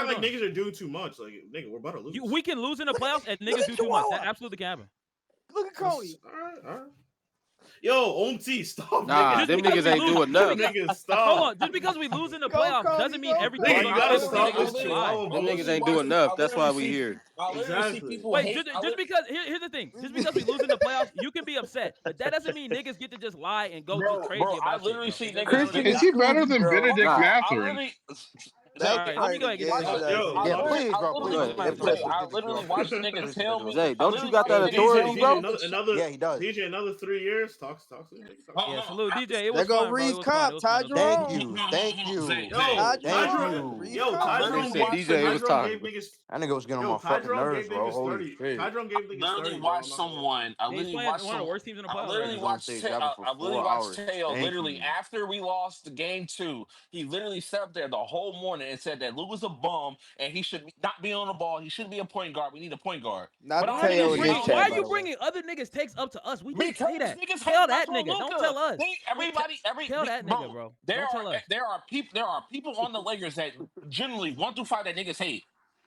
act like niggas are doing too much. Like, nigga, we're about to lose. We can lose in the playoffs and Look niggas at do too much. That Chihuahua. absolutely can happen. Look at Coney. All right. Yo, OMT, stop, Nah, nigga. them niggas ain't doing enough. Nigga, stop. Hold on, just because we lose in the playoffs doesn't mean everything is Nigga, on you the gotta table for stop niggas this to lie. Chihuahua Them niggas bullshit. ain't doing enough. That's why we here. I literally see Exactly. people Wait, hate. just because here's the thing. Just because we lose in the playoffs, you can be upset, but that doesn't mean niggas get to just lie and go just Bro, crazy I about shit, literally bro. see It just niggas. doesn't Is work. he better than Benedict Nah. I Mathurin? literally. That All right, let me fight go ahead and get this against nigga off. Yo, us. I Yeah, literally, please, bro. Go ahead. I literally watched niggas tell me. Zay, I don't you literally got that watched niggas tell authority, me. bro? Another Yeah, he does. DJ, another 3 years. Talk to me, nigga. Talk to me. Yeah, salute DJ. It There was go fun, bro. It Reed's was fun. It comp. was fun. Ty It was fun. Thank Jerome. you. Thank Zay, you. Yo, Ty Thank Jerome. Tydro, you. Reed's yo, comp, Nigga brother. Tydro said watched. DJ, it was Tydro time. gave niggas. That nigga was getting on Yo, my fucking Tydro gave nerves, bro. niggas Holy 30. shit. Tydro gave I niggas literally 30, bro. watched I'm not gonna lie. someone. I He's literally playing watched one of the some. worst teams in the I playoffs right literally Niggas now. on watched. stage yapping for I literally 4 watched hours. Teo. Thank Literally you. after we lost the game 2, he literally sat up there the whole morning and said that Lou was a bum and he should not be on the ball. He shouldn't be a point guard. We need a point guard. But Not I Why are you Teo in this bringing? understand Why chat, are by you the way. bringing other niggas takes up to us? We didn't because say that. niggas Tell hate that Russell nigga. Don't Luka. tell us. Tell that nigga, Bro. bro. Don't tell us. There are people on the Lakers that generally 1 through 5 that niggas hate.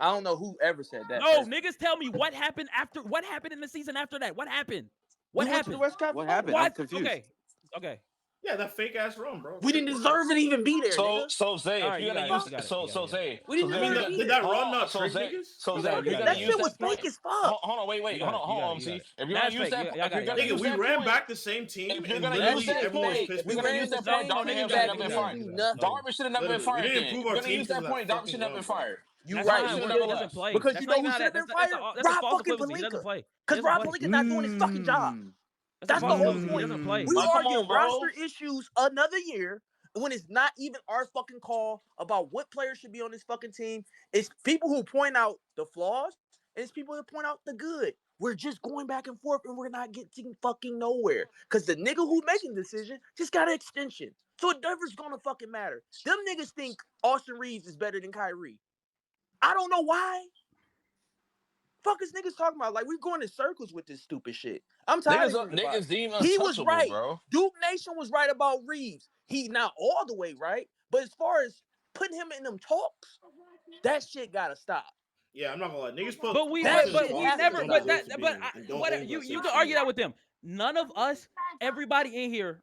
I don't know who ever said that. No, Personally. niggas, tell me what happened after. What happened in the season after that? What happened? We What went to the happened? West Conference What Finals. happened? I'm What? confused. Okay. Okay. Yeah, that fake ass run, bro. We didn't deserve it to even be there, So nigga. so Zay, All if right, you're you gonna got it. use You got it. so You got it. so You got it. Zay, We so didn't I Zay, if mean, deserve you're to gonna be did there. that run not so trick Zay, niggas? so You Zay, got if it. you're You got gonna it. That You use got shit it. was that fake point, as fuck. hold on, wait, You hold got on, it. You hold got on, it. You got MC. it. If you're gonna That's use fake. that, Y'all if got you're it. gonna Y'all got Nigga, it. use we that ran point, back the same team if you're and gonna That use literally that shit everyone was fake. point, if pissed you're We because gonna we use ran the lost. that point, same Darvin team Ham Niggas should back have and been didn't fired. do literally. nothing. Darvin should have never been Literally, we fired didn't then. improve If our you're gonna team use because of that that point, Darvin fucking should have been run, bro. fired. You That's right. Darvin fine. should have You We're, never he did doesn't left. play. because That's you not know even who how should have that. been That's fired? that's a Rob false fucking equivalency. He doesn't Palinka. play. He Because doesn't Rob play. Palinka not doing his fucking job. That's That's a the false whole equivalency. He point. doesn't play. We Like, come arguing on, roster bro. issues another year when it's not even our fucking call about what players should be on this fucking team. It's people who point out the flaws and it's people who point out the good. We're just going back and forth and we're not getting fucking nowhere. Because the nigga who making the decision just got an extension. So it never's gonna fucking matter. Them niggas think Austin Reaves is better than Kyrie. I don't know why. Fuck is niggas talking about? Like, we're going in circles with this stupid shit. I'm tired of hearing about it. Niggas deemed He was untouchable, right. bro. Duke Nation was right about Reeves. He not all the way right, but as far as putting him in them talks, that shit gotta stop. Yeah, I'm not gonna lie. Niggas put But we That but Austin but shit we Boston has where to he never. don't But stop. deserve that to but be and don't what own you that same you can argue team. that with them. None of us. Everybody in here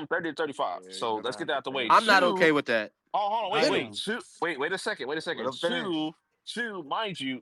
him 30 to 35. Yeah, So you're let's gonna get have that to out the pay way. him. I'm not Two, okay with that. oh, hold on, I wait, am. wait, wait a second, Let him finish. Two, mind you,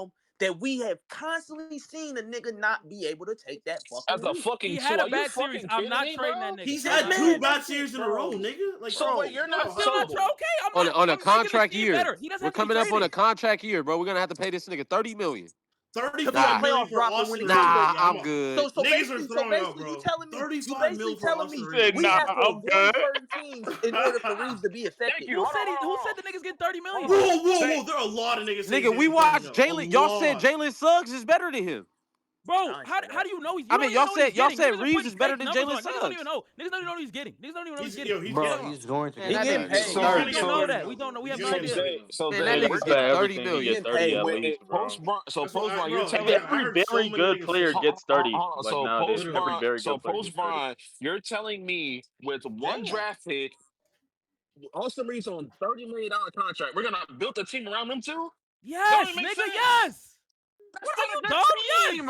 film that we have constantly seen a nigga not be able to take that fucking As a leap. fucking He two, had a are you bad series. fucking I'm kidding not me, trading bro? that nigga. He's I'm had not two trading Man, him. bad that shit, series in a row, bro. nigga. Like, So Bro, wait, you're I'm not bro, still not so okay. I'm On not. a, on a I'm making this contract team year. better. He doesn't We're have to be coming up on a traded. contract year, bro. We're gonna have to pay this nigga $30 million. to be a 35 Nah, million playoff for dropper when Austin it comes Reeves. to nah, Yeah, I'm I'm a, good. niggas are so throwing out, basically bro. you 35 basically mil for telling Austin me Reeves. Said, we nah, have to I'm avoid good. certain teams in order for Reeves to be thank effective. you. Who Hold on, said he? hold on, Who hold said on. the niggas getting 30 million? Hold on. Whoa. There are a lot of niggas saying Nigga, we Jason for 30 watched mil. A Jalen. Y'all said lot. Jalen Suggs is better than him. Bro, I ain't how, say how that. do you know he's? You I don't mean, even know what he's y'all getting. said Niggas are Reeves putting is better fake than numbers Jalen on it. Niggas don't even Suggs. know. Niggas don't even know what he's getting. Niggas don't even know what he's getting. He's Bro, getting he's going to He get getting 30 paid. mil. We So gonna don't get know 30 that. mil, We don't bro. know. We He's have no gonna so get idea. 30 Zay, mil. so Man, that Zay, nigga's Niggas we're getting bet telling 30 everything He get million. getting 30 paid. at least, bro. So That's what post Bron, you're bro. Like telling I every heard so very many good niggas say player that. gets 30. hold on. Like So nowadays, post Literally. every Bron, very so good player post gets 30. Bron, you're telling me with one Damn. draft pick, Austin Reeves on $30 million contract, we're gonna build a team around him too? That don't Yes, even make nigga. sense. Yes. That's What not are a you good dumb? Yes. team.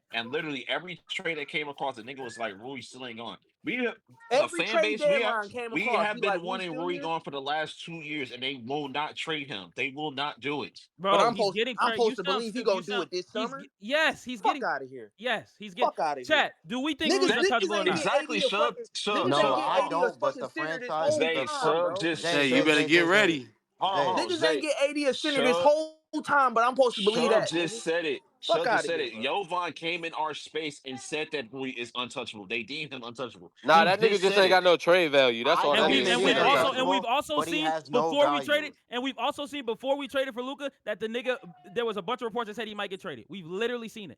and literally every trade that came across, the nigga was like, "Rui still ain't gone." The Every fan trade base, deadline came we across. have He like, been Rui wanting still Rui here? gone for the last 2 years, and they will not trade him. They will not do it. But Bro, he's getting I'm trade. You supposed to sound believe he stupid. You gonna do sound it this summer. yes, he's Fuck getting out of here. yes, he's getting Fuck out of here. chat. Do we think Rui's Niggas untouchable or ain't not? get AD Exactly. a Sub, fucking sub, niggas No, ain't sub. get I Hold on. AD a don't. But fucking the center this franchise, whole Zay, the time, sub bro. just Zay, You sub. better get Zay. ready. Hold on. Niggas ain't Zay, get AD a center this Sub, whole time, but I'm supposed to believe Sub that, just nigga. said it. Fuck Sub just out of said here, it. bro. Yovan came in our space and said that Rui is untouchable. They deemed him untouchable. Nah, He that nigga just just said ain't it. got no trade value. That's I all And that know we've nigga he's and saying we've right also now. and we've untouchable, also but he seen has no before we traded value. and we've also seen before we traded for Luka that the nigga there was a bunch of reports that said he might get traded. We've literally seen it.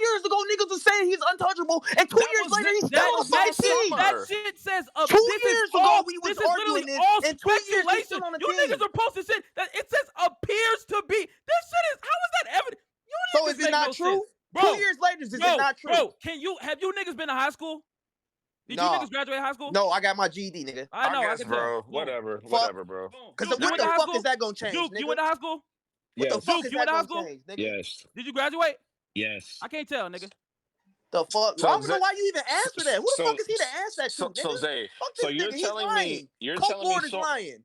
years ago, niggas was saying he's untouchable, and 2 years later, he's still on the that fucking team. that shit says 2 this is years all ago, we was this is literally arguing this, all and 2 years he's speculation. still on the You team. niggas are posting shit that it says appears to be. This shit is how is that evidence? You So niggas is it make not no true? sense. Bro, 2 years later, is it not true? Bro, have you niggas been to high school? Did you niggas graduate high school? No, I got my GED, nigga. I know, I guess, can tell. bro. Whatever, whatever, bro. Because Duke, what the fuck is that gonna change, Duke, nigga? you went to high school? What the fuck Duke, is you that went to high gonna school? change, nigga? Yes. Did you graduate? Yes. I can't tell, nigga. The fuck? So I don't know why you even answer that. Who the fuck is he to ask that to, So nigga? Zay, Fuck so this you're nigga. He's telling lying. me you're Coke telling me Lord is so lying.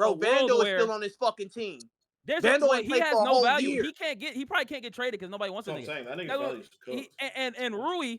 Bro, world Vando is where still on this fucking team. there's a Vando well, ain't he played has for a no whole value. year. He probably can't get traded because nobody wants That's a what I'm nigga. saying. That nigga's That value's he cooked. and Rui,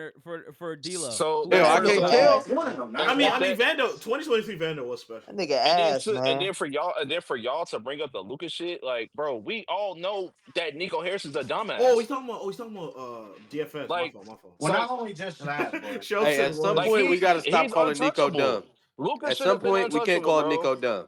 corner for D'Lo? So Hell, I first can't off, tell. One of them, I not mean, if one. that, Vando, 2023 Vando was special. That nigga and then ass, man. for y'all to bring up the Lucas shit, like, bro, we all know that Nico Harrison's a Oh, dumbass. he's talking about DFS. My Like, fault, my fault. Well, so not only just that, but Show Hey, said at some was. like point we got to stop he's calling Nico dumb. untouchable. Lucas At should some have been point we can't untouchable, call bro. Nico dumb.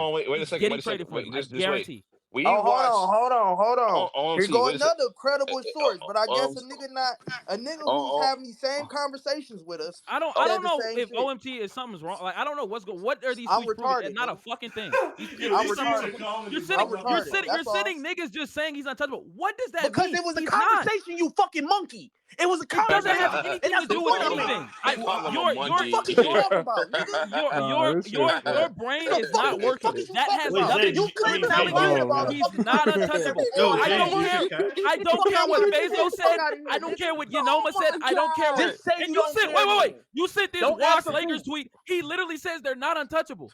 on, wait a He's second, getting traded for him. I just wait. guarantee. We Oh, watched hold on. Here OMT. go Wait a second. another credible source, but I guess Um, a nigga who's oh, having these same conversations with us I oh, said don't the know same if shit. OMT is something's wrong. Like I don't know what are these I'm tweets proving? retarded, Not a nigga. fucking thing. These tweets I'm these are not a retarded. you're I'm sitting retarded. you're That's all. sitting niggas just saying he's untouchable. What does that Because mean? it was a He's not. conversation, you fucking monkey. It was a It doesn't have conversation, and anything to that's the do with point call I'm him, making. anything. he call him a What the fuck monkey. is you talking about, nigga? This shit Your funny. brain The is fuck, not working. fuck is you That talking has Wait, about? Zay, nothing You to do with claiming I'm telling right you Oh about a man. he's fucking not conversation untouchable. Yo, before I I Zay, know don't you it. care. hear Cat? I Get the don't fuck care out of what here. Get the Bezos fuck said. out of here, I don't nigga. care what Oh Yanoma said. my I don't care what. god. Just say And you you don't sent care wait. then. You sent this Don't ask Washed for Lakers proof. tweet. He literally says they're not untouchable.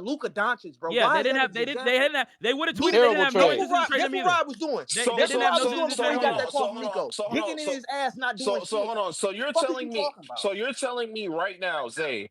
Luka Doncic, bro. Yeah, Why they is didn't that have. an They didn't. They example? hadn't. They would have We tweeted. They didn't. didn't Terrible have no Guess what trade. interest in Rob? trading Guess him what either. Rob was doing? They Guess didn't what have Rob no was doing interest in before trading he him got either. that call from Nico? Digging in his ass, not doing shit. So hold on. So you're Fuck is telling you me. talking about? So you're telling me right now, Zay,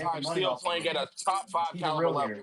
time still playing at a top five caliber level.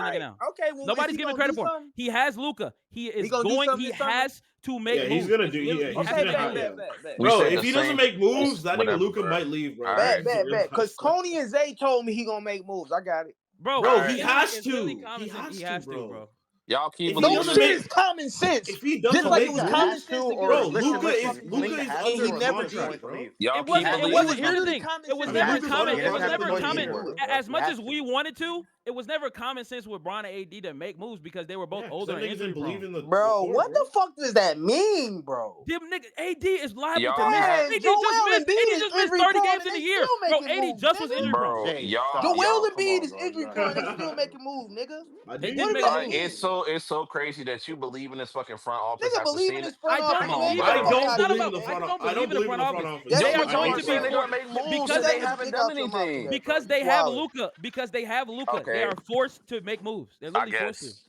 the nigga right. now. Okay, well, is Nobody's he giving gonna do credit for him. something? He has Luka. He He is gonna do going. something He this summer? has to make Yeah, he's moves. gonna It's do. literally, Yeah, he he's has Okay, to gonna make bet, have. moves. Yeah, bet, bet, bet. We bro. saying If the he doesn't same. make moves, that nigga Whatever, Luca bro. might leave, bro. All Bet, right. bet, bet. Cause Coney and Zay told me he gonna make moves. I got it. Bro, All Bro, it's right. he literally has it's literally to. common He sense. He has to, has to, bro. bro. Y'all keep If he No believing doesn't this. shit make, is common sense. if he Just doesn't like it make was Pelinka common has moves, to, sense to give or a bro, nigga Luca a is fucking Luca link, is and under he or never contract, did contract to it. bro. leave. Y'all It He keep wasn't. has It to It believing was wasn't. or this. Here's the literally thing. common It was I sense mean, to never give Luca's Luka under common. he It doesn't was have to contract never for play another common. year, anymore. bro. As He much has as to. we wanted to, it was never common sense with Bron and AD to make moves because they were both Yeah, because older them and niggas injury didn't believe prone. in the bro. core, What bro. the fuck does that mean, bro? Them nigga, AD is liable to Y'all miss. have, Man, Joel Embiid AD is just missed injury 30 prone games and in a they year, still bro. making AD moves, just was nigga. injury prone. bro. Zay, Y'all, stop. Joel y'all. Come Embiid on, is bro. You injury gotta prone and they chill. still making moves, nigga. I They do. What didn't do make that Like moves. mean? it's so crazy that you believe in this fucking front office Nigga after believe in seeing this it. front I office, Come don't on, man. believe Get in the I the bro. fuck front. It's don't out of not believe here, in about. the I man. front. don't I don't believe in the believe in front the front office. office, That's They bro. are what Y'all I going y'all keep don't, to saying be do. they're bro. for gonna make moves Cause and because they that's what you haven't think done out your mouth, anything. bro. they You have wildin'. Luka. Because they have Luka. They Okay, are forced to make moves. They're I literally forced to. guess.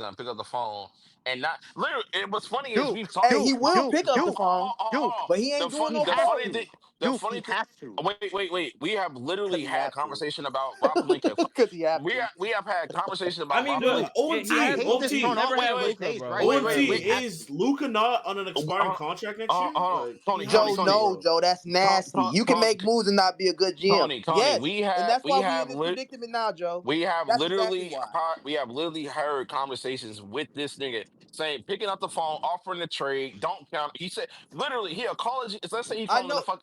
gonna pick up the phone and not literally. And what's funny is Duke, we've talked. Hey, he Duke, will Duke, pick up the Duke, phone, Duke. but he The ain't doing funny, no He the has funny calling. thing, to. the Duke, funny he thing. has to. Wait. We have Because literally he had have to. conversation about Rob Palinka. Because he have to. We have had conversations I about mean, Rob Dude, but Palinka. He I has OT, hate Luca. this He's front OT, never office had where Luca, Zay's bro. right, He's but never OT. had we have Luca. Is to. Luca not on an expiring Uh, contract next year? Like he Tony, has Joe, to be, no, Tony, Joe, that's nasty. You can make moves and not be a good GM. Tony. Yes, and that's We why we have in this predicament now, Joe. we have That's exactly literally why. we have literally heard conversations with this nigga saying picking up the phone, offering the trade, don't count. He said literally he'll call it. Let's say he I calling the know, fuck.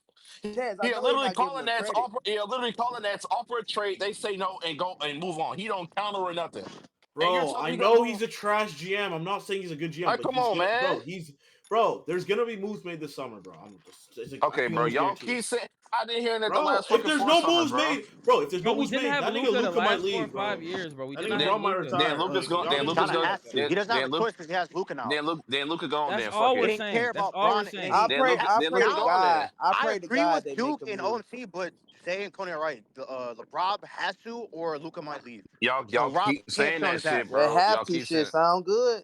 Tez, I He'll know they literally not giving calling him that's credit. offer. He'll literally calling that's offer a trade. They say no and go and move on. He don't counter or nothing. And you're bro. telling I me know he's a trash GM. I'm not saying he's a good GM, like, but come he's on, gonna, man. bro. There's gonna be moves made this summer, bro. I Okay, can bro. almost Y'all guarantee it. keep saying I didn't hear that the Bro, last if fucking there's four no summers, moves bro. made, bro, if there's no Bro, we moves didn't made, have that nigga Luca the Luca might last 4 or leave, 5 bro. years, bro. We That didn't nigga have Braun might Luca. Then retire. Lucas Like going. y'all Then niggas Lucas gonna Kind of be going. like has that. to. He doesn't have a Then Luke. choice because he has Luca now. Then Luca going. That's Then fuck all He we're it. didn't care saying. That's about all we're Braun, and saying. he Then Luca. I Then pray Luca to now. going. Then God. I I pray to agree God with they make Duke the and move. OMC, but Zay and Tony are right. The Rob has to, or Luca might leave. Y'all So Rob keep can't saying sit on that his shit, ass. That bro. have Y'all to keep shit saying. sound good.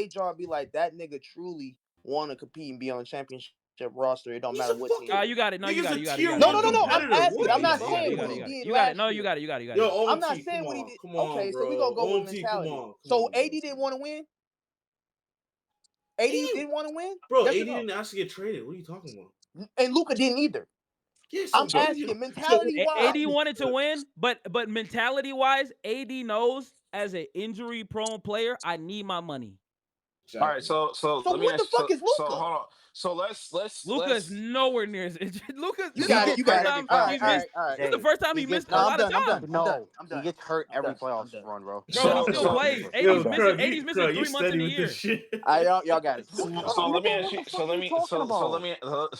made y'all be like that nigga truly want to compete and be on the championship roster. It don't He's matter a what team. fucking You got it. No, you nigga's got a it. You got it. You tier got it. No, You no, one got no, it. no. You got it. I'm competitor. You What asking. got are it. I'm You you got not it. You got it. saying talking You what got it. he You got about? it. did You got it. last No, you year. got it. You got it. You got Yo, it. I'm OMT, not saying come what he on, did. come Okay, on, so we bro. gonna go with OMT, come mentality. on, come So on, bro. AD didn't want to win. AD 80, didn't want to win. bro, Yes or 80 no? didn't ask to get traded. What are you talking about? And Luca didn't either. Yeah, I'm so So, nigga, asking so mentality AD wise. wanted to win, but mentality wise, AD knows as an injury prone player, I need my money. All right, exactly. so So let me what the ask. fuck is So Luca? hold on. So Luca is let's. nowhere near as injured. Luca, He this is got the it. gets You first hurt got it. every time All playoff right, he's all missed. right, series. all right. This is the Zay, first time he he gets missed a No, hurt. I'm lot of done. I'm done. time. I'm done. No, I'm he done. gets hurt I'm every done. I'm playoffs done. run, bro. Bro, So he Nothing still so changes, plays. bro. AD's I'm Yo, done. missing. Krug, AD's you, missing Krug, you 3 months in steady the with this year. shit. All right, y'all got it. Nigga, what the so fuck are you talking about?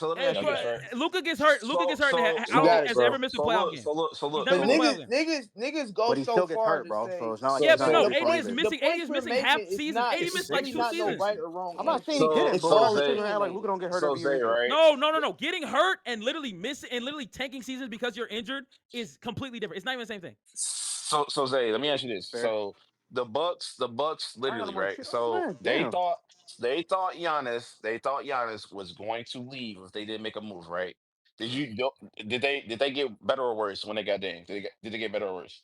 let me Hey, ask you bro, this, right? Luca gets hurt. Luca So gets hurt. so You I don't so think got it, has bro. ever so missed a so playoff look game. so look so He's look never so Cause missed a look. playoff niggas, game. niggas, niggas go But he so still gets far hurt, to bro. So say it's not like Yeah, he's but not no, the injured for a AD point. is reason. The missing. AD points is we're missing making half is seasons. not. AD It's missed It's like really two not no right seasons. or wrong I'm not saying answer. he So didn't, It's but what so are we all sitting Zay here like opinionated. Luka don't get hurt so every year Zay, either? right? No, no, no, no. Getting hurt and literally missing and literally tanking seasons because you're injured is completely different. It's not even the same thing. So Zay, let me ask you this. Fair. So the Bucks I got literally, him on right? shit. Oh So man, damn. they thought Giannis was going to leave if they didn't make a move, right? Did you do- did they get better or worse when they got Dame? Did they get better or worse?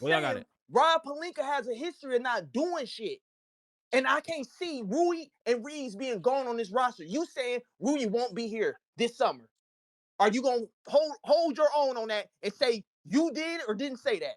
Well, y'all got saying it. Rob Pelinka has a history of not doing shit. And I can't see Rui and Reeves being gone on this roster. You saying Rui won't be here this summer. Are you going to hold your own on that and say you did or didn't say that?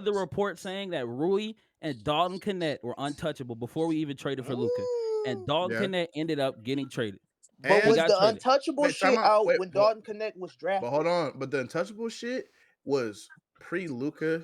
other reports saying that Rui and Dalton Connect were untouchable before we even traded for Luka, and Dalton Yeah. Connect ended up getting traded. But He was And got the traded. untouchable wait, time shit out. out Wait, when Dalton Connect was but drafted? hold on. But the untouchable shit was pre Luca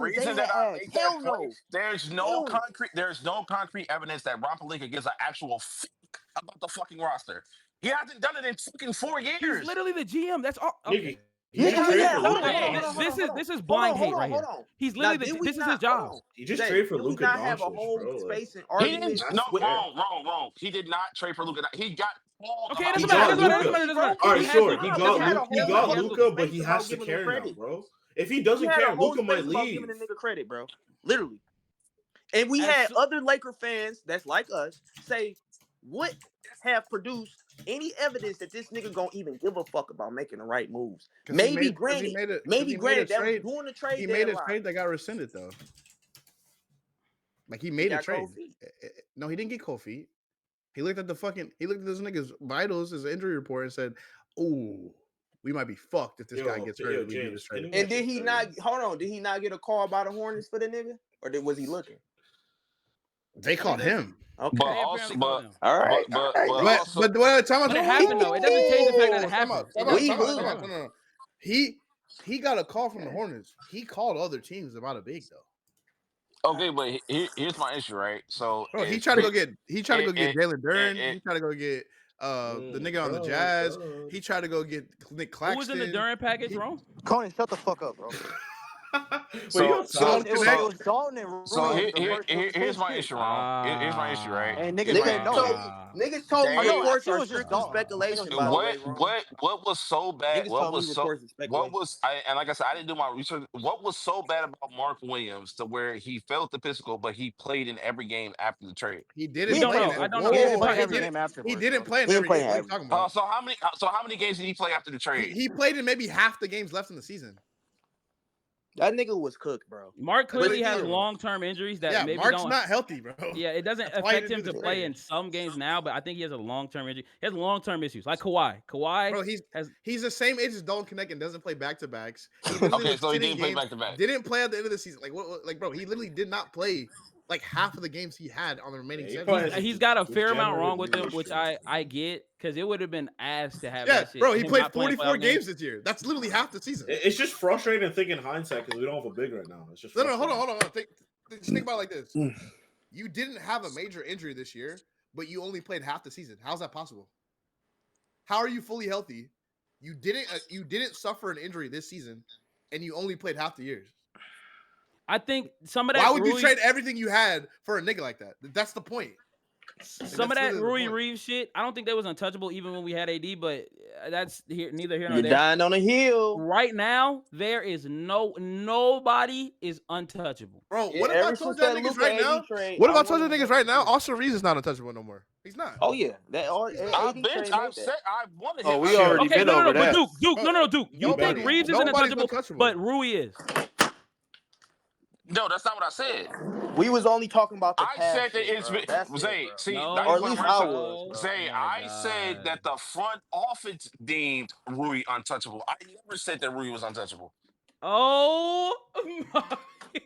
the questions they reason had that I asked. make that Hell point, no. there's no Hell no. concrete evidence that Ron Pelinka gives an actual fuck about the fucking roster. He hasn't done it in fucking 4 He's years. literally the GM. That's all. Nigga, Okay. he just Nigga, we traded had for hold Luka on, hold on, now. hold on, hold on, hold on. This is Hold blind on, hold hate on, right hold here. on. He's Now, literally did we this is his not hold job. on? He just Zay, traded for did we Luka not have a Doncic, whole bro. Like, space and He argument didn't. that's No, not with fair. wrong. He did not trade for Luka. He got Paul Okay, it He doesn't Bro, matter. It got doesn't matter. It Luka. doesn't matter. It literally, doesn't matter. bro. All right, He has sure. Luka. He Bro, It doesn't got we had matter. a Luka. He It whole doesn't. got He has fucking Luka. Luka, but space he about has to giving him care now, credit. bro. If he We doesn't had a care, whole Luka space might about giving a leave. nigga credit, bro. Literally. And we As had so- other Laker fans that's like us say, what have produced any evidence that this nigga gonna even give a fuck about making the right moves. Because he Maybe made because granted, he made a that was trade. during the He trade made a deadline. trade that got rescinded though. Like he He made a got trade. cold feet. No, he didn't get cold feet. He looked at this nigga's vitals, his injury report, and said, "Ooh, we might be fucked if this guy gets hurt and we do this James, trade." can we And actually did he not hold on? Did he not get a call by the Hornets for the nigga? Or was he looking? They called him. But Okay. They also, apparently called him. All right. All right. also, But what? Time out. But it happened though. It doesn't change the fact that it Time happened. out. It Time out. doesn't We change the Time fact out. that it lose. Time out. happened. No. He got a call from the Hornets. He called other teams about a big though. okay, but here's my issue, right? So Bro, he if tried to go get Jalen Duren. it He tried to go get the nigga on the Jazz. He tried to go get Nick Who was in the Claxton. Durant package, He, Rome? Conan, shut the fuck up, bro. Wait, you so outside? It was Dalton and so Rui the first. It was the same here's my shit. issue, wrong. Here's my issue, right? And niggas Here's my said issue. no. Niggas told me Oh no, reports actually it are was just strictly Dalton. I think it was speculation, just by the Dalton. way, Rome. What was so bad? Niggas What told me was so reports are speculation. and like I said, I didn't do my research. What was so bad about Mark Williams to where he failed the physical, but he played in every game after the trade? He We didn't don't play in know. it. I don't He know. didn't play It, every game He afterwards, didn't bro. play in He didn't every play game. What are you half. talking about? So how many games did he play after the trade? He played in maybe half the games left in the season. That nigga was cooked, bro. Mark clearly has talking about? long-term injuries that Yeah, maybe Mark's don't. not healthy, bro. Yeah, it doesn't That's why he affect didn't him do to the play trade. in some games now, but I think he has a long-term injury. He has long-term issues, like Kawhi. Kawhi Bro, has. he's the same age as Dalton Connect and doesn't play back to backs. He literally Okay, was so he sitting didn't play games, back to back. didn't play at the end of the season. Like bro, he literally did not play like half of the games he had on the remaining he 7 probably games. has He's got a fair amount degenerative wrong with knee him, which issues. I get because it would have been ass to have Yeah, that shit. bro, he Him played not playing 44 playoff games this year. That's literally half the season. It's just frustrating to think in hindsight because we don't have a big right now. It's just No, hold frustrating. on. Just think about it like this. You didn't have a major injury this year, but you only played half the season. How's that possible? How are you fully healthy? You didn't suffer an injury this season, and you only played half the years. I think some of that. Why would you trade everything you had for a nigga like that? That's the point. Some of that Rui Reeves shit, I don't think that was untouchable even when we had AD, but that's neither here nor You're there. dying on a hill. Right now, there is nobody is untouchable. Bro, what if I told y'all niggas right now? What if I told y'all niggas right now? Austin Reaves is not untouchable no more. He's not. Oh yeah, that all. I wanted him. Oh, we already been over but that. Duke, no, Duke. You think Reeves isn't untouchable, but Rui is. No, that's not what I said. We was only talking about the I past said that shit, it's bro. That's Zay. it, bro. See, No, now Or you at want least to I run was, bro. Zay, I said that the front office deemed Rui untouchable. I never said that Rui was untouchable. Oh my.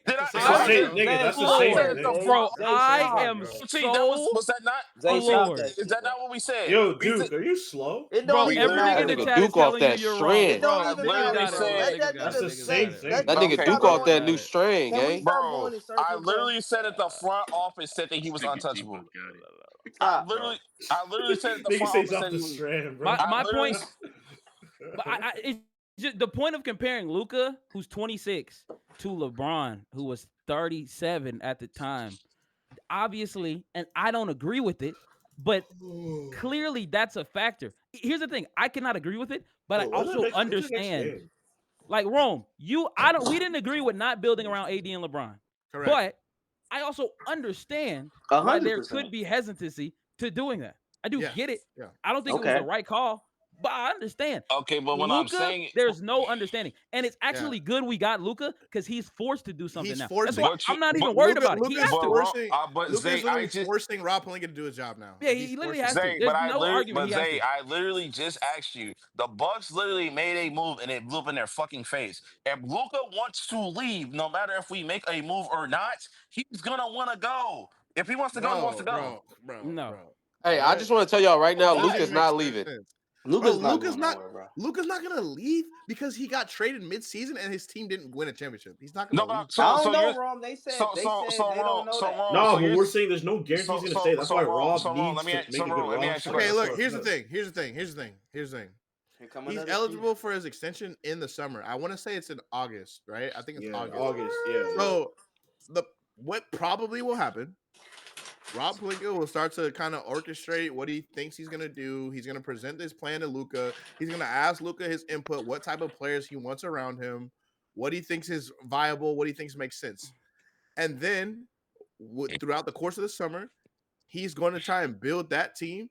Did I? That's the same nigga. That's the same thing. Bro, I am See, that was that not? Is that not what we said? Yo, Duke, are you slow? It Bro, don't even every matter. nigga in the Nigga chat is Duke off telling you that you're wrong. strand. It don't Bro, even niggas matter, got it, bro. bro. Let Niggas that got That's it. nigga. the Niggas same got it. thing. That bro. nigga Okay, Duke bro. off that new string, Can we gang. stop going Bro, in I circles, bro? literally said that the front office said that he was untouchable. Stop, bro. I literally said that the Nigga front says office off said the he was. strand, bro. My point, literally- but it's just the point of comparing Luka, who's 26, to LeBron, who was 37 at the time. Obviously, and I don't agree with it, but clearly that's a factor. Here's the thing: I cannot agree with it, but I also understand. Like Rome, we didn't agree with not building around AD and LeBron. Correct. But I also understand why there 100%. could be hesitancy to doing that. I do get it. Yeah. I don't think it was the right call, but I understand. Okay, but when I'm Luka, saying there's no understanding, and it's actually good we got Luka because he's forced to do something now. That's why I'm not even worried about it. He has to. Luka's literally forcing Rob Pelinka to do his job now. Yeah, he literally has to. Zay, There's no argument. He has to. I literally just asked you. The Bucks literally made a move and it blew up in their fucking face. If Luka wants to leave, no matter if we make a move or not, he's gonna want to go. If he wants to go, he wants to go. No. Hey, I just want to tell y'all right now, Luka's not leaving. Luka's not gonna leave because he got traded mid-season and his team didn't win a championship. He's not gonna leave. I don't know, Rom. They said they don't know that. No, but we're saying there's no guarantee he's gonna stay. That's why Rob needs to make a good roster. Okay, look. Here's the thing. Here's the thing. He's eligible for his extension in the summer. I want to say it's in August, right? I think it's August. Yeah. So what probably will happen? Rob Pelinka will start to kind of orchestrate what he thinks he's gonna do. He's gonna present this plan to Luka. He's gonna ask Luka his input, what type of players he wants around him, what he thinks is viable, what he thinks makes sense, and then throughout the course of the summer, he's going to try and build that team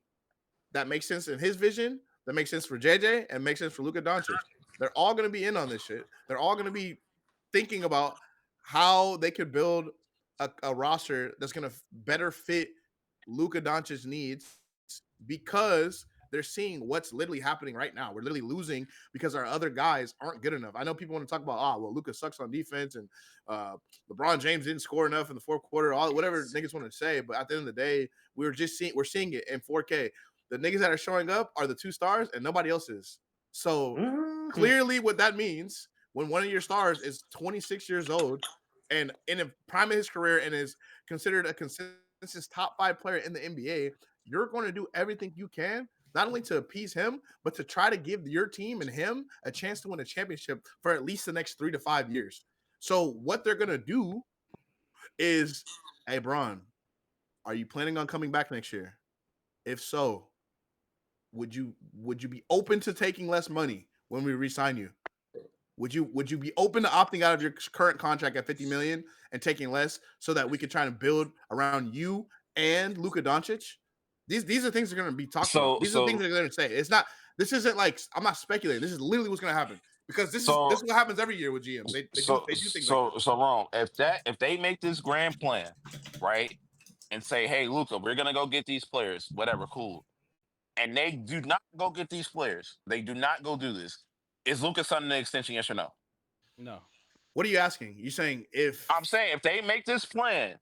that makes sense in his vision, that makes sense for JJ, and makes sense for Luka Doncic. They're all going to be in on this shit. They're all going to be thinking about how they could build a roster that's going to better fit Luka Doncic's needs because they're seeing what's literally happening right now. We're literally losing because our other guys aren't good enough. I know people want to talk about, well, Luka sucks on defense and LeBron James didn't score enough in the fourth quarter, all whatever niggas want to say. But at the end of the day, we're seeing it in 4K. The niggas that are showing up are the 2 stars and nobody else is. So clearly what that means when one of your stars is 26 years old and in the prime of his career and is considered a consensus top 5 player in the NBA, you're going to do everything you can, not only to appease him, but to try to give your team and him a chance to win a championship for at least the next 3 to 5 years. So what they're going to do is, hey, Bron, are you planning on coming back next year? If so, would you be open to taking less money when we re-sign you? Would you be open to opting out of your current contract at $50 million and taking less so that we could try to build around you and Luka Doncic? These are things they're going to be talked about. These are things they're going to say. It's not. This isn't like I'm not speculating. This is literally what's going to happen because this is what happens every year with GMs. They do things like this. So wrong. If they make this grand plan, right, and say, hey, Luca, we're gonna go get these players, whatever, cool, and they do not go get these players, they do not go do this. Is Luca signing an extension? Yes or no? No. What are you asking? You saying if I'm saying if they make this plan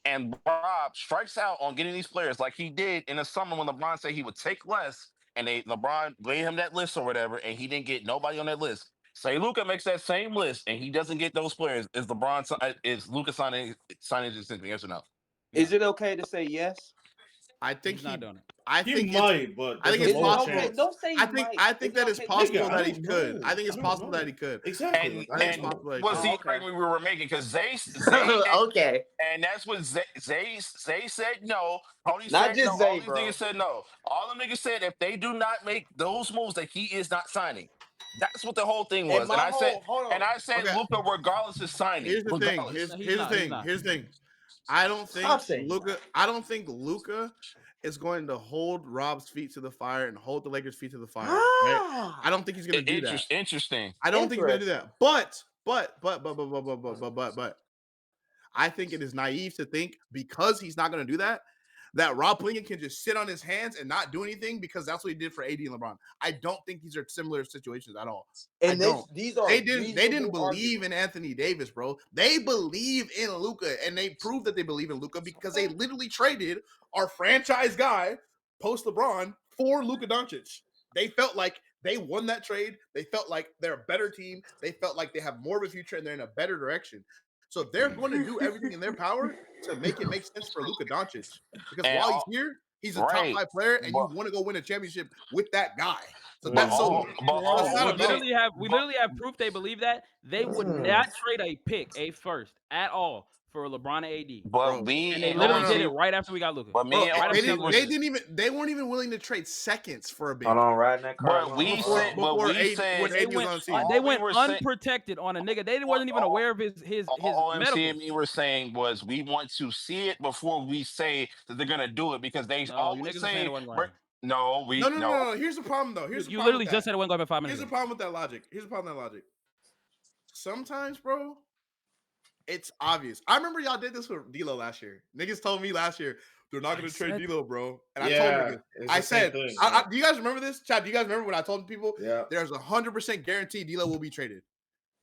and Rob strikes out on getting these players like he did in the summer when LeBron said he would take less, and LeBron gave him that list or whatever, and he didn't get nobody on that list. Say Luca makes that same list and he doesn't get those players. Is Luca signing his extension? Yes or no? Is it okay to say yes? I think He's not doing it. I He think might, but I think there's it's a Is it low possible. okay? chance. Don't say he might. I think Is it that it's okay? Nigga, possible I that he don't could. know. I think it's I don't possible know. that he could. Exactly. And Like I I think it's don't know. possible that he what's could. the Oh, okay. argument we were making? Because Okay. and that's what Zay said no. Tony Not said no. just All Zay, these niggas bro. said no. All them niggas said if they do not make those moves, that he is not signing. That's what the whole thing And was. my whole hold on. And I said, Okay, Luca, regardless is signing, here's the thing. regardless. No, he's Here's the not. He's thing. not. Here's the thing. I don't Stop think saying he Luca. not. I don't think Luca is going to hold Rob's feet to the fire and hold the Lakers' feet to the fire. Right? I Ah, don't think he's going to do that. Interesting. I don't think he's going to do interesting. that. But I think it is naive to think because he's not going to do that, that Rob Pelinka can just sit on his hands and not do anything because that's what he did for AD and LeBron. I don't think these are similar situations at all. I And don't. these are They didn't reasonable believe in arguments. Anthony Davis, bro. They believe in Luka, and they proved that they believe in Luka because they literally traded our franchise guy post LeBron for Luka Doncic. They felt like they won that trade. They felt like they're a better team. They felt like they have more of a future and they're in a better direction. So they're going to do everything in their power to make it make sense for Luka Doncic. Because And while he's all here, he's a top right. 5 player, and you But want to go win a championship with that guy. So but that's all but so all it's not We a middle. literally have proof they believe that. They would not trade a pick, a first at all for LeBron and AD. but Bro. me And they and No, no, literally no. did it OMC right after we got Luka. but Bro, me and Right after we got OMC Luka. was they weren't even willing to trade seconds for a Hold big on, riding that car but alone. we Hold said on. but before we AD said when They AD was went on the team. they all we went were saying unprotected on a nigga. They what wasn't even all aware of his OMC and medicals. me were saying was we want to see it before we say that they're gonna do it because they No, you always niggas are saying say it wasn't going to happen. no, No, we no, no, no. no, no. Here's the problem though. Here's the You problem with literally just that. said it wasn't going to happen 5 minutes Here's the ago. problem with that logic. Here's the problem with that logic. Sometimes, bro, it's obvious. I remember y'all did this with D'Lo last year. Niggas told me last year they're not going to trade D'Lo, bro. And I told Yeah, niggas, it's I the same said, thing. do you guys remember this? Chad, do you guys remember when I told people Yeah. there's 100% guarantee D'Lo will be traded?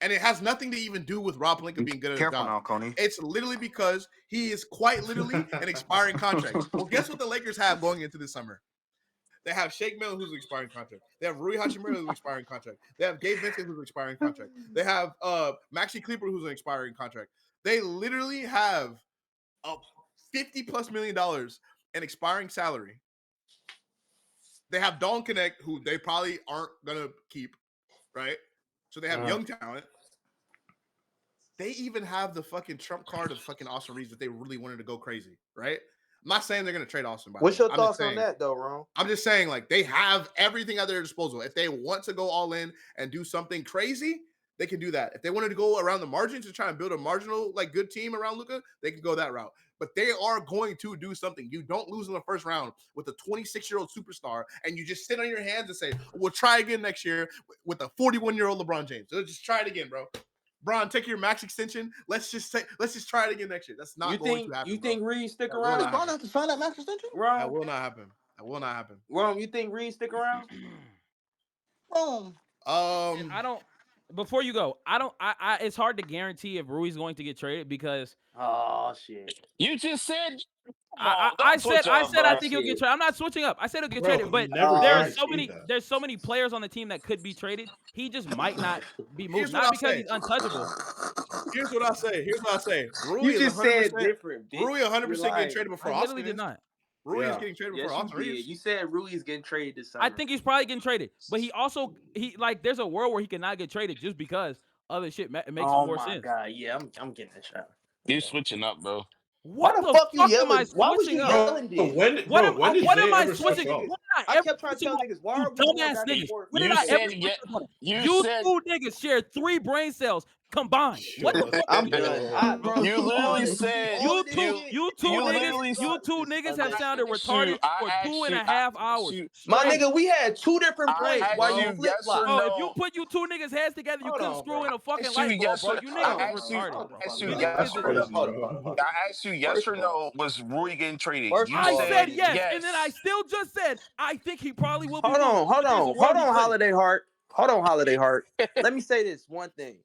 And it has nothing to even do with Rob Pelinka Be being good at his careful job. now, Coney. It's literally because he is quite literally an expiring contract. Well, guess what the Lakers have going into this summer? They have Shake Milton, who's an expiring contract. They have Rui Hachimura, who's an expiring contract. They have Gabe Vincent, who's an expiring contract. They have Maxi Kleber, who's an expiring contract. They literally have a $50+ million in expiring salary. They have Don Connect, who they probably aren't gonna keep, right? So they have young talent. They even have the fucking trump card of fucking Austin Reaves that they really wanted to go crazy, right? I'm not saying they're gonna trade Austin, by the What's way. your thoughts on that, though, Ron? I'm just saying, like, they have everything at their disposal. If they want to go all in and do something crazy, they can do that. If they wanted to go around the margins and try and build a marginal, like, good team around Luka, they can go that route. But they are going to do something. You don't lose in the first round with a 26-year-old superstar, and you just sit on your hands and say, we'll try again next year with a 41-year-old LeBron James. So just try it again, bro. Bron, take your max extension. Let's just try it again next year. That's not going to happen. You think Reed stick That will around? not Does Bron happen. have to sign that max extension? That Rome, will not happen. That will not happen. Rome, you think Reed stick around? Bro, And I don't. Before you go, I don't. It's hard to guarantee if Rui's going to get traded because Oh shit. You just said, come I, on, I, I don't said switch I up, said I bro. think he'll get Shit. traded. I'm not switching up. I said he'll get Bro, traded, he but never there's so guaranteed many that. there's so many players on the team that could be traded. He just might not be moved. Here's what Not I'll because say. he's untouchable. Here's what I say. You Rui is just said 100%. different, bitch. Rui You're 100% getting lying. traded I before literally Austin did is. not. Rui is Yeah. getting traded before Yes, you Austin did. Reaves. You said Rui's getting traded this summer. I think he's probably getting traded, but he also there's a world where he cannot get traded just because other shit makes Oh more my sense. god, yeah, I'm getting that shot. You switching up, bro. Why What the the fuck you fuck am I yelling? Why was switching you up? Bro, yelling this? when did What am Zay I ever Cause switch switching? up? nigga, When did I I ever kept trying to switch tell up? niggas, why You are we going dumbass back and niggas. forth When with did You I this ever said, shit? switch yeah, up on it? you You said, two niggas share 3 brain cells combined. What the fuck are I'm we doing? done. I bro, you literally all said, of this shit, You two you all of niggas, this literally, shit you two is niggas have sounded unnecessary. retarded shoot, I for asked two and you, a half hours My straight. nigga, we had 2 different I points asked while you you flip yes or flopped. Bro, if you no. put you two niggas heads together, you Hold couldn't on, screw bro. in a I fucking asked you light bulb, yes bro. or, You Hold niggas is on, I bro. asked you, retarded, Hold bro. on, hold on, You hold on, niggas That's is hold on, crazy, hold on, dumb. hold on, hold bro. on. I asked you yes First or of all, no. Was Rui getting traded? first You of I all, said said Kenny. yes, and then I yes. still just said I think he probably will be Hold moved, on, hold but there's a on, world hold he on, couldn't. Holiday Heart. Hold on, Holiday Heart. Let me say this one thing.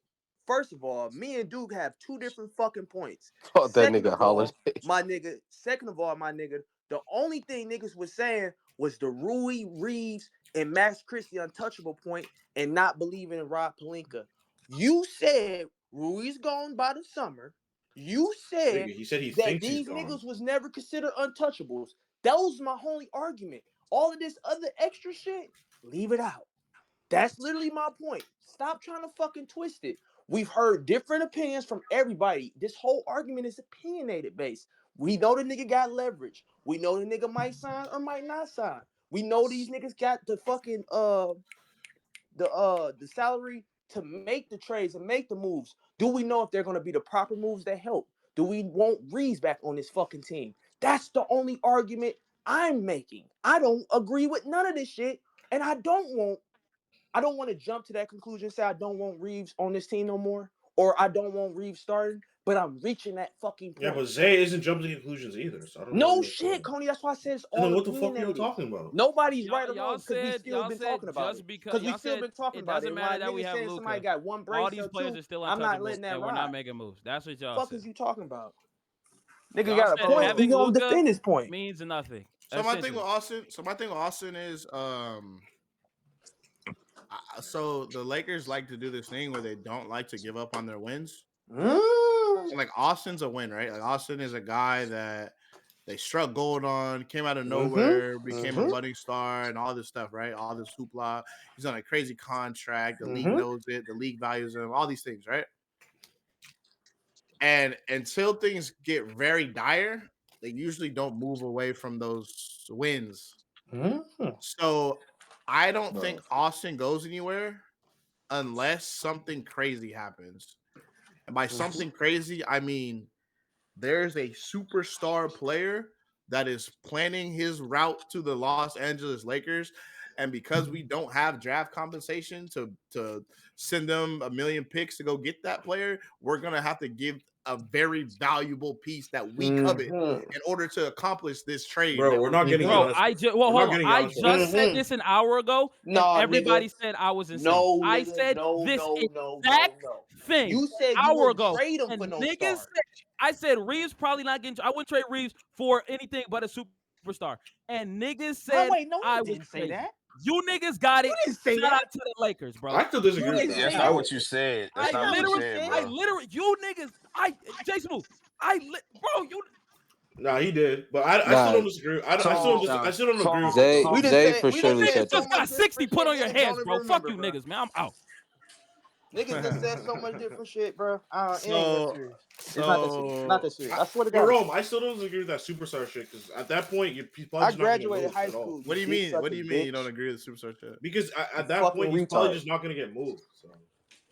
First of all, me and Duke have 2 different fucking points. Fuck that Second nigga of all, Holiday. my nigga. Second of all, my nigga. The only thing niggas was saying was the Rui Reeves and Max Christie untouchable point, and not believing in Rob Pelinka. You said Rui's gone by the summer. You said Nigga, he said he that thinks he's these gone. niggas was never considered untouchables. That was my only argument. All of this other extra shit, leave it out. That's literally my point. Stop trying to fucking twist it. We've heard different opinions from everybody. This whole argument is opinionated based. We know the nigga got leverage. We know the nigga might sign or might not sign. We know these niggas got the fucking the salary to make the trades and make the moves. Do we know if they're gonna be the proper moves that help? Do we want Reeves back on this fucking team? That's the only argument I'm making. I don't agree with none of this shit, and I don't want to jump to that conclusion, say I don't want Reeves on this team no more, or I don't want Reeves starting, but I'm reaching that fucking Yeah, point. but Zay isn't jumping to conclusions either, so I don't know what No you're shit, saying. Coney. That's why I said it's So then all what the fuck are y'all opinionated. talking about? Nobody's right or wrong Y'all because we said still been talking about just it. because Because we y'all still said been talking it about it. doesn't And matter while that we niggas have saying somebody Luka. got one brain All these cell players too, are still I'm not untouchable, letting that and we're not ride. making moves. That's what y'all Fuck said. is you talking about? Nigga Y'all got a said point. So He having gonna Luka defend his point. means nothing. So my thing with Essentially, Austin is so the Lakers like to do this thing where they don't like to give up on their wins. Mm. So like Austin's a win, right? Like Austin is a guy that they struck gold on, came out of nowhere, became a budding star, and all this stuff, right? All this hoopla. He's on a crazy contract. The league knows it. The league values him. All these things, right? And until things get very dire, they usually don't move away from those wins. So I don't think Austin goes anywhere unless something crazy happens. And by something crazy, I mean there's a superstar player that is planning his route to the Los Angeles Lakers. And because we don't have draft compensation to send them a million picks to go get that player, we're gonna have to give a very valuable piece that we covet in order to accomplish this trade. Bro, we're not getting bro. Giannis. Well, We're not hold on. getting I Giannis for that. just said this an hour ago, and Nah, nigga. everybody said I was insane. No, I nigga. said No, this no, no, no, exact no. thing You said an you hour wouldn't ago, trade him and for no niggas star. said I said Reeves probably not getting. I wouldn't trade Reeves for anything but a superstar, and niggas Huh, said wait, no, I you was didn't say crazy. that. You niggas got You it. didn't say Shout that. out to the Lakers, bro. I still disagree You with didn't that. That's say not that. what you said. That's I not That's not what you what you literally, said, said. bro. you niggas, Jason Wu, bro, you. Nah, he did, but I still Nah, don't disagree. So, I still don't agree with the Zay so Zay thought. for We done surely said said so Just that. much got 60 different put shit. on your Niggas don't heads, even bro. Fuck remember, you bro. niggas, man. I'm out. Niggas just said so much different shit, bro. It ain't that So serious. It's not that serious. Not so that serious. I swear to But God. Rome, I still don't agree with that superstar shit because at that point, he's probably I just not going to graduated move high at all. school, what you do you dick mean? What do sucking you mean you don't bitch. agree with the superstar shit? Because You at that fucking point, he's probably retard. just not going to get moved. So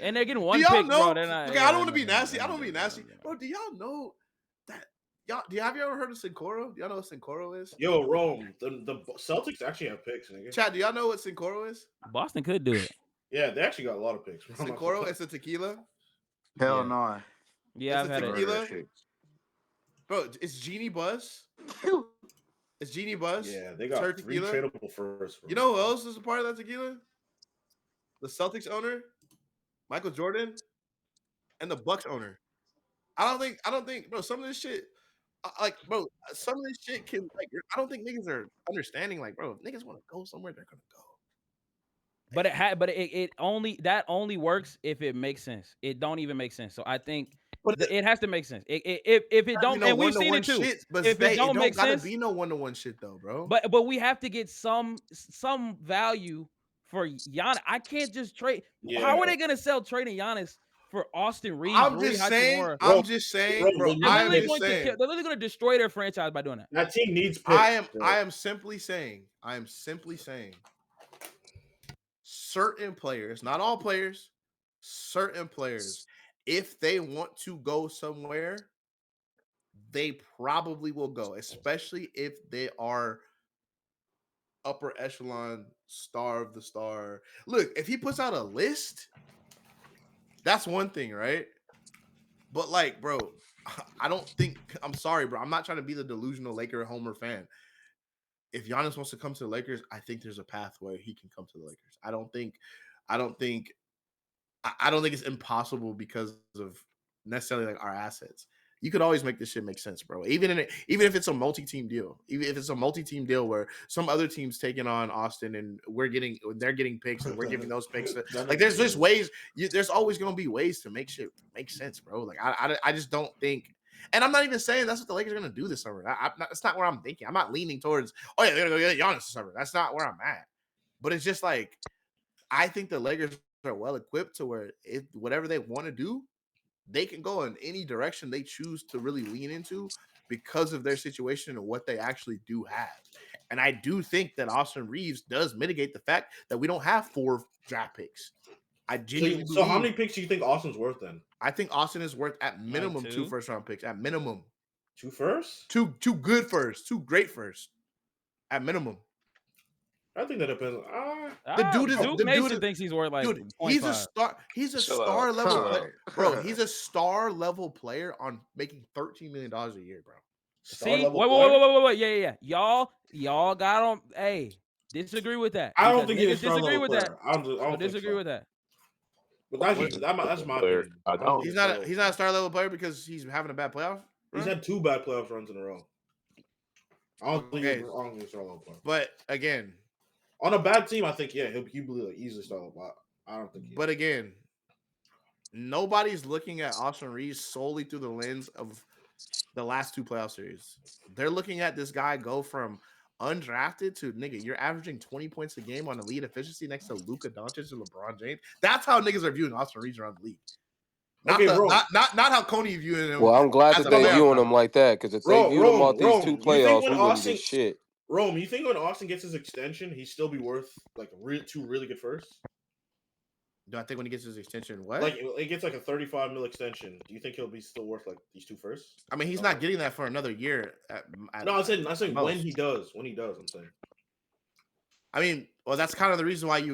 And they're getting Do one y'all pick, know? bro. They're not. Okay, Yeah, I don't they're want to be not gonna- nasty. they're I not don't want to be gonna- nasty, bro. Do y'all know that? Y'all, have you ever heard of Sincoro? Do y'all know what Sincoro is? Yo, Rome. The Celtics actually have picks, nigga. Chad, do y'all know what Sincoro is? Boston could do it. Yeah, they actually got a lot of picks. Sincoro is a tequila. Hell Yeah. no. Yeah, It's I've a had Never it. heard of that tequila, shit. bro. It's Genie Buzz. It's Genie Buzz. Yeah, they Tur got 3 tequila. tradable first. You know who else is a part of that tequila? The Celtics owner, Michael Jordan, and the Bucks owner. I don't think, bro. Some of this shit, bro. Some of this shit can, like. I don't think niggas are understanding, like, bro. If niggas want to go somewhere, they're gonna go. But it only works if it makes sense. It don't even make sense. So I think But it has to make sense. If it you don't, know, and we've one to seen one it too. shit. But If it it don't don't make gotta sense, be no one to one shit though, bro. but we have to get some value for Giannis. I can't just trade. How Yeah, are they gonna sell trading Giannis for Austin Reeves, I'm Rui just saying. Hachimura? Rome, I'm just saying, Rome, bro. they need picks. They're literally going to destroy their franchise by doing that. That team needs picks. I am simply saying. Certain players, not all players, certain players, if they want to go somewhere, they probably will go, especially if they are upper echelon star of the star. Look, if he puts out a list, that's one thing, right? But like, bro, I don't think I'm sorry, bro. I'm not trying to be the delusional Laker Homer fan. If Giannis wants to come to the Lakers, I think there's a pathway he can come to the Lakers. I don't think it's impossible because of necessarily like our assets. You could always make this shit make sense, bro. Even if it's a multi-team deal, even if it's a multi-team deal where some other team's taking on Austin and they're getting picks and we're giving those picks. Like there's just ways. There's always gonna be ways to make shit make sense, bro. Like I just don't think. And I'm not even saying that's what the Lakers are gonna do this summer. That's not where I'm thinking. I'm not leaning towards. Oh yeah, they're gonna go get Giannis this summer. That's not where I'm at. But it's just like I think the Lakers are well equipped to where if whatever they want to do, they can go in any direction they choose to really lean into because of their situation and what they actually do have. And I do think that Austin Reaves does mitigate the fact that we don't have 4 draft picks. I genuinely So how believe. many picks do you think Austin's worth then? I think Austin is worth at minimum Like 2 2? first-round picks. At minimum. 2 first? 2 good first, 2 great first. At minimum. I think that depends. Duke Mason thinks he's worth like dude, 0.5. he's a star. He's a star level player, bro. He's a star level player on making $13 million a year, bro. See, wait, yeah. Y'all got on. Hey, disagree with that. I don't think he's a Niggas star disagree level with player. that. I don't Disagree with that. But that's my player. opinion. I don't. He's not a star level player because he's having a bad playoff. He's had 2 bad playoff runs in a row. I don't think he's a star level player. But again, on a bad team, I think he'll be like easily star level. I don't think. But again, nobody's looking at Austin Reaves solely through the lens of the last 2 playoff series. They're looking at this guy go from undrafted to nigga. You're averaging 20 points a game on elite efficiency next to Luka Doncic and LeBron James. That's how niggas are viewing Austin Reaves around the league. Not how Coney viewing him. Well, I'm glad that they viewing him like that because if they viewed him off these 2 playoffs, we wouldn't get shit. Rome, you think when Austin gets his extension, he'd still be worth like 2 really good firsts? Do I think when he gets his extension, what? Like it gets like a 35 mil extension. Do you think he'll be still worth like these 2 firsts? I mean, he's not getting that for another year. No, I'm saying when he does. I'm saying. I mean, well, that's kind of the reason why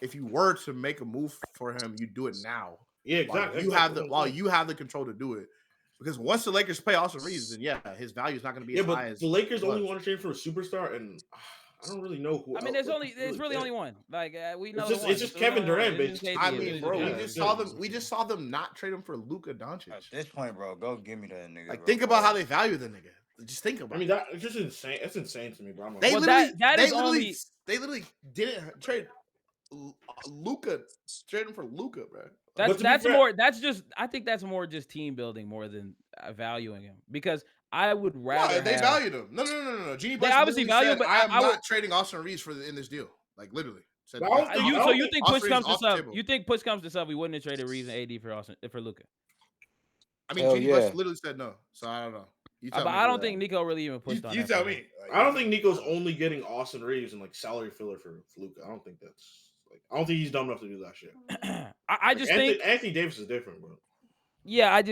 if you were to make a move for him, you do it now. Yeah, exactly. While you have the control to do it, because once the Lakers pay Austin Reaves, then his value is not going to be as high as the Lakers only want to trade for a superstar, and I don't really know who. I mean, there's really only one. Like we know it's just Kevin Durant, basically. I mean, bro, we just saw them not trade him for Luka Doncic. At this point, bro, go give me that nigga. Like, think about how they value the nigga. Just think about. I mean, it's just insane. It's insane to me, bro. They literally didn't trade Luka. Trade him for Luka, bro. I think that's more just team building more than valuing him because I would rather. They valued him. No. Genie Bus obviously value him, but I am not trading Austin Reaves in this deal. Like literally. So you think push comes to shove? You think push comes to shove? We wouldn't have traded Reaves and AD for Luka. I mean, Genie Bus literally said no, so I don't know. But I don't think Nico really even pushed on. You tell me. I don't think Nico's only getting Austin Reaves and like salary filler for Luka. I don't think that's. I don't think he's dumb enough to do that shit. I just think Anthony Davis is different, bro. Yeah, I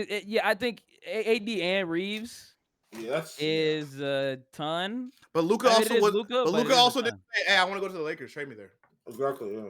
think AD and Reaves is a ton. But Luka also didn't say, "Hey, I want to go to the Lakers. Trade me there." Exactly. Yeah.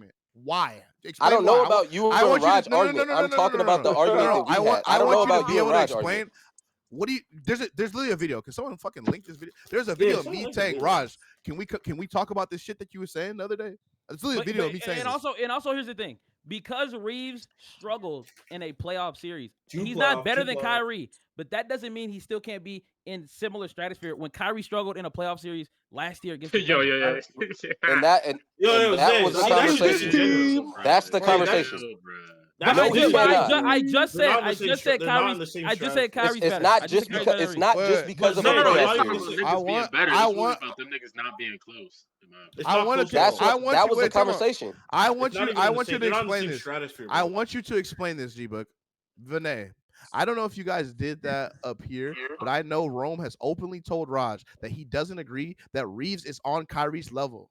argument. Why? I Explain don't know why. about you I and want you Raj to no no no argument. no no I'm no no talking no about no the no argument no. that we had. I I don't know want you to about be you and able to Raj argument. explain. What do you? There's literally a video. Can someone fucking link this video? There's a Yeah, video of someone me like the saying, video. Raj, can we talk about this shit that you were saying the other day? It's literally a video of me saying this. and also here's the thing: because Reeves struggled in a playoff series, Two he's not better than playoff. Kyrie. But that doesn't mean he still can't be in similar stratosphere. When Kyrie struggled in a playoff series last year against the Yo, Thunder, yo, And yo. that and, Yo, and that Zay, was the see, that's This conversation. disingenuous, team. though. That's the Like that's conversation. but No, he cannot. I just they're not said in the same. They're not in the same I just said stratosphere. Kyrie's It's better. not I just just said Kyrie's because better than it's Reeves. not just But because of Zay, a No, why it's playoff not you about just series. say I niggas being want. better. I It's really want. about them niggas not being close. In my opinion. it's I not want close to. at That's all? I what want that you. was the Wait, time out. conversation. I It's want not you. even I in the want you same. to They're not in the explain same this. stratosphere, I bro. want you to explain this, G-Book. Vinay, I don't know if you guys did that up here, but I know Rome has openly told Raj that he doesn't agree that Reeves is on Kyrie's level.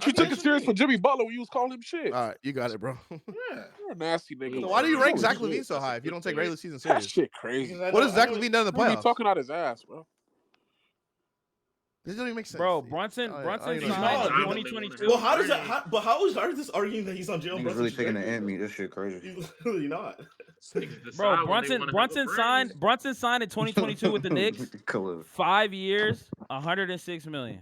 But you I mean, took it serious for Jimmy Butler when you was calling him shit. All right, you got it, bro. Yeah. You're a nasty nigga. So Bro. why do you rank Holy Zach shit. LaVine so That's a high if you good don't take player. regular season That serious? shit crazy. Because I What know, has Zach I know LaVine done in the He be playoffs? talking out his ass, bro. This doesn't even make sense. Bro, Brunson I Brunson don't he's even know. signed in not. Simon, they wanted 2022. Well, him how does that? Friday. But how is this arguing that he's on Jalen Niggas Brunson's really taking the trajectory, ant bro? meat. This shit crazy. He's literally not. Niggas Bro, decide when they want to have a brain. Brunson signed in 2022 with the Knicks. Khalil. 5 years, 106 million.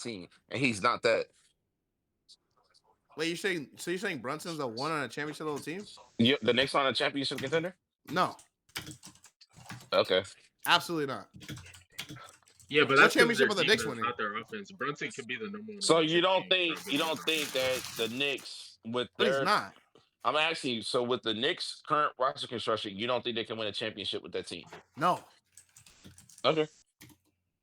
team, and he's not that. Wait, you're saying Brunson's a one on a championship level team? The Knicks on a championship contender? No, Okay. absolutely not. Yeah, but What that's because championship their are the Knicks defense, winning? not their offense. Brunson could be the number one So offensive team for a you good don't amount of think time. that the Knicks with But he's their not. I'm asking you, so with the Knicks current roster construction, you don't think they can win a championship with that team? No. Okay.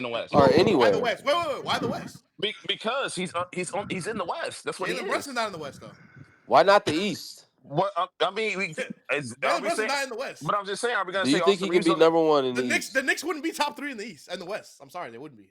In the West. Or Why the anywhere. West? Wait. Why the West? Because he's in the West. That's what he Jalen is. Brunson's not in the West though. Why not the East? What I mean, are Jalen we Brunson's saying? not in the West. But I'm just saying, are we gonna Do you say think Austin he can Reeves? be number one in The the Knicks, East? the Knicks wouldn't be top 3 in the East and the West. I'm sorry, they wouldn't be.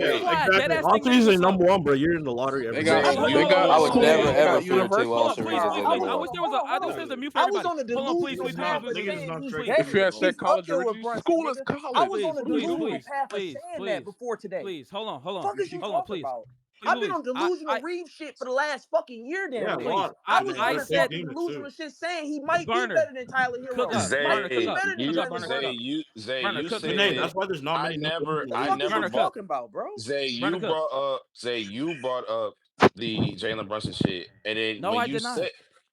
That's Zay, why that Exactly. ass think Austin niggas Reaves was ain't number one, bro. You're in the lottery every Zay, year. Hold on, you hold on, I hold would on, hold on, never hold They on. ever got feel until universal. Hold on, Austin please, Reeves is please, number please. I one. wish there was a. I wish there was a mute for I was everybody. on the Hold on, please, delusional please, please, path please, of please, Niggas is saying not he was drinking If better. you beer, had bro. said He's up college there with originally, Brunson, school is nigga. I college. was please, on the What are we please, doing? delusional please, path of please, saying that please, before today. please. Hold on, Fuck is you hold on, talking please, about? please, I've been please. on delusional Reeves shit for the last fucking year, Yeah, damn a near. Please. lot I of was niggas. on I They're the fake said fucking demons delusional too. shit saying he might be burner. better than Tyler Cook Hero. up, Might burner. Cook be Zay, up, better than cook you, up, Jalen burner. Cook up, Brunson. Zay, burner. you Cook Janae, up. said that's why there's not I many number ones never, in the I league. Fuck is never you Burner. brought. Cook. talking about, bro? Zay, Burner. you Cook. brought up. Zay, you brought up the Jalen Brunson shit, and then No, when I you did said, not.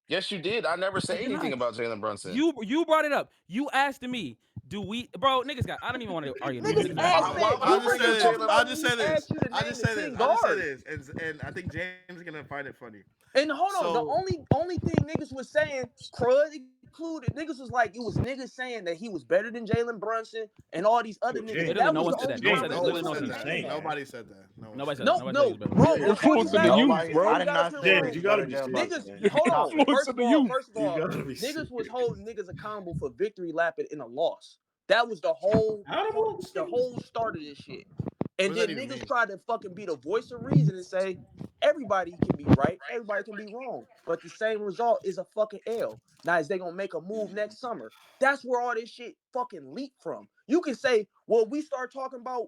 yes, you did. I never I say did anything not. about Jalen Brunson. You brought it up. You asked me, do we, bro? Niggas got. I don't even want to argue no more. Niggas Niggas got it. asked Niggas got Why that. it. would I You I'll just was bring say up just this. talking Jalen? I'll about when just we say this. asked you to I'll name just the say this. 10 I'll just say guards. this. And I think James is gonna find it funny. And hold on, the So only thing niggas was saying, Crud included, niggas was like, it was niggas saying that he was better than Jalen Brunson and all these other niggas. James, Literally, That no was one the said that. only No one said James, that. no Literally, one no one conversation said said that. saying that. that. Nobody said that. No one Nobody said said that. that. No, Nobody said he no, was better than bro, Brunson. go talk to the Influencing the youth, youth, Nobody. bro. bro. I You did gotta not put say bro. he James, was you better gotta than be Jalen serious. Niggas, Brunson, man. hold on. Stop it. First Influencing of the all, youth. first of You all, gotta be serious. niggas was holding niggas accountable for victory lapping in a loss. That was the whole point, the whole start of this shit. What And does that then even niggas mean? try to fucking be the voice of reason and say everybody can be right, everybody can be wrong, but the same result is a fucking L. Now, is they gonna make a move next summer? That's where all this shit fucking leaked from. You can say, well, we start talking about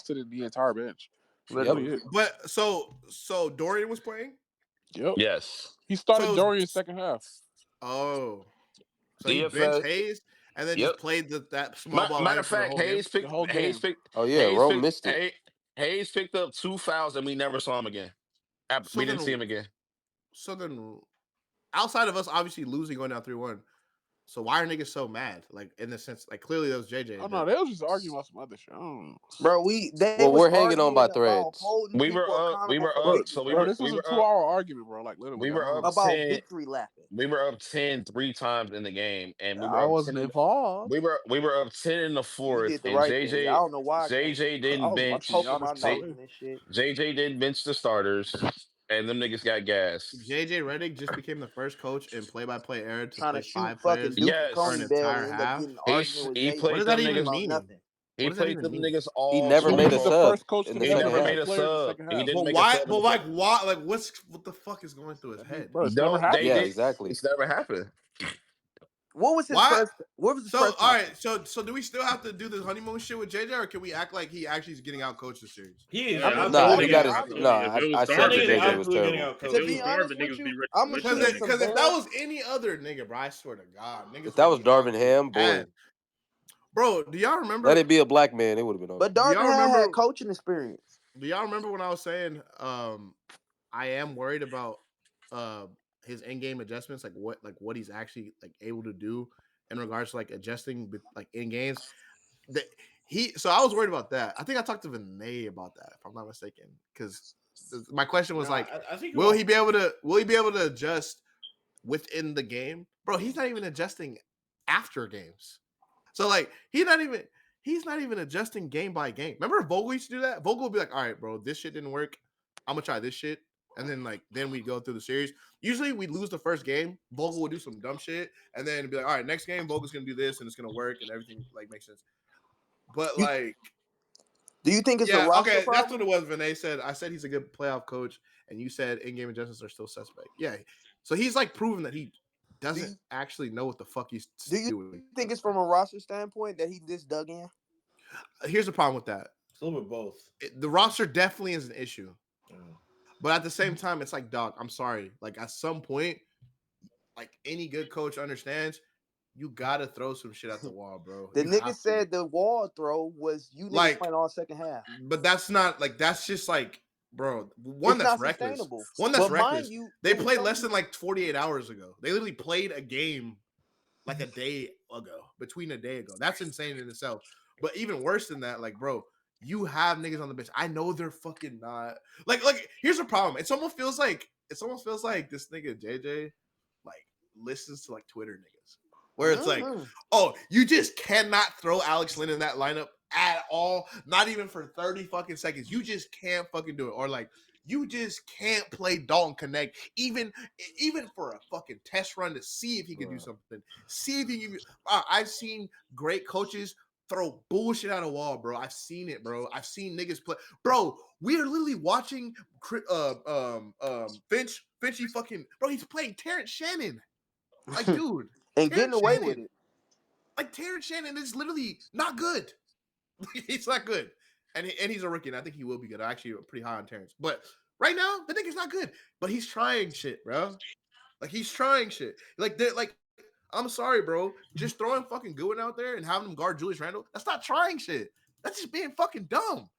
Austin and the entire bench. That's Yep. really it. But so Dorian was playing. Yep. Yes. He started So Dorian second half. oh, so he benched DFS. Hayes and then Yep. just played that small ball Matter lineup of for the fact, whole game. The whole game. Oh yeah, Rome missed it. Hayes picked up 2 fouls and we never saw him again. So We didn't see then, him again. so then, outside of us obviously losing going down 3-1. So why are niggas so mad? Like in the sense, like clearly that was JJ, Oh but no, they was just arguing about some other shit. I don't know. Bro, they Well, was we're hanging on by arguing about threads. holding people We accountable were for up. Bro, So victory this was we a were 2 hour argument, bro. Like literally, we I were up don't. about 10. victory lapping. We were up 10 3 times in the game, and we were I up wasn't 10. involved. We were up 10 in the You fourth, did the and right thing. I don't know why I can't. JJ I didn't was watching bench Poking Giannis my parlay. nose in this shit. JJ didn't bench the starters, and them niggas got gas. JJ Redick just became the first coach in play-by-play era to Trying to play shoot 5 players fucking Duke and for an Coney Yes, Bell entire and end up half. getting an argument with he Zay What for does played that them 10 minutes even niggas. about mean? nothing. He What does that played even them mean? niggas He all never He made a was the season. sub first coach to in the He ever second never bench a half. made a player in the sub. second He half. didn't But make a why? sub in But the like second. why? Like what the fuck is going through his head? Bro, it's never No, they happened. Yeah, did. exactly. It's never happened. What was his Why? press? What was his So press all right, conference? so do we still have to do this honeymoon shit with JJ, or can we act like he actually is getting out coached this series? He is I Yeah, mean, I Nah, told he to niggas. got be I his. honest, told you Nah, if it was I that said Darvin, that nigga's JJ niggas. was absolutely getting terrible. out If to it coached. was be Bro. honest Darvin, with niggas would be you, ready I'm to gonna lose give that you nigga. some Because if that bull. was any other nigga, bro, I swear to God, niggas If that would was be on Darvin his Ham, boy, head. Bro, do y'all let remember? it be a black man, it would have been over. But Do Darvin y'all remember? had coaching experience. Do y'all remember when I was saying I am worried about uh his in-game adjustments, like what he's actually like able to do in regards to like adjusting like in games. That so I was worried about that. I think I talked to Vinay about that, if I'm not mistaken, because my question was Nah, like, I think you will all. he be able to? Will he be able to adjust within the game, bro? He's not even adjusting after games. So like he's not even adjusting game by game. Remember Vogel used to do that? Vogel would be like, all right, bro, this shit didn't work. I'm gonna try this shit. And then we go through the series. Usually we lose the first game. Vogel would do some dumb shit, and then be like, all right, next game Vogel's gonna do this, and it's gonna work, and everything like makes sense. But You like, do you think it's a yeah, roster okay, that's what problem? it was. Vinay said, I said he's a good playoff coach, and you said in-game adjustments are still suspect. Yeah, so he's like proven that he Do doesn't you actually know what the fuck he's do you doing. think it's from a roster standpoint that he just dug in? Here's the problem with that. It's a little bit both. The roster definitely is an issue, Mm. but at the same time, it's like, dog, I'm sorry. Like at some point, like any good coach understands, you gotta throw some shit at the wall, bro. The You nigga have to. said the wall throw was you niggas Like, playing all second half. but that's not like that's just like, bro. One, It's that's not reckless. sustainable. One, that's But mind reckless. you, They it was played less something. than like 48 hours ago. They literally played a game like a day ago, between a day ago. That's insane in itself. But even worse than that, like, bro, you have niggas on the bench. I know they're fucking not like. Here's the problem. It's almost feels like this nigga JJ like listens to like Twitter niggas, where it's like, Mm-hmm. oh, you just cannot throw Alex Lynn in that lineup at all, not even for 30 fucking seconds. You just can't fucking do it, or like. You just can't play Dalton Connect, even for a fucking test run to see if he can do something. See if he can. I've seen great coaches throw bullshit at a wall, bro. I've seen it, bro. I've seen niggas play, bro. We are literally watching Finchy fucking bro. He's playing Terrence Shannon, like dude, And getting Terrence away with Shannon, it. like Terrence Shannon is literally not good. He's not good, and he's a rookie, and I think he will be good. I actually pretty high on Terrence, but right now the nigga's not good. But he's trying shit, bro. Like he's trying shit. Like they're like, I'm sorry, bro. Just throwing fucking Goodwin out there and having him guard Julius Randle, that's not trying shit. That's just being fucking dumb.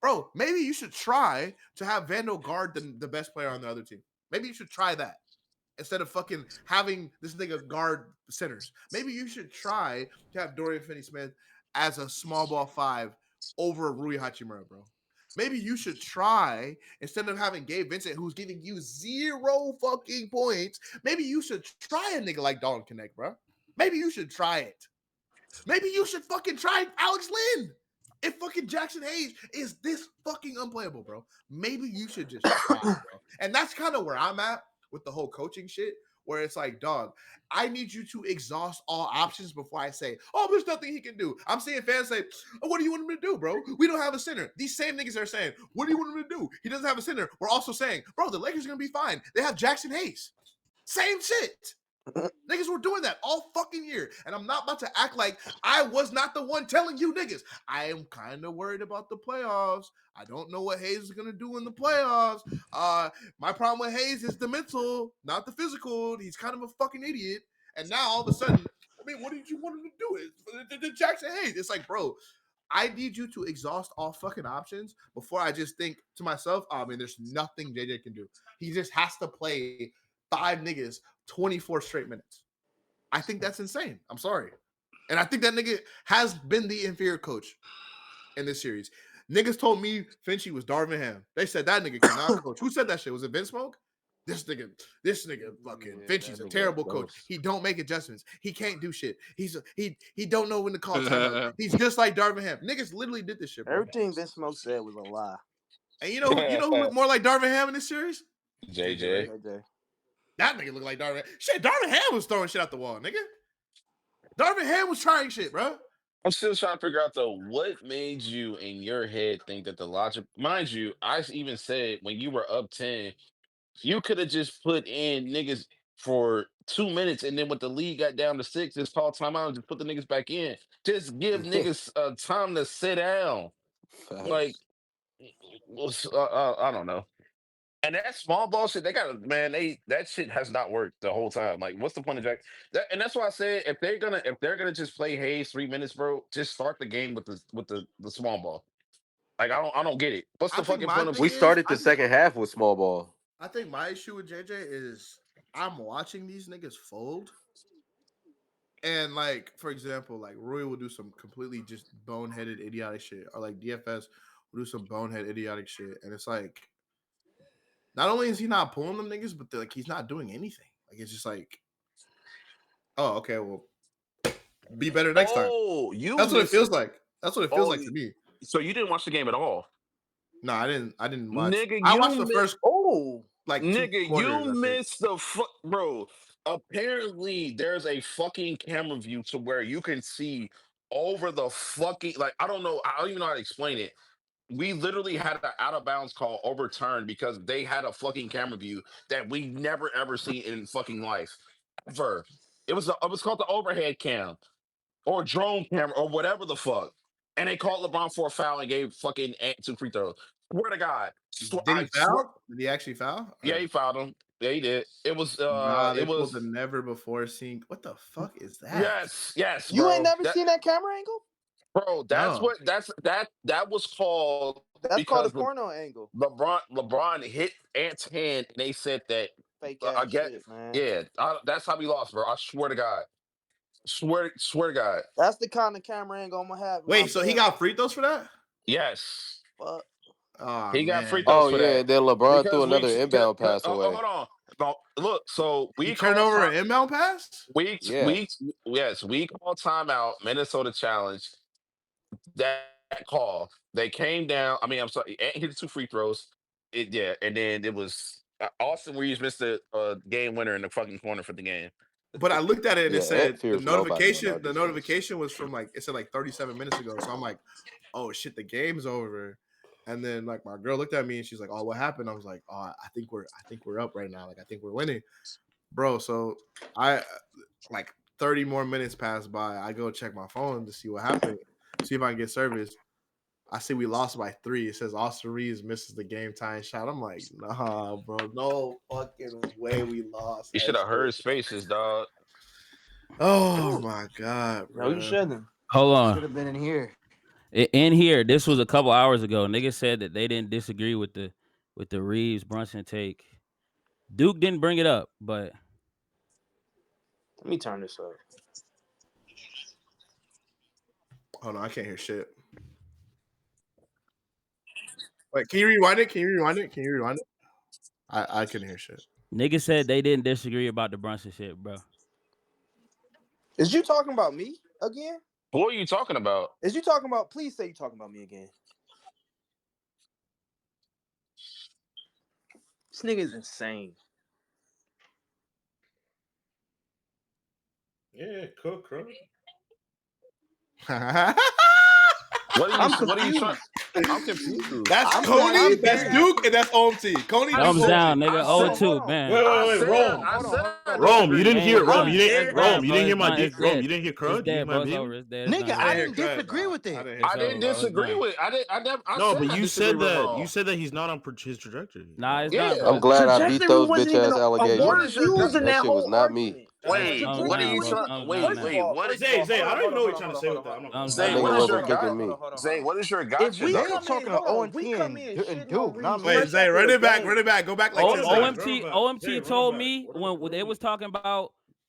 Bro, maybe you should try to have Vandal guard the best player on the other team. Maybe you should try that instead of fucking having this nigga guard centers. Maybe you should try to have Dorian Finney-Smith as a small ball five over Rui Hachimura, bro. Maybe you should try, instead of having Gabe Vincent, who's giving you 0 fucking points, maybe you should try a nigga like Dalton Connect, bro. Maybe you should try it. Maybe you should fucking try Alex Lynn. If fucking Jackson Hayes is this fucking unplayable, bro, maybe you should just try, bro. And that's kind of where I'm at with the whole coaching shit, where it's like, dog, I need you to exhaust all options before I say, oh, there's nothing he can do. I'm seeing fans say, oh, what do you want him to do, bro? We don't have a center. These same niggas are saying, what do you want him to do? He doesn't have a center. We're also saying, bro, the Lakers are going to be fine. They have Jackson Hayes. Same shit. Niggas were doing that all fucking year. And I'm not about to act like I was not the one telling you niggas. I am kind of worried about the playoffs. I don't know what Hayes is going to do in the playoffs. My problem with Hayes is the mental, not the physical. He's kind of a fucking idiot. And now all of a sudden, I mean, what did you want him to do? It's Jackson Hayes. It's like, bro, I need you to exhaust all fucking options before I just think to myself, oh, I mean, there's nothing JJ can do. He just has to play 5 niggas 24 straight minutes. I think that's insane. I'm sorry. And I think that nigga has been the inferior coach in this series. Niggas told me Finchie was Darvin Ham. They said that nigga cannot coach. Who said that shit? Was it Vince Smoke? This nigga fucking Finchie's a terrible coach. He don't make adjustments. He can't do shit. He don't know when to call timeout. He's just like Darvin Ham. Niggas literally did this shit, bro. Everything Vince Smoke said was a lie. And you know who looked more like Darvin Ham in this series? JJ. JJ. That nigga looked like Darvin Ham. Shit, Darvin Ham was throwing shit out the wall, nigga. Darvin Ham was trying shit, bro. I'm still trying to figure out though, what made you in your head think that the logic, mind you, I even said when you were up 10, you could have just put in niggas for 2 minutes, and then when the league got down to 6, just call timeout and just put the niggas back in. Just give niggas time to sit down. Like, I don't know. And that small ball shit, they got man, that shit has not worked the whole time. Like, what's the point of Jack? And that's why I said if they're gonna just play Hayes 3 minutes, bro, just start the game with the small ball. Like, I don't get it. What's the fucking point of? We started the second half with small ball. I think my issue with JJ is I'm watching these niggas fold. And like, for example, like Rui will do some completely just boneheaded idiotic shit. Or like DFS will do some bonehead idiotic shit. And it's like, not only is he not pulling them niggas, but like he's not doing anything. Like it's just like, oh, okay, well, be better next time. That's what it feels like. That's what it feels like to me. So you didn't watch the game at all? No, I didn't watch. Nigga, I watched the first. Like nigga, you missed the bro. Apparently, there's a fucking camera view to where you can see over the fucking I don't know. I don't even know how to explain it. We literally had an out of bounds call overturned because they had a fucking camera view that we never ever seen in fucking life ever. It was called the overhead cam or drone camera or whatever the fuck. And they called LeBron for a foul and gave fucking Ant 2 free throws. Swear to God. Did he foul? Did he actually foul? Yeah, he fouled him. Yeah, he did. It was they pulled the never before seen. What the fuck is that? Yes. You bro. ain't never seen that camera angle? Bro, that was called. That's called a porno angle. LeBron hit Ant's hand, and they said that. Fake ass shit, man. Yeah, that's how we lost, bro. I swear to God. Swear to God. That's the kind of camera angle I'm gonna have. Wait, so he got free throws for that? Yes. Fuck. Oh, he got man. free throws for that. Yeah, then LeBron threw another inbound pass away. Hold on. No, look, so we turned over an inbound pass? We called timeout, Minnesota challenge. That call. They came down. I mean, I'm sorry, Ant hit the 2 free throws. And then it was Austin Reaves missed the game winner in the fucking corner for the game. But I looked at it and it said the notification. The notification was from it said 37 minutes ago. So I'm like, oh shit, the game's over. And then like my girl looked at me and she's like, oh, what happened? I was like, oh, I think we're up right now. Like I think we're winning, bro. So I 30 more minutes passed by. I go check my phone to see what happened, see if I can get service. I see we lost by 3. It says Austin Reaves misses the game tying shot. I'm like, nah, bro, no fucking way we lost. You should have heard Spaces, dog. Oh my god, bro. No, you shouldn't. Hold on. Should have been in here. In here, this was a couple hours ago. Niggas said that they didn't disagree with the Reeves Brunson take. Duke didn't bring it up, but let me turn this up. Hold on, I can't hear shit. Wait, can you rewind it? I couldn't hear shit. Niggas said they didn't disagree about the Brunson shit, bro. Is you talking about me again? What are you talking about? Is you talking about? Please say you talking about me again. This nigga is insane. Yeah, cook, bro. What are you trying? I'm confused. That's Coney, that's Duke, and that's OMT. Coney, thumbs down, nigga. 0-2, man. Wait, Rome, you didn't hear Rome. You didn't hear my dick. Rome, you didn't hear Crud. Nigga, I didn't disagree with it. I didn't disagree with. No, but you said that. You said that he's not on his trajectory. Nah, it's not. I'm glad I beat those bitch ass allegations. That shit was not me. Wait, what are you trying? Wait. What is Zay? I don't even know what you're trying to say with that. Zay, what is your gotcha? Zay, what is your gotcha? They're talking about 0-10 and Duke, not me. Wait, Zay, run it back. Go back like 10 seconds. OMT told me when they was talking about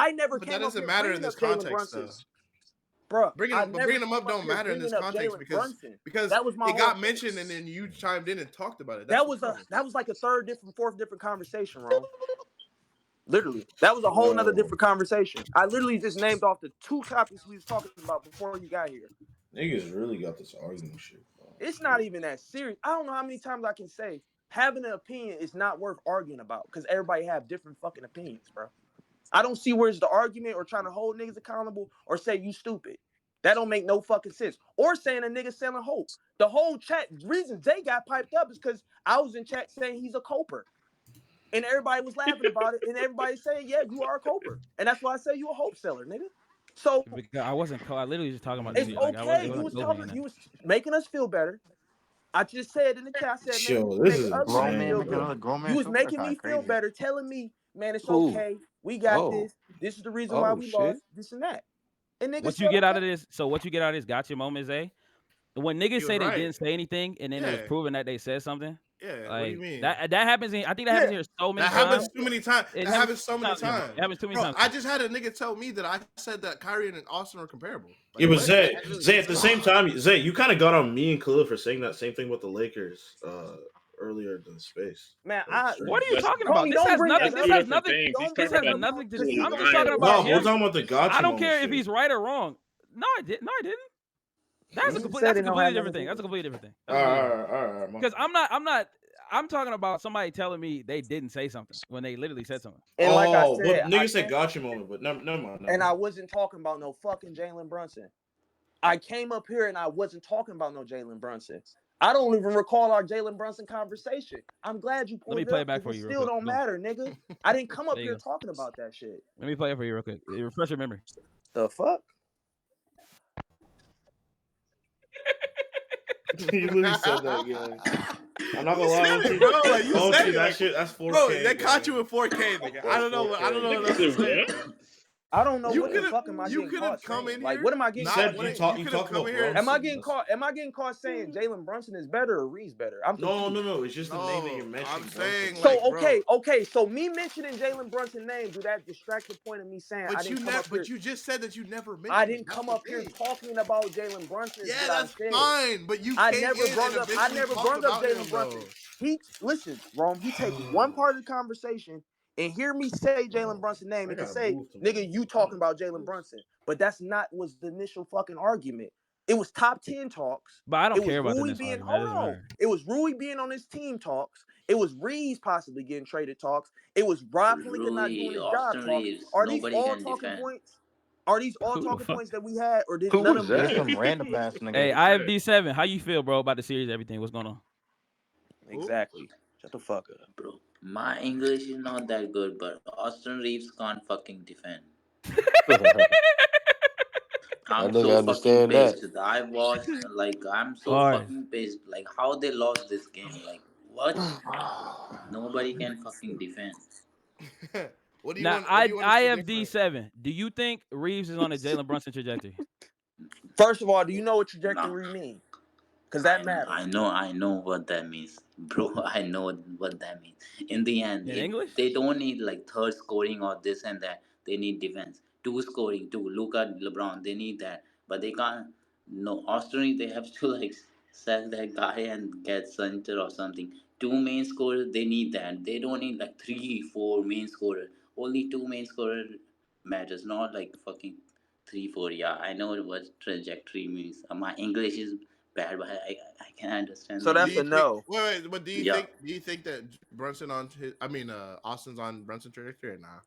I never But came that up doesn't here matter in bringing this up Jalen context, Brunson. though. Bruh, Bringing I him, but never bringing him came up up don't here matter in this bringing up context Jalen Brunson. because That was my it whole got point. mentioned and then you chimed in and talked about it. That's That the was problem. like a fourth different conversation, Ron. Literally, that was a whole nother different conversation. I literally just named off the 2 topics we was talking about before you got here. Niggas really got this arguing shit, bro. It's not even that serious. I don't know how many times I can say having an opinion is not worth arguing about because everybody have different fucking opinions, bro. I don't see where's the argument or trying to hold niggas accountable or say you stupid. That don't make no fucking sense. Or saying a nigga selling hope. The whole chat reason Jay got piped up is because I was in chat saying he's a coper. And everybody was laughing about it. And everybody saying, yeah, you are a coper. And that's why I say you a hope seller, nigga. So Because I wasn't. I literally just talking about the it's series. Like I wasn't. It okay. You wasn't was coping in talking, that. you was making us feel better. I just said in the chat, I said, man, Yo, you this make is other Grown niggas man feel making insane, good. bro. another grown You man was feel better. making Kind me of feel crazy. better, telling me, man, it's Who? okay. We got Oh. this. This is the reason why Oh we shit. lost, this and that. And niggas What said, you get out okay. of this? So what you get out of this gotcha moment, Zay? When niggas He was say they right. didn't say anything and then it was Yeah. proven that they said something, Yeah. What do you like mean? that happens. I think that happens Yeah. here so many That times. happens too many times. It That happens happens so too many many times here, bro. It times. happens too many Bro, times. I just had a nigga tell me that I said that Kyrie and Austin are comparable. Yeah, Like but what? Zay, at the same time, Zay, you kind of got on me and Khalil for saying that same thing with the Lakers earlier in the space. Man, That was What strange. are you That's talking about? homie, This don't has bring nothing. that that's up. This two has different nothing. things. He's Don't This bring talking has that about up nothing to. because two he's I'm gonna just say talking minors. you about No, we're wrong. him. talking about the I gotcha don't moment care if shit. he's right or wrong. No, I did. No, I didn't. Niggas said That's a it don't completely have nothing different to thing. do That's with a it. completely different thing. All That's a completely right, different all thing. right, all right, my Because fault. I'm not. I'm talking about somebody telling me they didn't say something when they literally said something. And like I Oh, well, said, I nigga said came gotcha moment, but never mind, never and I mind. wasn't talking about no fucking Jalen Brunson. I came up here and I wasn't talking about no Jalen Brunson. I don't even recall our Jalen Brunson conversation. I'm glad you Let me pulled it play it up back because for it you real still quick. don't Go. matter, nigga. I didn't come up There you here go. talking about that shit. Let me play it for you real quick. Refresh your memory. The fuck? You literally said that, gang. I'm not You gonna lie, said it, OT. bro. Like you said OT, it. that Like, shit, that's bro, 4K, they caught you gang. in 4K, nigga. I That's don't know. I don't 4K, know what Nigga else to said say, what? bro. I don't know You what the could have fuck am I you getting could have caught come saying. in Like, what here am I You getting not caught said wanting. saying? You you could have talking come about in here. Brunson. Am I getting caught saying Jalen Brunson is better or Reeves better? I'm confused. No. It's just the name that you're No, I'm mentioning, Brunson. saying So like, bro. okay. So me mentioning Jalen Brunson's name, do that distract the point of me saying I But didn't you come never. up But here? you just said that you never I mentioned him. didn't That's come the up here thing. talking about Jalen Brunson. Is Yeah, what I that's said. fine. But you came in and I eventually never talked brung up about Jalen him, Brunson. though. He listen, Rome. He take one part of the conversation and hear me say Jalen Brunson's name I and can gotta say, move tomorrow. nigga, you talking about Jalen Brunson. But that's not was the initial fucking argument. It was top 10 talks. But I It don't was care about the Rui initial being argument. That hold doesn't on. matter. It was Rui being on his team talks. It was Reeves possibly getting traded talks. It was Rob Palinka not doing Rui, his job Austin talks. Reaves, Are these nobody all can talking defend. points? Are these all Who the talking fuck? points that we had, or did Who none was of them that? Just matter? some random ass nigga. Hey, IFD7, how you feel, bro, about the series? Everything? What's going on? Who? Exactly. Shut the fuck up. Bro, my English is not that good, but Austin Reeves can't fucking defend. That I'm nigga so fucking understand that. pissed. I watched, like, I'm so Bars. fucking pissed. Like, how they lost this game. Like, what? Nobody can fucking defend. What do you Now, want? What do you want us to different? IFD7, do you think Reeves is on a Jalen Brunson trajectory? First of all, do you know what No. trajectory means? Because that I matters. know, I know what that means, bro. I know what that means. In the end, In English? they don't need like third scoring or this and that. They need defense. Two scoring, two. Luka, LeBron, they need that, but they can't. No, Australia, they have to like sell that guy and get center or something. Two main scorers, they need that. They don't need like three, four main scorers. Only two main scorer matters, not like fucking three, four. Yeah, I know what trajectory means. My English is bad, but I can understand So the Do that's you a English. think? no. Wait. But Yeah, do you think that Brunson on his? I mean, Austin's on Brunson trajectory or nah?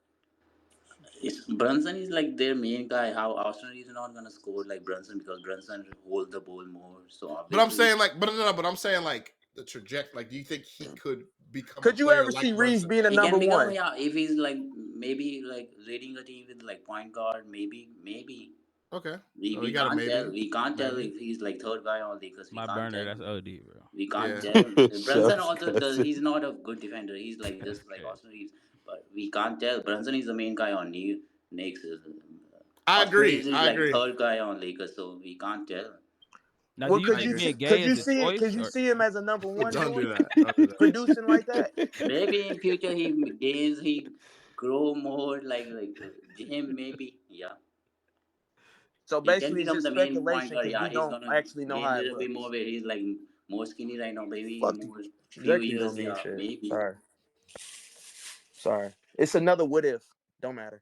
Brunson is like their main guy. How Arsenal is not gonna score like Brunson because Brunson hold the ball more. So But I'm obviously, saying like, but no. But I'm saying like the trajectory. Like, do you think he could become a Could you player ever like see Reeves Brunson? being a he can number become, one? yeah. If he's like maybe like leading a team with like point guard, maybe Okay, we, so he we got a can't tell. maybe, We can't tell maybe. if he's like third guy only because we My can't burner, tell. that's OD, bro. We can't Yeah. tell. Brunson Chef's also does. cousin. He's not a good defender. He's like That's just like crazy. Austin Reeves, but we can't tell. Brunson is the main guy on New Knicks. I Austin agree. Reeves is I like agree. third guy on Lakers, so we can't tell. Now, do Well, you I think agree. being gay is a could choice? you Or see him as a number one Don't do choice that. Don't do that. producing like that? Maybe in future he gains, he grow more like him. Maybe yeah, So he can basically, it's become just the main point speculation guard. because Yeah, we he's don't gonna actually know gain how a it little bit more looks. weight. He's like more skinny right now. Maybe Fuck more few trajectory don't years. mean Yeah, shit. maybe. Sorry, sorry. It's another what if. Don't matter.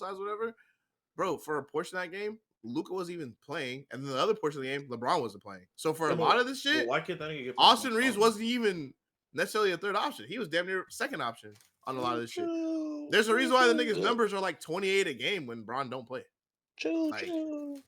size, whatever. Bro, for a portion of that game, Luka wasn't even playing, and then the other portion of the game, LeBron wasn't playing. So for a lot of this shit, why can't that nigga get Austin Reaves wasn't even necessarily a third option. He was damn near second option on a lot of this shit. There's a reason why the niggas' numbers are like 28 a game when Bron don't play. Like, I don't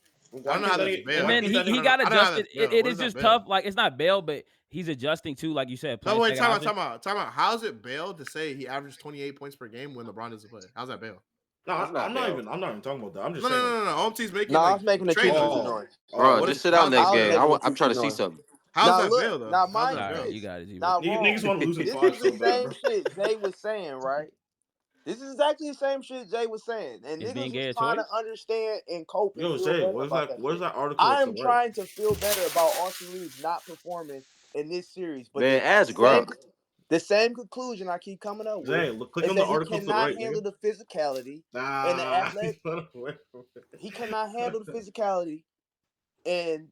know how that's bail. And then he got adjusted. It is just tough. Like, it's not bail, but he's adjusting too, like you said. No, wait, time out. How is it bail to say he averaged 28 points per game when LeBron doesn't play? How's that bail? No, It's not I'm not bad. even talking about that. I'm just No, no, saying, like, no, no, no. Home team's making No, I like was making a trade two-two noises. noise. Bro, what just is sit out how's next I that was game. fair? making a I'm two-two trying to see noise. something. How's Now that look, fair though? now How's mind that All you right, fair? you this. got it, G-Bo. Now wrong. Niggas want to lose in This five is so the bad, same bro. shit Zay was saying, right? This is exactly the same shit Jay was saying, and Is being niggas was gay a trying to choice? understand and cope and Yo, feel Zay, better about that where's shit. that article I with the am right? trying to feel better about Austin Reaves not performing in this series, but Man, ask Gronk. the same conclusion I keep coming up with Zay, click is on the that he article to the cannot right, handle nigga. the physicality and the Nah, athletic. away from He it. cannot handle the physicality and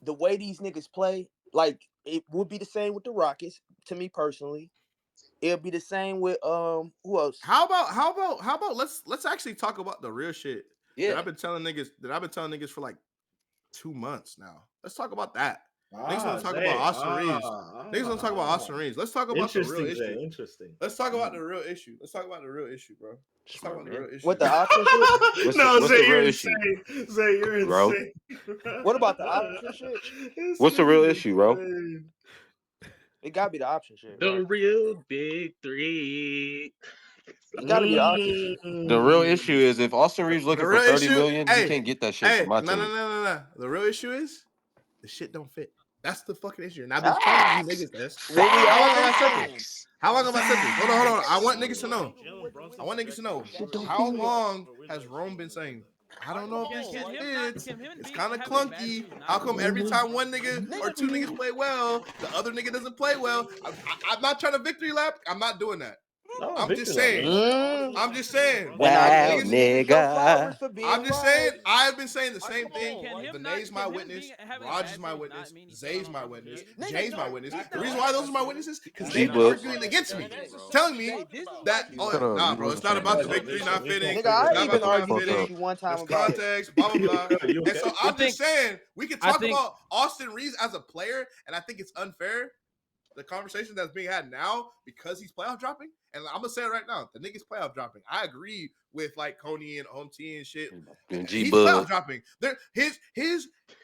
the way these niggas play. Like it would be the same with the Rockets. To me personally, it'll be the same with who else? How about let's actually talk about the real shit that Yeah. I've been telling niggas for like 2 months now. Let's talk about that. Niggas want to talk about Zay. Austin Reeves. Niggas want to talk about Austin Reeves. Let's talk about the real Interesting, issue. Zay. Interesting. Let's talk about the real issue. Let's talk about the real issue, bro. Let's talk Smart about the man. real issue. What the option shit? No, What's the Zay, real you're issue, insane. Zay, you're bro? insane. What about the option shit? This What's the real nigga's issue, bro? insane. It gotta be the option shit, right? The real big three. It gotta be the option shit. The real Mm. issue is if Austin Reeves The looking for real 30 issue, million, he can't get that shit from my no, no, team. no, no, no. The real issue is the shit don't fit. That's the fucking issue. And I've been telling you Facts. niggas this. What we How long all have been I said saying. this? How long have I said this? Hold on, hold on. I want niggas to know. Jalen I Brunson's want niggas to know. trajectory Shit don't How fit. long has Rome been saying? I don't know if this Can shit him not? fits. Can him It's being kind of having bad clunky. shoes How not come mean every anything? time one nigga or two niggas play well, the other nigga doesn't play well? I'm not trying to victory lap. I'm not doing that. No, I'm victory just lap, saying. nigga. Look at the article. I'm just saying. And I Wow, give Niggas, niggas your flowers nigga. for being I'm just right. saying. I've been saying the All right, same thing. can him not? Vinay's my Can him witness. being having a Raj is bad my series witness. not mean he's still Zay's on my Austin witness. Reeves? Nigga, Jay's my witness. he's The not. reason why those are my witnesses because G they Book. arguing against me, This is telling me Zay, this is why that you Shut up. nah, You bro, wasn't it's not trying to about do the that. victory not fitting. nigga, It's I not even about the not argued Fuck fitting. against up. you one time There's about it. context, blah blah blah. You And okay? so I I'm think. just saying we could I talk think. about Austin Reeves as a player, and I think it's unfair the conversation that's being had now because he's playoff dropping. And I'm gonna say it right now, the nigga's playoff dropping. I agree with like Coney and Home T and shit. And G He's playoff Bug. dropping.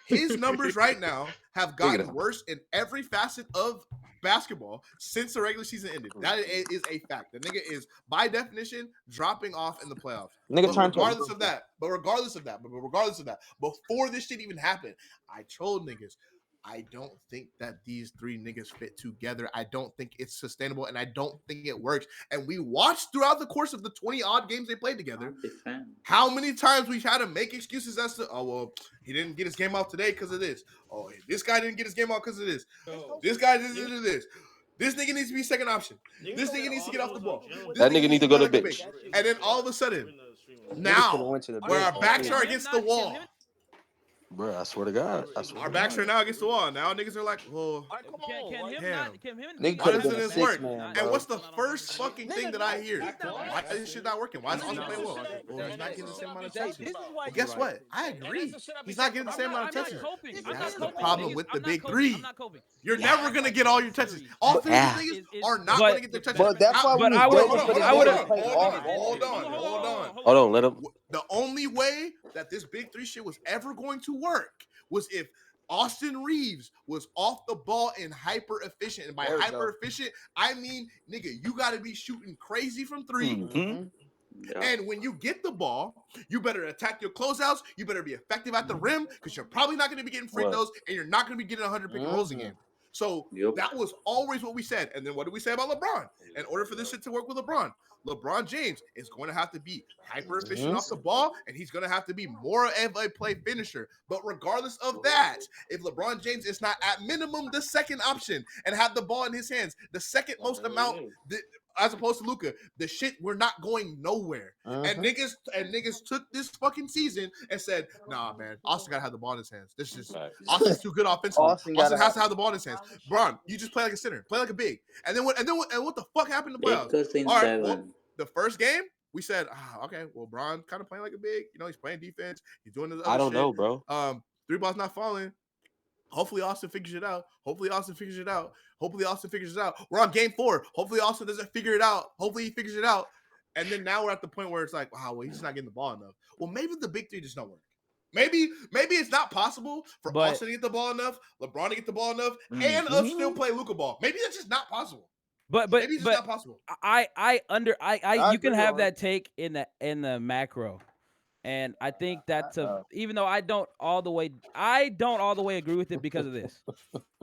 His numbers right now have Look at gotten him. worse in every facet of basketball since the regular season ended. That is a fact. The nigga is by definition dropping off in the playoffs. Nigga But turned to a regardless of rookie. that, before this shit even happened, I told niggas I don't think that these three niggas fit together. I don't think it's sustainable, and I don't think it works. And we watched throughout the course of the 20 odd games they played together how many times we've had to make excuses as to, oh, well, he didn't get his game off today because of this. Oh, this guy didn't get his game off because of this. This guy didn't do this. This nigga needs to be second option. This nigga needs to get off the ball. This That nigga nigga needs need to to go play to like the a big. bench. And then all of a sudden, Niggas should have now, went to the where bench. our backs Can are him against not? the Can wall, him? Bro, I swear to God. I swear our to backs God. are now against the wall. Now niggas are like, well, Can him damn. not? Can him Nigga being Why could have having been doesn't a a this bad six work? series man, not And bro. what's mean the he's still on Austin first Reeves? fucking thing Nigga, that I no, hear? he's not Why is this shit not working? Why is Austin playing well? Oh, he's not getting the same amount of Zay, touches. this is why Well, you guess right. what? I agree. He's not getting the same amount of I'm not touches. coping. This I'm not That's is the coping. why. problem with the I'm not big coping. I'm three. not coping. You're Y'all never act gonna like get all this your touches. series All But three of these Ah. niggas is are not but gonna get their touches. but that's why we but was I would waiting for the I would nigga have to play Hold offense. on. Hold on. Let him. The only way that this big three shit was ever going to work was if Austin Reeves was off the ball and hyper efficient. And by There we hyper go. efficient, I mean, nigga, you got to be shooting crazy from three. Mm-hmm. And when you get the ball, you better attack your closeouts. You better be effective at the rim because you're probably not going to be getting free What? throws and you're not going to be getting 100 pick and rolls a game. So that was always what we said. And then what did we say about LeBron? In order for this shit to work with LeBron James is going to have to be hyper efficient off the ball, and he's going to have to be more of a play finisher. But regardless of that, if LeBron James is not at minimum the second option and have the ball in his hands, the second most amount, as opposed to Luka, the shit, we're not going nowhere. And niggas took this fucking season and said, nah, man, Austin gotta have the ball in his hands. This is Austin's too good offensively. Austin has to have the ball in his hands. Bron, you just play like a center, play like a big. And then what the fuck happened in the playoffs? Lakers in All right, 7. well, the first game, we said, okay, well, Bron kind of playing like a big. You know, he's playing defense. He's doing this other I don't shit. know, bro. Three balls not falling. Hopefully Austin figures it out. Hopefully Austin figures it out. We're on game 4. Hopefully Austin doesn't figure it out. Hopefully he figures it out. And then now we're at the point where it's like, wow, well, he's not getting the ball enough. Well, maybe the big three just don't work. Maybe it's not possible for Austin to get the ball enough, LeBron to get the ball enough, and us still play Luka ball. Maybe that's just not possible. Maybe it's just but not possible. I I you can agree have on him. that take in the macro. And I think that's even though I don't all the way agree with it because of this.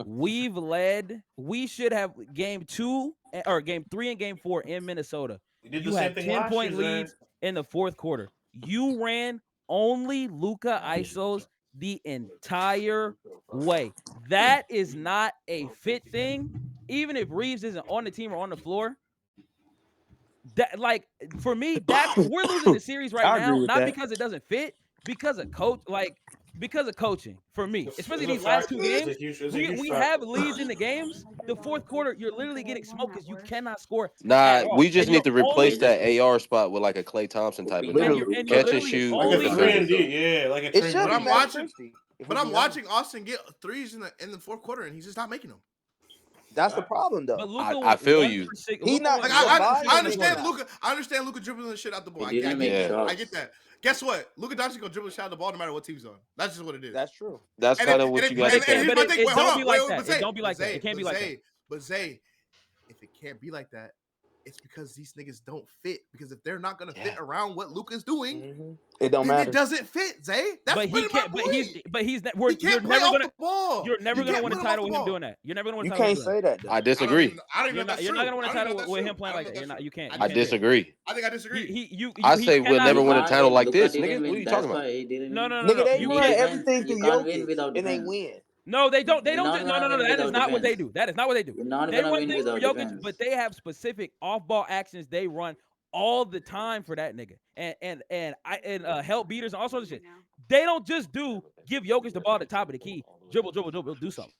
We should have game 2 or game 3 and game 4 in Minnesota. We did the You same had thing last year, 10-point Zay. leads in the fourth quarter. You ran only Luka ISOs the entire way. That is not a fit thing. Even if Reaves isn't on the team or on the floor, that like for me, that's we're losing the series right I agree now, with not that. because it doesn't fit, because of because of coaching. For me, especially It's a these last two factor. games, It's a huge we have factor. leads in the games. The fourth quarter, you're literally getting smoked because you cannot score at Nah, all, we just and you're need to only replace that AR spot with like a Klay Thompson type of and nigga. you're Literally, Catch and literally shoot Like a only 3 defender. and D, yeah, like a It Trey should But be I'm Murray. Max watching. Christie. If But we I'm be honest, watching Austin get threes in the fourth quarter, and he's just not making them. that's the problem but though. Luca I went feel one you. for six. He Luca not went Like one for Tobias six I in the making clutch. understand that. Luca. I understand Luca dribbling the shit out the ball. he I didn't get make Yeah. that. I shots. get that. Guess what? Luca Doncic gonna dribble the shot out the ball no matter what team he's on. That's just what it is. That's true. That's And kind it, of and, what it, you But got to and, and think. here's my thing. it Wait, hold don't on. be Wait, like wait, that. It don't be like that. It can't be like that. But Zay, if it can't be like that, it's because these niggas don't fit. Because if they're not gonna fit around what Luca's doing, It don't then it matter. doesn't fit, Zay. That's But he literally my can't. point. But he's. He You're can't play never off gonna. the ball. You're never You gonna can't win a put him off title the with him doing ball. that. You're never gonna win a You title with him can't doing that. say that though. I I don't disagree. even. I don't even know if that's You're true. not gonna win I a don't even know title if that's with true. him playing I don't like know that. if that's true. You can't. You I I can't do disagree. that. disagree. I think I disagree. I He say we'll cannot. never You win a can't title win. like Luka this, didn't nigga. What are win. you talking That's about? why he didn't No, win. no, no, Nigga, no. they You run defend. everything You through can't win Jokic without and they defense. win. No, they don't. They You're don't not just. No, gonna no, no, no. win That is without not what they defense. do. That is not what they do. You're not They gonna run win things through without Jokic, defense. but they have specific off-ball actions they run all the time for that nigga, and help beaters and all sorts of shit. They don't just give Jokic the ball at the top of the key, dribble, dribble, dribble, do something.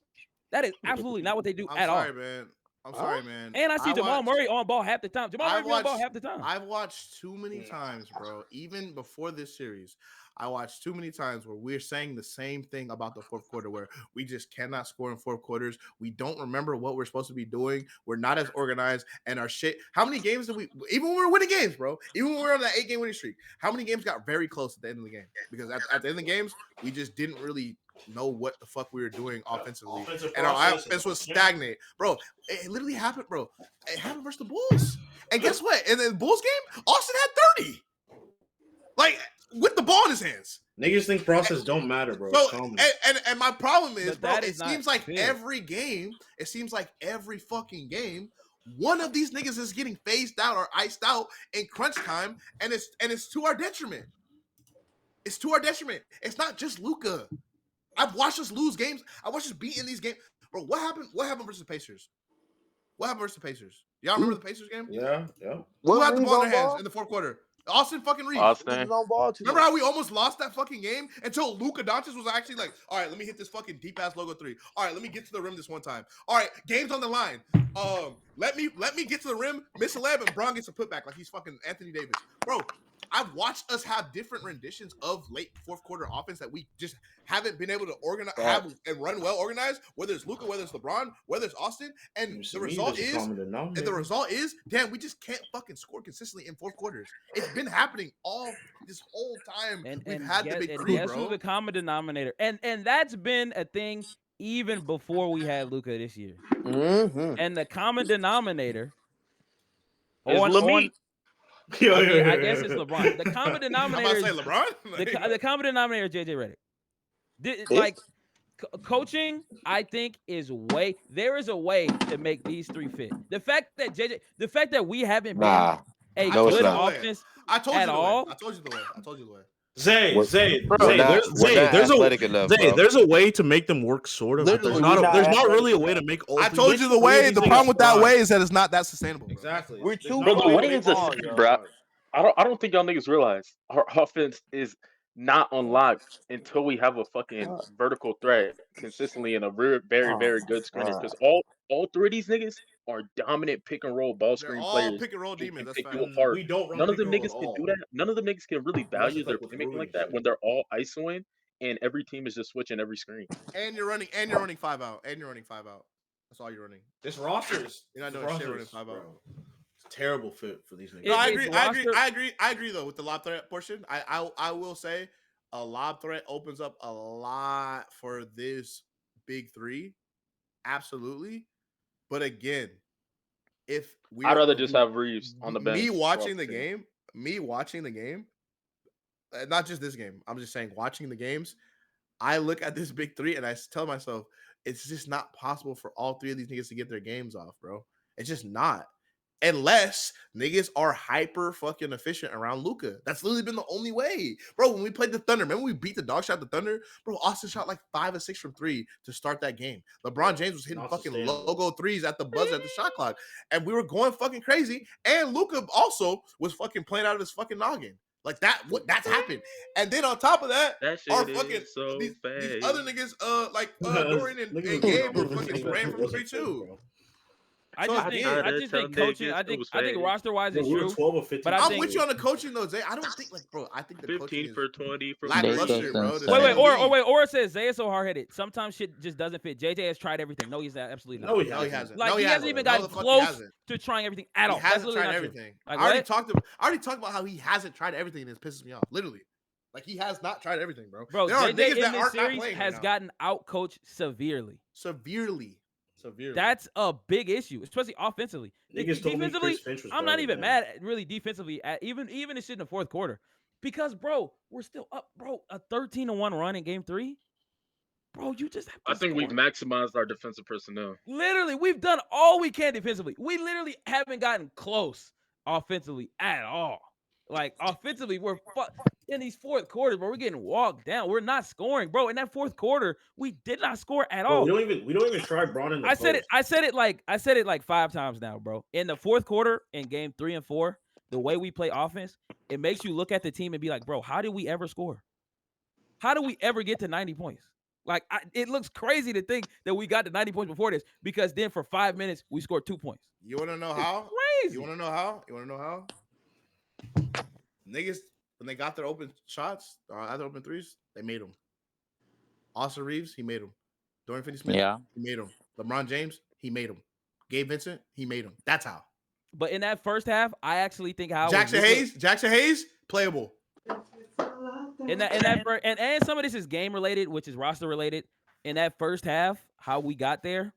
That is absolutely not what they do I'm at sorry, all. man. I'm Huh? sorry, man. And I see I Jamal watched. Murray on ball half the time. Jamal I Murray be on ball watched. half the time. I've watched too many times, bro. Even before this series, I watched too many times where we're saying the same thing about the fourth quarter, where we just cannot score in fourth quarters. We don't remember what we're supposed to be doing. We're not as organized, and our shit. How many games did we? Even when we were winning games, bro. Even when we were on that 8-game winning streak, how many games got very close at the end of the game? Because at the end of the games, we just didn't really know what the fuck we were doing offensively, Offensive and our process. offense was stagnant, bro. It literally happened, bro. It happened versus the Bulls. And guess what? In the Bulls game, Austin had 30. Like, with the ball in his hands. Niggas think process don't matter, bro. So, Calm and my problem is, But bro, that it is not seems like fair. every fucking game, one of these niggas is getting phased out or iced out in crunch time, and it's to our detriment. It's to our detriment. It's not just Luka. I've watched us lose games. I watched us beat in these games. Bro, what happened? What happened versus the Pacers? What happened versus the Pacers? Y'all remember the Pacers game? Yeah, yeah. Who Was had the Reeves ball in on their hands ball? in the fourth quarter? Austin fucking Reeves. Reeves Austin. was on ball too Remember much. how we almost lost that fucking game until Luka Doncic was actually like, all right, let me hit this fucking deep ass logo three. All right, let me get to the rim this one time. All right, game's on the line. Let me get to the rim, miss a layup, and Braun gets a putback like he's fucking Anthony Davis. Bro, I've watched us have different renditions of late fourth quarter offense that we just haven't been able to organize, have and run well organized. Whether it's Luka, whether it's LeBron, whether it's Austin, and the result is, damn, we just can't fucking score consistently in fourth quarters. It's been happening all this whole time. We've had the big three, guess who bro. the common denominator? And that's been a thing even before we had Luka this year. Mm-hmm. And the common denominator Is Lamine. I guess it's LeBron. The common denominator I'm about to say LeBron. the common denominator is JJ Redick. Coaching, I think, there is a way to make these three fit. The fact that we haven't been a good offense at all. I told you the way. Zay, There's athletic enough, bro. There's a way to make them work, sort of. But there's not really a way to make all. I told you the way. The problem with that way is that it's not that sustainable. Bro. Exactly. We're too Bro, the far way is the ball, same, yo. bro. I don't think y'all niggas realize our offense is not unlocked until we have a fucking vertical threat consistently and a very, very good screener. Because all three of these niggas are dominant pick and roll ball screen players. Pick and roll demons. That's pick fact. you apart. We don't run None of pick them and roll niggas at can all. do that. None of them niggas can really Unless value it's their like with playmaking Rui like and that shit. when they're all isoing and every team is just switching every screen. And you're running 5 out. That's all you're running. This rosters. You're not doing shit running 5 out. It's a terrible fit for these niggas. No, I agree though with the lob threat portion. I will say a lob threat opens up a lot for this big three. Absolutely. But again, if we I'd are rather just have Reeves on the bench. me for watching the team. game, not just this game. I'm just saying watching the games. I look at this big three and I tell myself it's just not possible for all three of these niggas to get their games off, bro. It's just not. Unless niggas are hyper fucking efficient around Luka. That's literally been the only way. Bro, when we played the Thunder, remember we beat the dog shot the Thunder? Bro, Austin shot like 5 or 6 from 3 to start that game. LeBron James was hitting fucking logo threes at the buzzer at the shot clock. And we were going fucking crazy. And Luka also was fucking playing out of his fucking noggin. Like that's happened. And then on top of that, That our shit fucking is so these fake. other niggas, Dorian and Gabe were fucking spraying from 3 too. I So just again, think coaching. I think roster wise is true. 12 or 15. But I I'm think with you on the coaching though, Zay. I don't think I think the 15 coaching is for 20 from Makes no 3. sense. wait, or it says Zay is so hard headed. Sometimes shit just doesn't fit. JJ has tried everything. No, he's not. Absolutely not. No, he hasn't. Like No, he hasn't even gotten close to trying everything at all. He hasn't That's literally tried not everything. True. Like, I already talked about how he hasn't tried everything, and it pisses me off. Literally, like he has not tried everything, bro. Bro, there are JJ niggas in that this aren't not series playing has right now. gotten out coached severely. Severely. That's a big issue, especially offensively. Niggas told me Defensively, Chris Finch was I'm better not even than him. mad really defensively at even this shit in the fourth quarter. Because bro, we're still up, bro. A 13-1 run in game 3. Bro, you just have to I think we've maximized our defensive personnel. Literally, we've done all we can defensively. We literally haven't gotten close offensively at all. Like offensively, we're in these fourth quarters, bro. We're getting walked down. We're not scoring, bro. In that fourth quarter, we did not score at all. Bro, we don't even try Braun in the post. I said it like 5 times now, bro. In the fourth quarter, in game 3 and 4, the way we play offense, it makes you look at the team and be like, bro, how did we ever score? How do we ever get to 90 points? Like, it looks crazy to think that we got to 90 points before this, because then for 5 minutes, we scored 2 points. You want to know how? Crazy. You want to know how? Niggas, when they got their open shots, other open threes, they made them. Austin Reaves, he made them. Dorian Finney-Smith, he made them. LeBron James, he made them. Gabe Vincent, he made them. That's how. But in that first half, I actually think how Jackson Hayes, playable. And some of this is game related, which is roster related. In that first half, how we got there,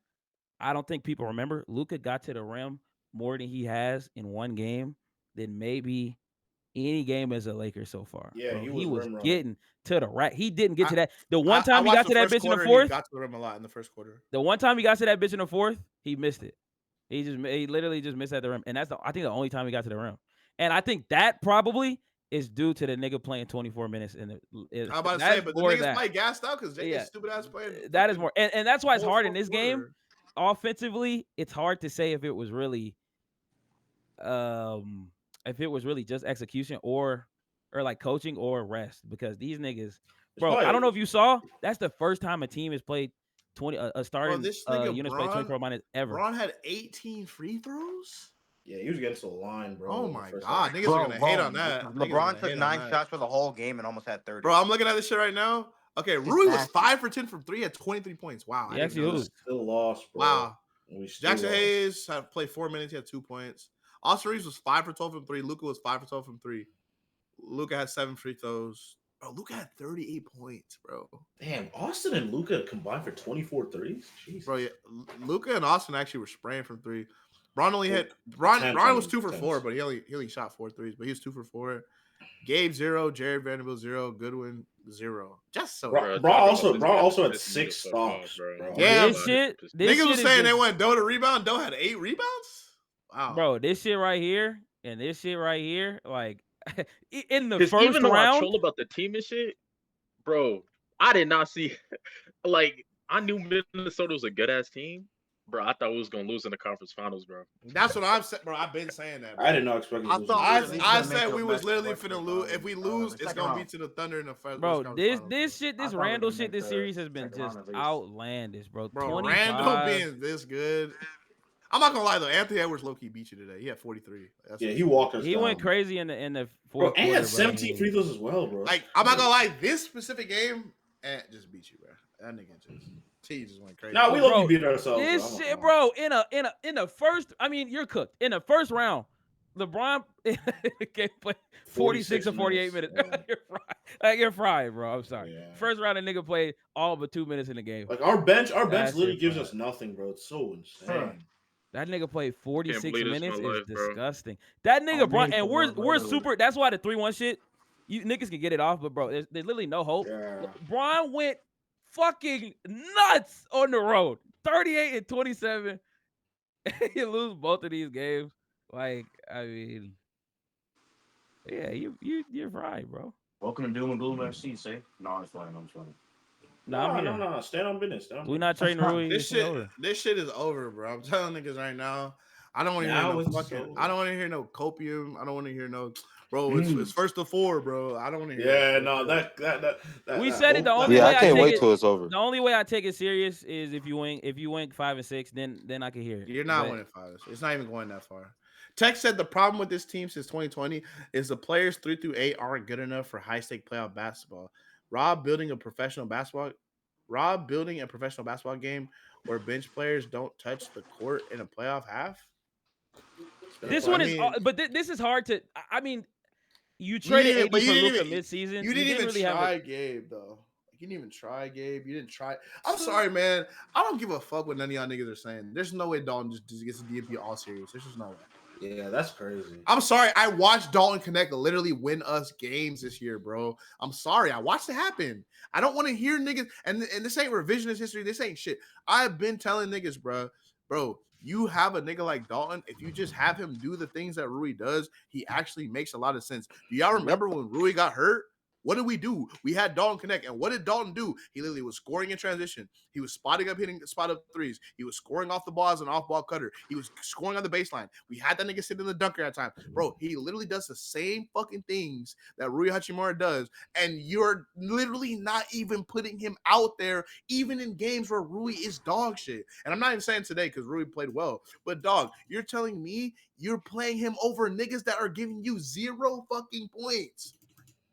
I don't think people remember. Luka got to the rim more than he has in one game than maybe any game as a Laker so far. Yeah, bro. he was getting to the rack. He didn't get to that. The one time he got to that bitch in the fourth, he got to the rim a lot in the first quarter. The one time he got to that bitch in the fourth, he missed it. He literally just missed at the rim, and that's I think the only time he got to the rim. And I think that probably is due to the nigga playing 24 minutes in the. I'm about to say, but the niggas play gassed out because stupid ass playing. That is more, and that's why it's hard in this game. Offensively, it's hard to say if it was really, just execution or like coaching or rest, because these niggas, bro. I don't know if you saw. That's the first time a team has played 20 a starting units played 24 minutes ever. Braun had 18 free throws. Yeah, he was getting to the line, bro. Oh my god, niggas are gonna hate on that. LeBron took 9 shots for the whole game and almost had 30. Bro, I'm looking at this shit right now. Okay, Rui was 5 for 10 from 3, had 23 points. Wow, he actually was. Still lost, bro. Wow. Jackson Hayes had played 4 minutes. He had 2 points. Austin Reaves was 5 for 12 from 3. Luka was 5 for 12 from 3. Luka had 7 free throws. Bro, Luka had 38 points, bro. Damn, Austin and Luka combined for 24 threes? Jesus. Bro, yeah, Luka and Austin actually were spraying from 3. Braun only had Braun was 2 for 4, but he only shot 4 threes, but he was 2 for 4. Gabe 0, Jared Vanderbilt 0, Goodwin 0. Just so Braun also had 6 stops, bro. Yeah, this shit niggas was saying just, they want Doe to rebound. Doe had 8 rebounds. Wow, bro. This shit right here and this shit right here, like in the first even though round. I troll about the team and shit, bro, I did not see. Like, I knew Minnesota was a good ass team. Bro, I thought we was gonna lose in the conference finals, bro. That's what I'm saying, bro. I've been saying that, bro. I did not expect. I said we was literally finna lose. If we lose, it's gonna be to the Thunder in the first. Bro, this Randall shit, this series has been just outlandish, bro. Bro, Randall being this good. I'm not gonna lie though. Anthony Edwards low key beat you today. He had 43. He walked us. He went crazy in the fourth quarter. And he had 17 free throws as well, bro. Like, I'm not gonna lie, this specific game, just beat you, bro. That nigga just went crazy. Nah, we love beat ourselves. This shit, bro. In the first, I mean, you're cooked. In the first round, LeBron play 46 or 48 minutes. You're fried, bro. I'm sorry. Yeah. First round, a nigga played all but 2 minutes in the game. Like our bench literally gives us nothing, bro. It's so insane. That nigga played Can't 46 believe this is my minutes is life, bro. disgusting. That nigga Bron Only and we're for super. That's why the 3-1 shit. You niggas can get it off, but bro, there's literally no hope. yeah. Bron went fucking nuts on the road. 38 and 27. You lose both of these games. Like, I mean, yeah, you're right, bro. Welcome to Doom and Gloom FC, say. No, I'm just playing. I'm just playing. Nah, I'm here. No. Stand on business. Stand on We not business. trading Rui. This shit over. This shit is over, bro. I'm telling niggas right now. I don't want to hear Now no it's fucking. over. I don't want to hear no copium. I don't want to hear no. Bro, it's Mm. first to 4, bro. I don't want to hear Yeah, that no, shit. We that said it. The hope, that only Yeah, I way I can't take wait it, till it's over. the only way I take it serious is if you win 5 and 6, then I can hear it. You're not But winning 5. It's not even going that far. Tech said the problem with this team since 2020 is the players 3 through 8 aren't good enough for high stake playoff basketball. Rob building a professional basketball game where bench players don't touch the court in a playoff half. this I one is, mean, this is hard to. I mean, you you didn't traded even, but AD for Luka midseason. you You didn't didn't even really have a. try Gabe though. You didn't even try Gabe. You didn't try. I'm sorry, man. I don't give a fuck what none of y'all niggas are saying. There's no way Dalton just gets a DMP all series. There's just no way. Yeah, that's crazy. I'm sorry. I watched Dalton Connect literally win us games this year, bro. I'm sorry. I watched it happen. I don't want to hear niggas. And this ain't revisionist history. This ain't shit. I've been telling niggas, bro, you have a nigga like Dalton. If you just have him do the things that Rui does, he actually makes a lot of sense. Do y'all remember when Rui got hurt? What did we do? We had Dalton Connect. And what did Dalton do? He literally was scoring in transition. He was spotting up, hitting spot up threes. He was scoring off the ball as an off-ball cutter. He was scoring on the baseline. We had that nigga sitting in the dunker at time. Bro, he literally does the same fucking things that Rui Hachimura does. And you're literally not even putting him out there, even in games where Rui is dog shit. And I'm not even saying today because Rui played well. But dog, you're telling me you're playing him over niggas that are giving you 0 fucking points.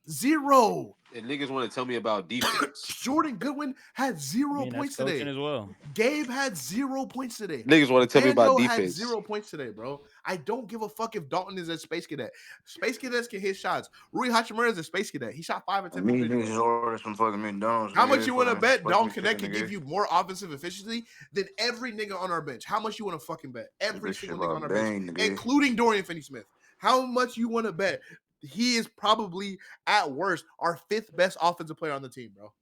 0. And niggas want to tell me about defense. Jordan Goodwin had 0 points today. As well. Gabe had 0 points today. Niggas want to tell me about Vando had defense. 0 points today, bro. I don't give a fuck if Dalton is a space cadet. Space cadets can hit shots. Rui Hachimura is a space cadet. He shot 5 or 10 Me from niggas just order some fucking McDonald's. How nigga. much you want to Fucking bet spicy Dalton chicken, Connect can nigga. give you more offensive efficiency than every nigga on our bench? How much you want to fucking bet? Every This shit single nigga on about our bench, bang, nigga. including Dorian Finney-Smith. How much you want to bet? He is probably, at worst, our 5th best offensive player on the team, bro.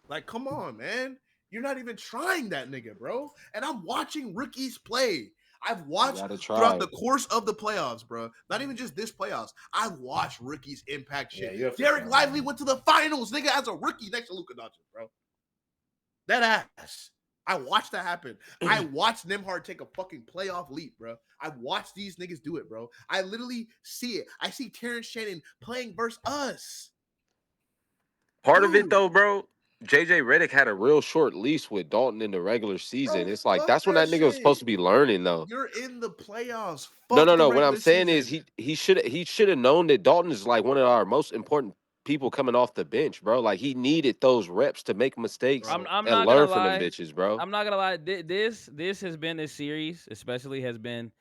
Like, come on, man. You're not even trying that nigga, bro. And I'm watching rookies play. I've watched throughout the course of the playoffs, bro. Not even just this playoffs. I've watched rookies impact shit. Yeah, Derek Lively went to the finals, nigga, as a rookie next to Luka Doncic, bro. That ass. I watched that happen. I watched Nembhard take a fucking playoff leap, bro. I watched these niggas do it, bro. I literally see it. I see Terrence Shannon playing versus us. Part of it, though, bro, JJ Redick had a real short leash with Dalton in the regular season. Bro, it's like that's when that nigga was supposed to be learning, though. You're in the playoffs. No. The What I'm saying season. is he should have known that Dalton is like one of our most important people coming off the bench, bro. Like he needed those reps to make mistakes I'm and not learn gonna from them lie. bitches, bro. I'm not gonna lie. This has been this series, especially has been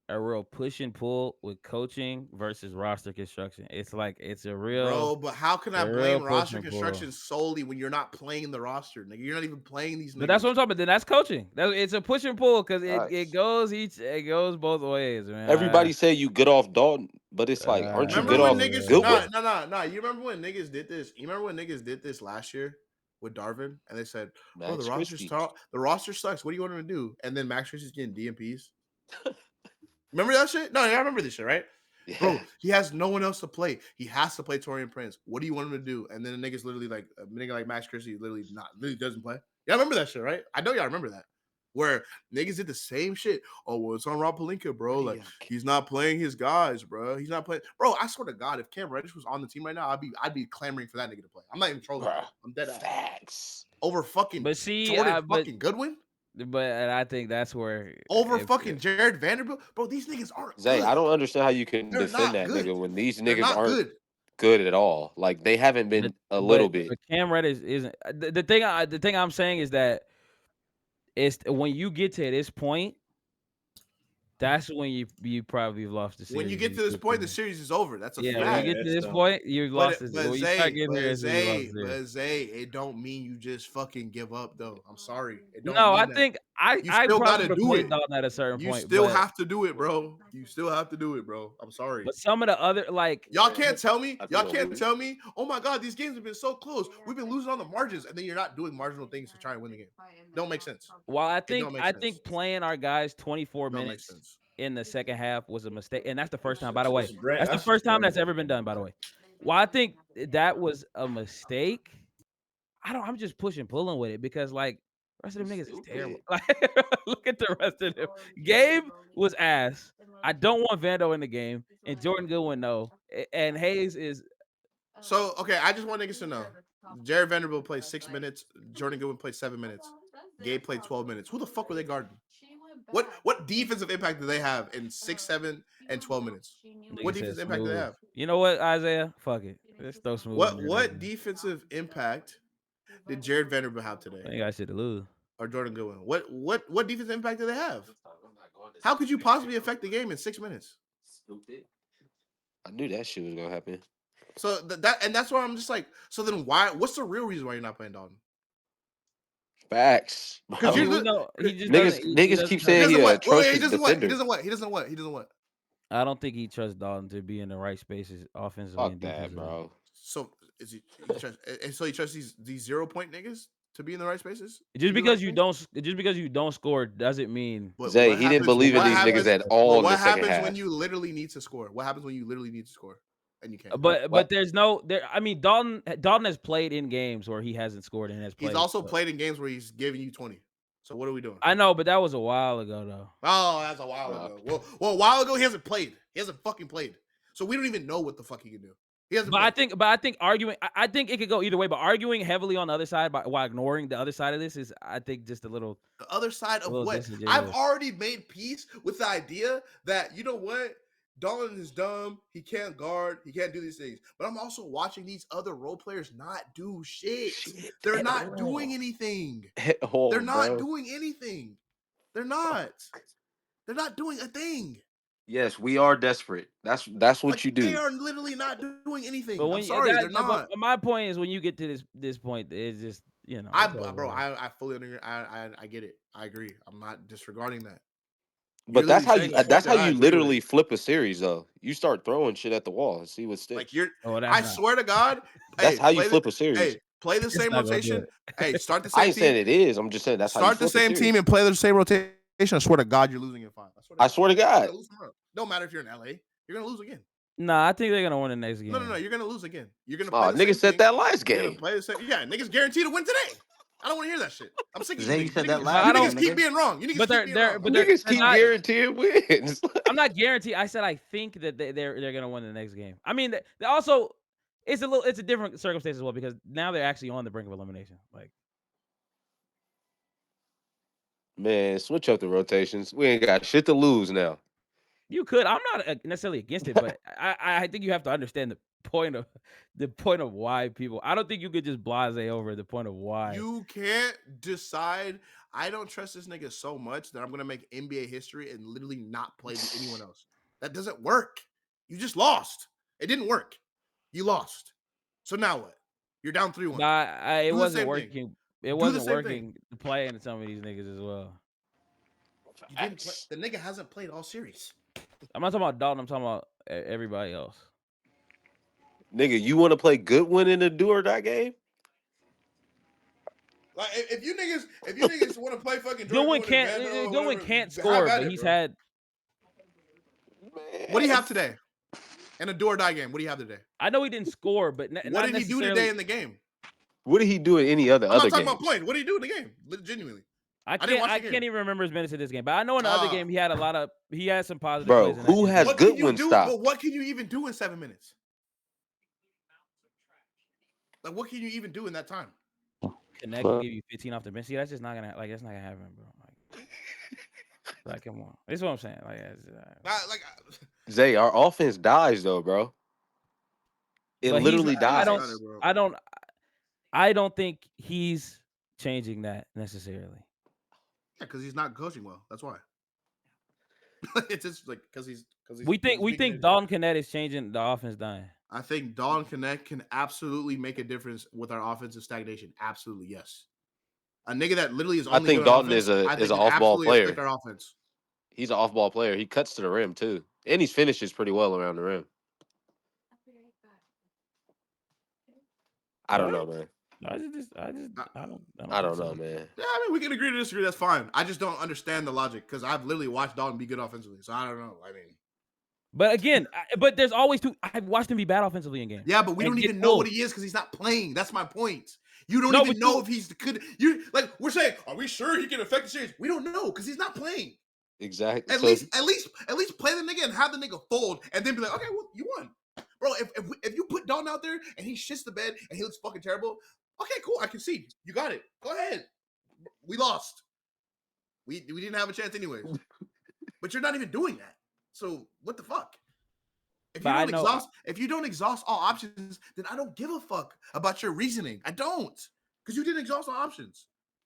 a real push and pull with coaching versus roster construction. It's like it's a real, bro. But how can I real blame push roster and pull. construction solely when you're not playing the roster, nigga? You're not even playing these niggas. But that's what I'm talking about. Then that's coaching. It's a push and pull because it goes both ways, man. Everybody say you good off Dalton, but it's like, aren't you good off Goodwin? No. You remember when niggas did this? You remember when niggas did this last year with Darvin, and they said, "Bro, the roster sucks. What do you want him to do?" And then Max Christie's getting DMPs. Remember that shit? No, I remember this shit, right? Yeah. Bro, he has no one else to play. He has to play Torian Prince. What do you want him to do? And then the nigga's literally like a nigga like Max Christie literally doesn't play. Y'all remember that shit, right? I know y'all remember that. Where niggas did the same shit. Oh, well, it's on Rob Pelinka, bro. Like, he's not playing his guys, bro. He's not playing. Bro, I swear to God, if Cam Reddish was on the team right now, I'd be clamoring for that nigga to play. I'm not even trolling. Bro, I'm dead ass. Facts. Over fucking Jordan fucking Goodwin? But I think that's where fucking Jared Vanderbilt, bro. These niggas aren't. Zay, I don't understand how you can defend that nigga when these niggas aren't good at all. Like they haven't been a little bit. But Cam Reddish isn't the thing. I'm saying is that it's when you get to this point, That's when you probably lost the When series. you get to this point, the series is over. That's a Yeah, when you Yeah, fact. get to it's this done. point, you lost it. But When you start Zay, getting here, but that's when you lost Zay, the series. but Zay, it don't mean you just fucking give up though. I'm sorry. It don't No, I mean that. think I You I still probably gotta would have do played it. Dalton at a certain You point, still but have to do it, bro. You still have to do it, bro. I'm sorry. some of the other Y'all can't tell me. I think Y'all we'll can't lose. tell me. Oh my god, these games have been so close. We've been losing on the margins, and then you're not doing marginal things to try and win the game. Don't make sense. while It don't make I sense. think playing our guys 24 Don't make minutes sense. in the second half was a mistake, and that's the first time. By the way, That's brand. that's the That's just first time brand. that's ever been done. By the way, while I think that was a mistake, I'm just pushing pulling with it because like the rest of them niggas is terrible. Stupid. Like look at the rest of them. Gabe was ass. I don't want Vando in the game, and Jordan Goodwin no, and Hayes is So okay, I just want niggas to know. Jared Vanderbilt played 6 minutes. Jordan Goodwin played 7 minutes. Gabe played 12 minutes. Who the fuck were they guarding? What defensive impact do they have in 6, 7, and 12 minutes? What nigga said defensive impact do they smooth. have? You know what, Isaiah? Fuck it. Let's throw smooth in there. What defensive impact did Jared Vanderbilt have today? I ain't got shit to lose. Or Jordan Goodwin? What defensive impact do they have? How could you possibly affect the game in 6 minutes? I knew that shit was gonna happen. So that's why I'm just like, so then why? What's the real reason why you're not playing Dalton? Facts, Because I bro. mean, we you're know he just doesn't. Niggas, He niggas doesn't keep trust. he saying he doesn't a what? Wait, he atrocious doesn't what? He defender. doesn't what? He doesn't what? He doesn't what? I don't think he trusts Dalton to be in the right spaces offensively and Fuck that, defensively. bro. So is he trust, and so he trusts these 0 point niggas to be in the right spaces? Just To do the right because things? you don't score doesn't mean. But Zay, what he didn't happens? believe in What these niggas happens? at But all in the what second happens when half. you literally need to score? What happens when you literally need to score and you can't? But there's no there. I mean, Dalton has played in games where he hasn't scored and has He's played. also played in games where he's giving you 20. So what are we doing? I know, but that was a while ago though. Oh, that's a while ago. Well, a while ago he hasn't played. He hasn't fucking played. So we don't even know what the fuck he can do. He hasn't But played. I think arguing. I think it could go either way. But arguing heavily on the other side while ignoring the other side of this is, I think, just a little The other side of what? I've disingenuous. already made peace with the idea that, you know what? Dolan is dumb. He can't guard. He can't do these things. But I'm also watching these other role players not do shit. They're not doing anything. They're not doing anything. They're not. They're not doing a thing. Yes, we are desperate. That's what Like you they do. are literally not doing anything. But I'm when sorry, they're but not. my point is when you get to this point, it's just I fully agree. I get it. I agree. I'm not disregarding that. You're But that's literally how saying you a point that I agree with. literally flip a series though. You start throwing shit at the wall and see what Like sticks. you're. that's I not. swear to God. That's how you flip a series. Play the It's same not gonna do rotation. it. Hey, start the I same ain't saying team. it is. I'm just saying that's how you Start the flip a same team series. and play the same rotation. I swear to God, you're losing in 5. I swear to You're God. gonna lose tomorrow. No matter if you're in LA, you're gonna lose again. Nah, I think they're gonna win the next game. No. You're gonna lose again. You're gonna Oh, play the same niggas said team. that last You're gonna game. play the same. Yeah, niggas guaranteed to win today. I don't want to hear that shit. I'm sick of you Zay, you niggas. said that But I last You don't. game, niggas keep nigga. being wrong. You niggas But keep being wrong. Niggas keep not. guaranteeing wins. I'm not guaranteed. I said I think that they're gonna win the next game. I mean, they also it's a different circumstance as well because now they're actually on the brink of elimination. Like Man, switch up the rotations. We ain't got shit to lose now. you could. I'm not necessarily against it, but I think you have to understand the point of why people. I don't think you could just blase over the point of why. You can't decide. I don't trust this nigga so much that I'm gonna make NBA history and literally not play anyone else. That doesn't work. You just lost. It didn't work. You lost. So now what? You're down 3-1. It Do the wasn't same working. thing. It Do the wasn't same thing. working playing some of these niggas as well. You didn't play. The nigga hasn't played all series. I'm not talking about Dalton. I'm talking about everybody else. Nigga, you want to play Goodwin in a do or die game? Like if you niggas want to play fucking Jordan Goodwin Goodwin and Vando or Goodwin whatever, can't have score, at but it, he's bro. had. What do you have today? In a do or die game, what do you have today? I know he didn't score, but What did he do today in the game? What did he do in any I'm other not talking game? about points. What did he do in the game? Genuinely. I didn't watch the can't game. even remember his minutes in this game, but I know in the other game he had some positive Bro, plays. who has What can you Goodwin do? stopped? But what can you even do in 7 minutes? Like what can you even do in that time? Connect and give you 15 off the bench. See, that's just not gonna that's not gonna happen, bro. Like come on, that's what I'm saying. Zay, our offense dies though, bro. It but literally dies. I don't think he's changing that necessarily. Yeah, because he's not coaching well. That's why. It's just like because he's We think being an idiot. Dalton Connect is changing the offense dying. I think Dalton Connect can absolutely make a difference with our offensive stagnation. Absolutely, yes. A nigga that literally is I only good think on Dalton offense, is a I is think an can off ball absolutely affect player. our offense. He's an off ball player. He cuts to the rim too, and he finishes pretty well around the rim. I don't What? know, man. I don't I think don't so. know, man. Yeah, I mean, we can agree to disagree. That's fine. I just don't understand the logic because I've literally watched Dalton be good offensively. So I don't know. I mean, But again, but there's always two. I've watched him be bad offensively in games. yeah, but we and don't get even know what pulled. he is because he's not playing. That's my point. You don't No, even but know if he's good. You like we're saying, are we sure he can affect the series? We don't know because he's not playing. Exactly. At So least play the nigga and have the nigga fold and then be like, okay, well, you won. Bro, if you put Dalton out there and he shits the bed and he looks fucking terrible, okay, cool. I can see. You got it. Go ahead. We lost. We didn't have a chance anyways. But you're not even doing that. So what the fuck? If you don't exhaust all options, then I don't give a fuck about your reasoning. I don't. Because you didn't exhaust all options.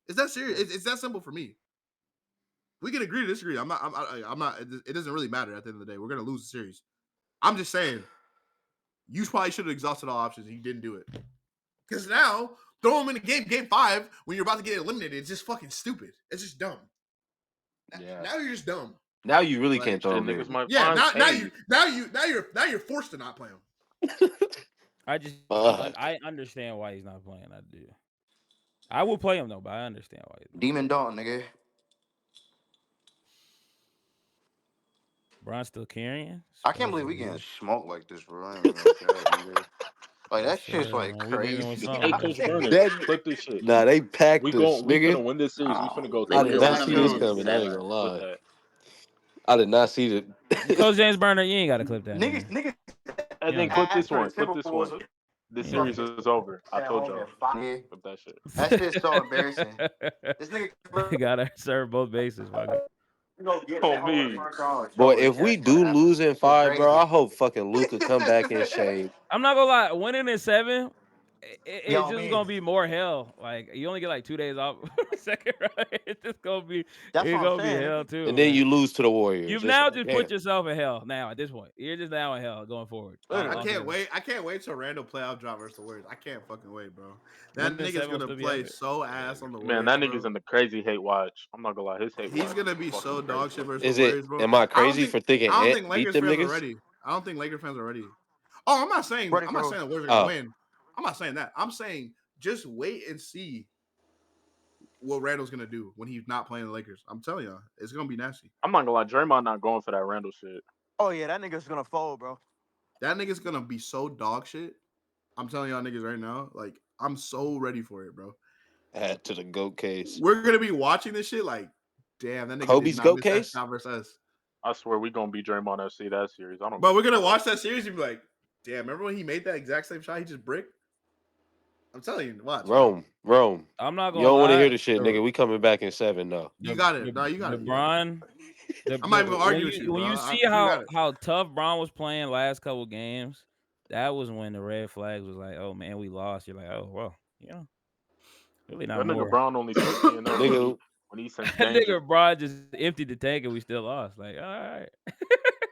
Is that serious? It's that simple for me. We can agree to disagree. I'm not. It doesn't really matter at the end of the day. We're gonna lose the series. I'm just saying, you probably should have exhausted all options. And you didn't do it. Because now throw him in the game 5 when you're about to get eliminated. It's just fucking stupid. It's just dumb. yeah. Now you're just dumb. Now you really Like, can't throw Shit, him niggas in. might yeah. find. Now you're forced to not play him. I understand why he's not playing. I do. I will play him though, but I understand why he's not. Demon Dalton, nigga. Bron's still carrying. I can't believe we Supposedly. getting smoked like this, bro. I ain't even gonna cap, nigga. Like that Yes, shit's sir. like Man, we leaving with crazy. something, Hey, bro. Coach Burner, That clip this shit. nah, they packed us, We finna nigga. win this series. We finna Oh, go they I were did 3-0 not in down the a see this million series. to coming. I ain't seven. gonna Clip lie. that. I did not see it. Coach James Burner, you ain't got to clip that, man. niggas And You then don't clip asked this for one. the Clip this one. Timberwolves. This you series is over. I At told home y'all. at 5. Clip that shit. That shit's so embarrassing. This nigga gotta serve both bases. Fuck it. you go get On that whole me. front college. Boy, Bro, if yeah, we bro, do that lose in shit 5, bro, crazy. I hope fucking Luka come back in shape. I'm not gonna lie. Winning in 7, it's Yo, just me. gonna be more hell. Like you only get like 2 days off second round. It's just gonna be That's what I'm saying, hell nigga. too. And then Man. you lose to the Warriors. You've It's now like, just damn. put yourself in hell. Now at this point, you're just now in hell going forward. I Literally. can't wait. I can't wait till Randall playoff drop versus the Warriors. I can't fucking wait, bro. That Winning nigga's 7 will gonna still be play epic. so ass on the Man, Warriors, that bro. nigga's in the crazy hate watch. I'm not gonna lie. His hate He's watch gonna is be fucking so dog crazy. shit versus the Is it? Warriors, bro. Am I I don't crazy think for thinking I don't Ant think beat Lakers them fans are niggas? ready. I don't think Lakers fans are ready. Oh, Ready I'm for not who? saying the Warriors are gonna Oh, win. I'm not saying that. I'm saying just wait and see what Randall's gonna do when he's not playing the Lakers. I'm telling y'all, it's gonna be nasty. I'm not gonna lie. Draymond not going for that Randall shit. Oh yeah, that nigga's gonna fold, bro. That nigga's gonna be so dog shit. I'm telling y'all niggas right now, like I'm so ready for it, bro. add to the GOAT case. We're gonna be watching this shit like, damn, that nigga did Kobe's not GOAT miss that case? shot versus us. I swear we gonna beat Draymond FC that series. I don't But give we're a gonna fuck. watch that series and be like, damn, remember when he made that exact same shot? He just bricked. I'm telling you, watch, bro. Rome. I'm not You gonna don't want to lie. hear the shit, nigga. We coming back in 7, though. You got it. No, you got it. You got it. LeBron. I'm not even gonna argue with you, When bro. you see You got it. how tough Bron was playing last couple games, that was when the red flags was like, oh man, we lost. You're like, oh well, really not That nigga more. Brown only 13-0 Nigga, when he sends That danger. nigga Bron just emptied the tank and we still lost. Like, all right.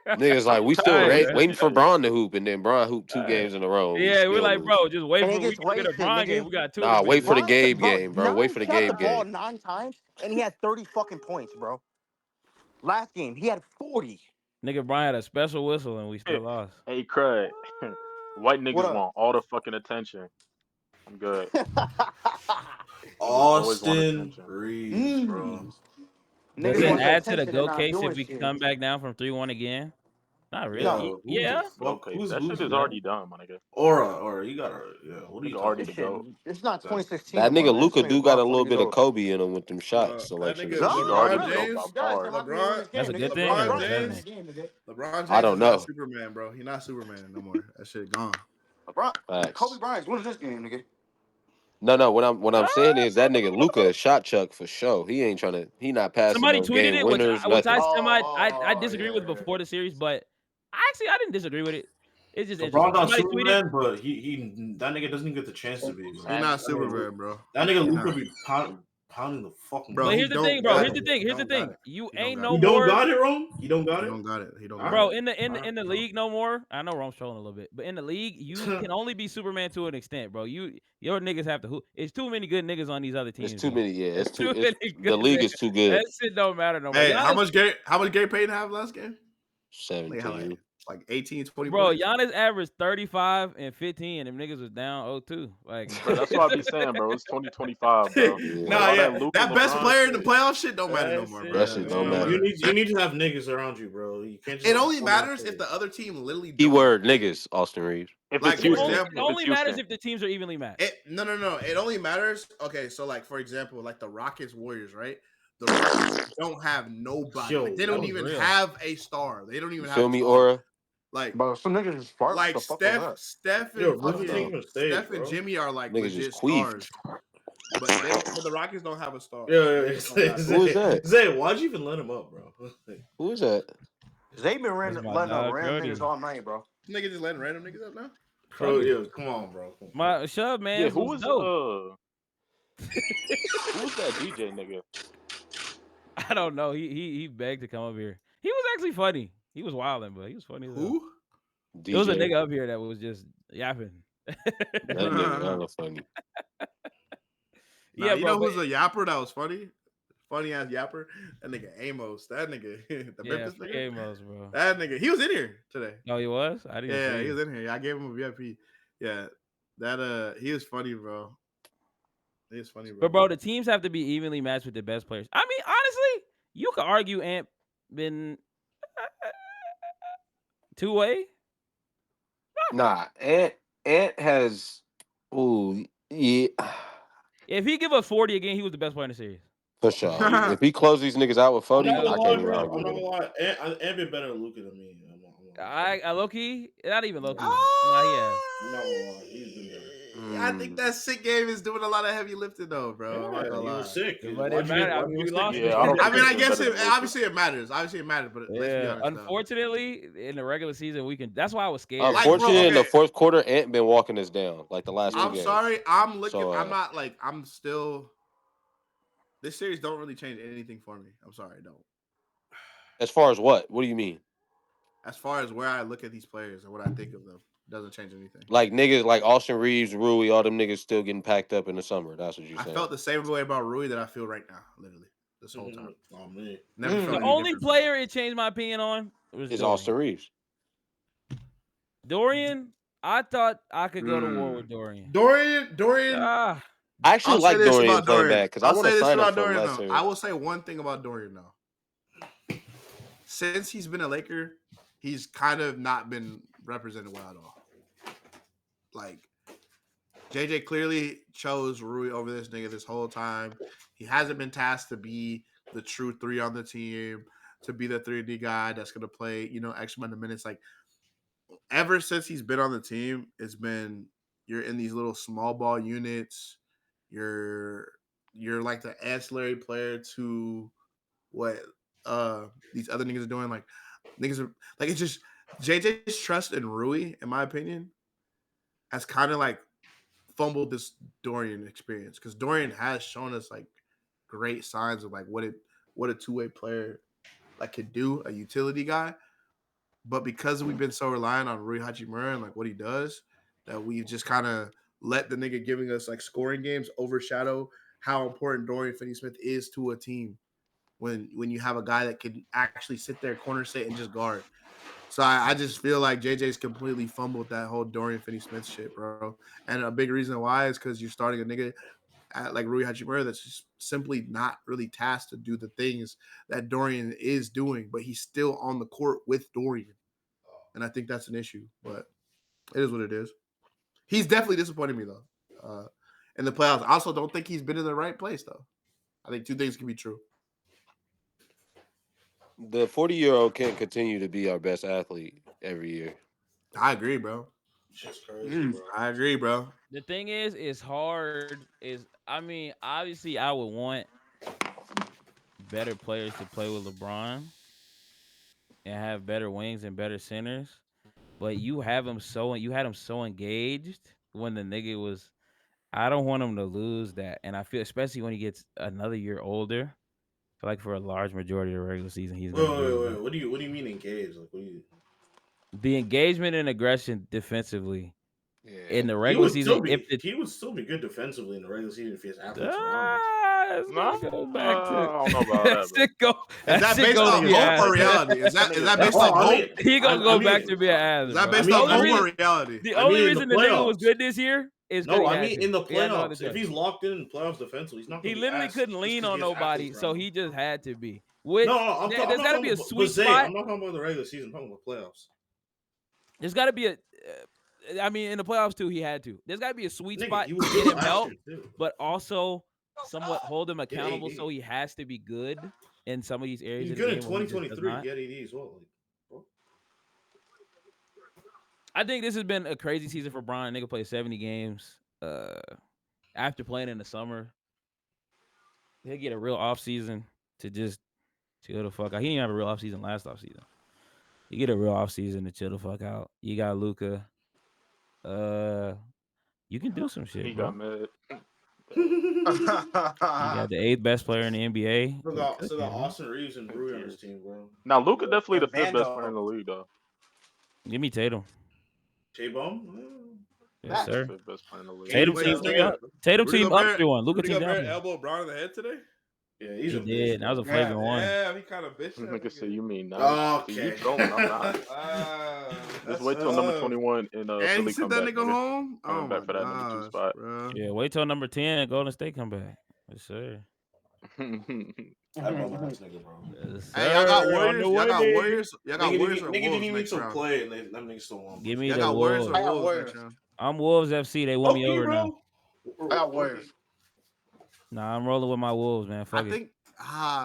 niggas like, we All still right, man. waiting for Braun to hoop, and then Braun hooped 2 All right. games in a row, and we Yeah, we're still like, lose. bro, just wait And he for we gets can get a wasted, Bron game. nigga. We got 2 of Nah, them wait bitches. for the Bron, Gabe bro, game, bro. Wait Giannis for the shot the Gabe ball game. 9 times and he had 30 fucking points, bro. Last game he had 40. Nigga Bron had a special whistle and we still lost. Hey, Craig. White What niggas up? want all the fucking attention. I'm good. Niggas always want Austin attention. Reaves, bro. Does Niggas it want the Nigga, add to the attention and go not case doing if we shit. come back down from 3-1 again? Not No, really. yo, who the Yeah. fuck? Okay, Who's that shit is that? already done, my nigga. Aura, you gotta. Yeah, what are you Nigga talking already this the about? shit. goat. It's not That 2016 no That more, nigga man. This Luca nigga's do got about a 20 little years bit of old. Kobe in him with them shot That selection and nigga Nigga shit. No, already it the LeBron does. goat James. by It does. far. I'm happy we win LeBron this That's game, a good nigga. thing or LeBron is it a LeBron bad win James. thing? that game, nigga. LeBron I James don't is not know. Superman, bro. He's not Superman no more. That shit gone. LeBron, Kobe Facts. Bryant's winning this game, nigga. No. What I'm saying is that nigga Luca Ah! is shot chuck for sure. He ain't trying to. He not passing Somebody no tweeted game it, which winners, which I nothing. I Oh, disagree with yeah. before the series, but I didn't disagree with it. It's just LeBron interesting. not Somebody tweeted, Superman, but he that nigga doesn't even get the chance to be, bro. He's facts. not Superman, bro. That nigga He's Luka not. be pounding the fucking Bro, But he here's the garbage. thing, don't bro. got Here's it. the thing. He Here's the don't got thing. it. You He don't ain't got no it. You don't more, got it, Rome. You don't got He it. don't got it. He don't All got it. bro. right. In the All league no more. I know Rome's trolling a little bit, but in the league, you right. can only be Superman to an extent, bro. Your niggas have to hoop. It's too many good niggas on these other It's teams, too bro. many. Yeah, It's it's too. too It's many the good league niggas. is too good. That shit don't matter no more. Hey, Giannis, how much Gary Payton have last game? Like how 17. like 18, 20 bro. points? Giannis averaged 35 and 15, and them niggas was down 0-2. Like, Bro, that's what I be saying, bro. It's 2025, bro. Yeah, Like Nah, all yeah. that Luca That best LeBron player in the shit. playoff shit don't matter no that more, shit, that bro. shit That don't shit don't man. matter. matter. You need to have niggas around you, bro. You can't just It have only dumbass matters if players. the other team literally don't. Keyword niggas. Austin Reeves. If Like it's for Houston, It example, if it's only matters Houston, if the teams are evenly matched. no. It only matters. Okay, so like for example, like the Rockets Warriors, right? The Rockets don't have nobody. Yo, Like they That don't was even real. have a star. They don't You even have feel a me, star. Aura? Like But some niggas just fart. What like the fuck was that? Steph yo, and Rookie fucking Kingdom stage, Steph and bro. Jimmy are like Niggas just legit queefed. stars, but they don't. But the Rockets don't have a star, so Yo, they just don't matter. Who is Zay, that? Zay, why'd you even let him up, bro? Who is that? They been That's my letting up dog, random niggas Jody. all night, bro. Niggas just letting random niggas up now. Bro, Funny. yo, come on, bro. Come on. My Shove yeah, Mans was dope. who was that DJ nigga? I don't know. He begged to come up here. He was actually funny. He was wilding, but he was funny as hell. Who? It was a DJ. nigga up here that was just yapping. That nigga hella funny. Nah, Yeah, you bro. know But who's a yapper that was funny? Funny ass yapper. That nigga Amos. That nigga, the yeah, Memphis free nigga. Amos, bro. That nigga, he was in here today. Oh, he was? I didn't Yeah, see he him. was in here. I gave him a VIP. Yeah, that he was funny, bro. He was funny, But bro. bro, the teams have to be evenly matched with the best players. I mean, honestly, you could argue Ant been two way. Nah, Ant has. Ooh, yeah, If he give us 40 again, he was the best player in the series. for sure. If he close these niggas out with I'm not 40, gonna I lie, can't even bro. argue I'm not with gonna him. lie. Ant been better than Luka than me. I'm not gonna lie. I low key, not even low key. Nah, he has. I'm not gonna lie. He's been better. I think Mm. that sick game is doing a lot of heavy lifting though, bro. I'm not Yeah, gonna he was lie. sick. But it Why'd matter. I you mean, we was sick? lost Yeah, I don't I think mean, he's I been guess better it than Luka. obviously it matters. Obviously it matters, but let's be Yeah. honest though. Unfortunately, in the regular season, we can. That's why I was scared. Like, bro, Unfortunately, in the okay. fourth quarter, Ant been walking us down like the last two I'm games. sorry. I'm looking. So, I'm not like. I'm still. This series don't really change anything for me. I'm sorry, it don't. as far as what do you mean? As far as where I look at these players and what I think of them, it doesn't change anything. Like niggas like Austin Reeves, Rui, all them niggas still getting packed up in the summer. That's what you're I saying. felt the same way about Rui that I feel right now, literally, this whole time. Oh man. Never The felt any only different, bro. player it changed my opinion on was It's Austin Dorian. Reeves. Dorian, I thought I could go to war with Dorian. Dorian. Ah, I actually I'll say like this Dorian about playing Dorian. back because I I'll want to say this sign him about for Dorian though. I lesser. will say one thing about Dorian though. Since he's been a Laker, he's kind of not been represented well at all. Like JJ clearly chose Rui over this nigga this whole time. He hasn't been tasked to be the true three on the team, to be the 3D guy that's gonna play, X amount of minutes. Like ever since he's been on the team, it's been you're in these little small ball units. You're you're like the ancillary player to what these other niggas are doing. Like niggas are like it's just JJ's trust in Rui, in my opinion, has kind of like fumbled this Dorian experience because Dorian has shown us like great signs of like what a two-way player like could do, a utility guy. But because we've been so reliant on Rui Hachimura and like what he does, that we've just kind of let the nigga giving us like scoring games overshadow how important Dorian Finney-Smith is to a team when you have a guy that can actually sit there, corner sit, and just guard. So I just feel like JJ's completely fumbled that whole Dorian Finney-Smith shit, bro. And a big reason why is because you're starting a nigga like Rui Hachimura that's just simply not really tasked to do the things that Dorian is doing, but he's still on the court with Dorian. And I think that's an issue, but it is what it is. He's definitely disappointed me, though, in the playoffs. I also don't think he's been in the right place, though. I think two things can be true. The 40-year-old can't continue to be our best athlete every year. I agree, bro. Shit's crazy, bro. I agree, bro. the thing is, it's hard. I mean, obviously, I would want better players to play with LeBron and have better wings and better centers. But you had him so engaged when the nigga was I don't want him to lose that, and I feel especially when he gets another year older. I feel like for a large majority of the regular season, he's Wait, gonna wait, be wait, wait. What do you mean engaged? Like, what do you? the engagement and aggression defensively Yeah. in the regular season. If it He would still be good defensively in the regular season if he has athletes around him. it's No, gonna go back to I don't know about that, bro. Is that that shit based gonna off be hope ass. or reality? Is That that nigga's based Oh, off ass. hope? He gonna go back to being an Is ass, that bro. based The off only hope or reason reality? the I only mean in the reason the nigga was playoffs. good this year is because No, he I had mean to. in the He had no other playoffs. If choice. he's locked in the playoffs defensively, he's not He going to be literally asked couldn't just lean because he on has nobody, athletes so around him. he just had to be. No, Which I'm there's not got to talking be a about. But sweet Zay, spot. I'm not talking about the regular season. I'm talking about playoffs. There's got to be a. I mean, in the playoffs too, he had to. There's got to be a sweet Nigga, spot he to was get good him last help, year too. but also somewhat hold him Get accountable. So AD. he has to be good in some of these areas He's of the good in game where he just does 2023. not. Get AD as well. Like, bro. I think this has been a crazy season for Brian. Nigga played 70 games. After playing in the summer, he'll get a real off season to just chill the fuck out. He didn't have a real off season last off season. You get a real off season to chill the fuck out. You got Luka. You can do some shit, He bro. got mad. You got the 8th best player in the NBA. Still You got cooking, bro. Austin Reaves and Rui on his Tears. team, bro. Now Luka definitely the And fifth best player in Vando. the league, though. Give me Tatum. J Bum. Yes, He's the sir. fifth best player in the league. Tatum Wait, team so 3 what? up. Tatum Rudy team up Gobert, 3-1. Luka Rudy team down Gobert 3-1. elbow Brown in the head today. Yeah, he's He a bitch, did. That was bro. a flagrant one. Yeah, he kind of bitched that Nigga said nigga. you mean nice. See, you Okay. trolling, I'm not. Just That's wait till number tough. 21 in And he Philly sent come that back, nigga nigga. home. Oh Coming my back for that number 2 gosh, spot. bro. Yeah, wait till number 10. Golden State come back. Yes, sir. That bum ass nigga, bro. Yes, Hey, y'all got sir. On Warriors. the Y'all got way. Warriors. Y'all got Warriors or Nigga didn't Wolves even next still round. play, and them niggas still won. Give me Y'all the got Warriors or I Wolves. got Wolves next Warriors. round. I'm Wolves FC. They won me Okay, over now. bro. I got Warriors. Nah, I'm rolling with my Wolves, man. Fuck I it. think,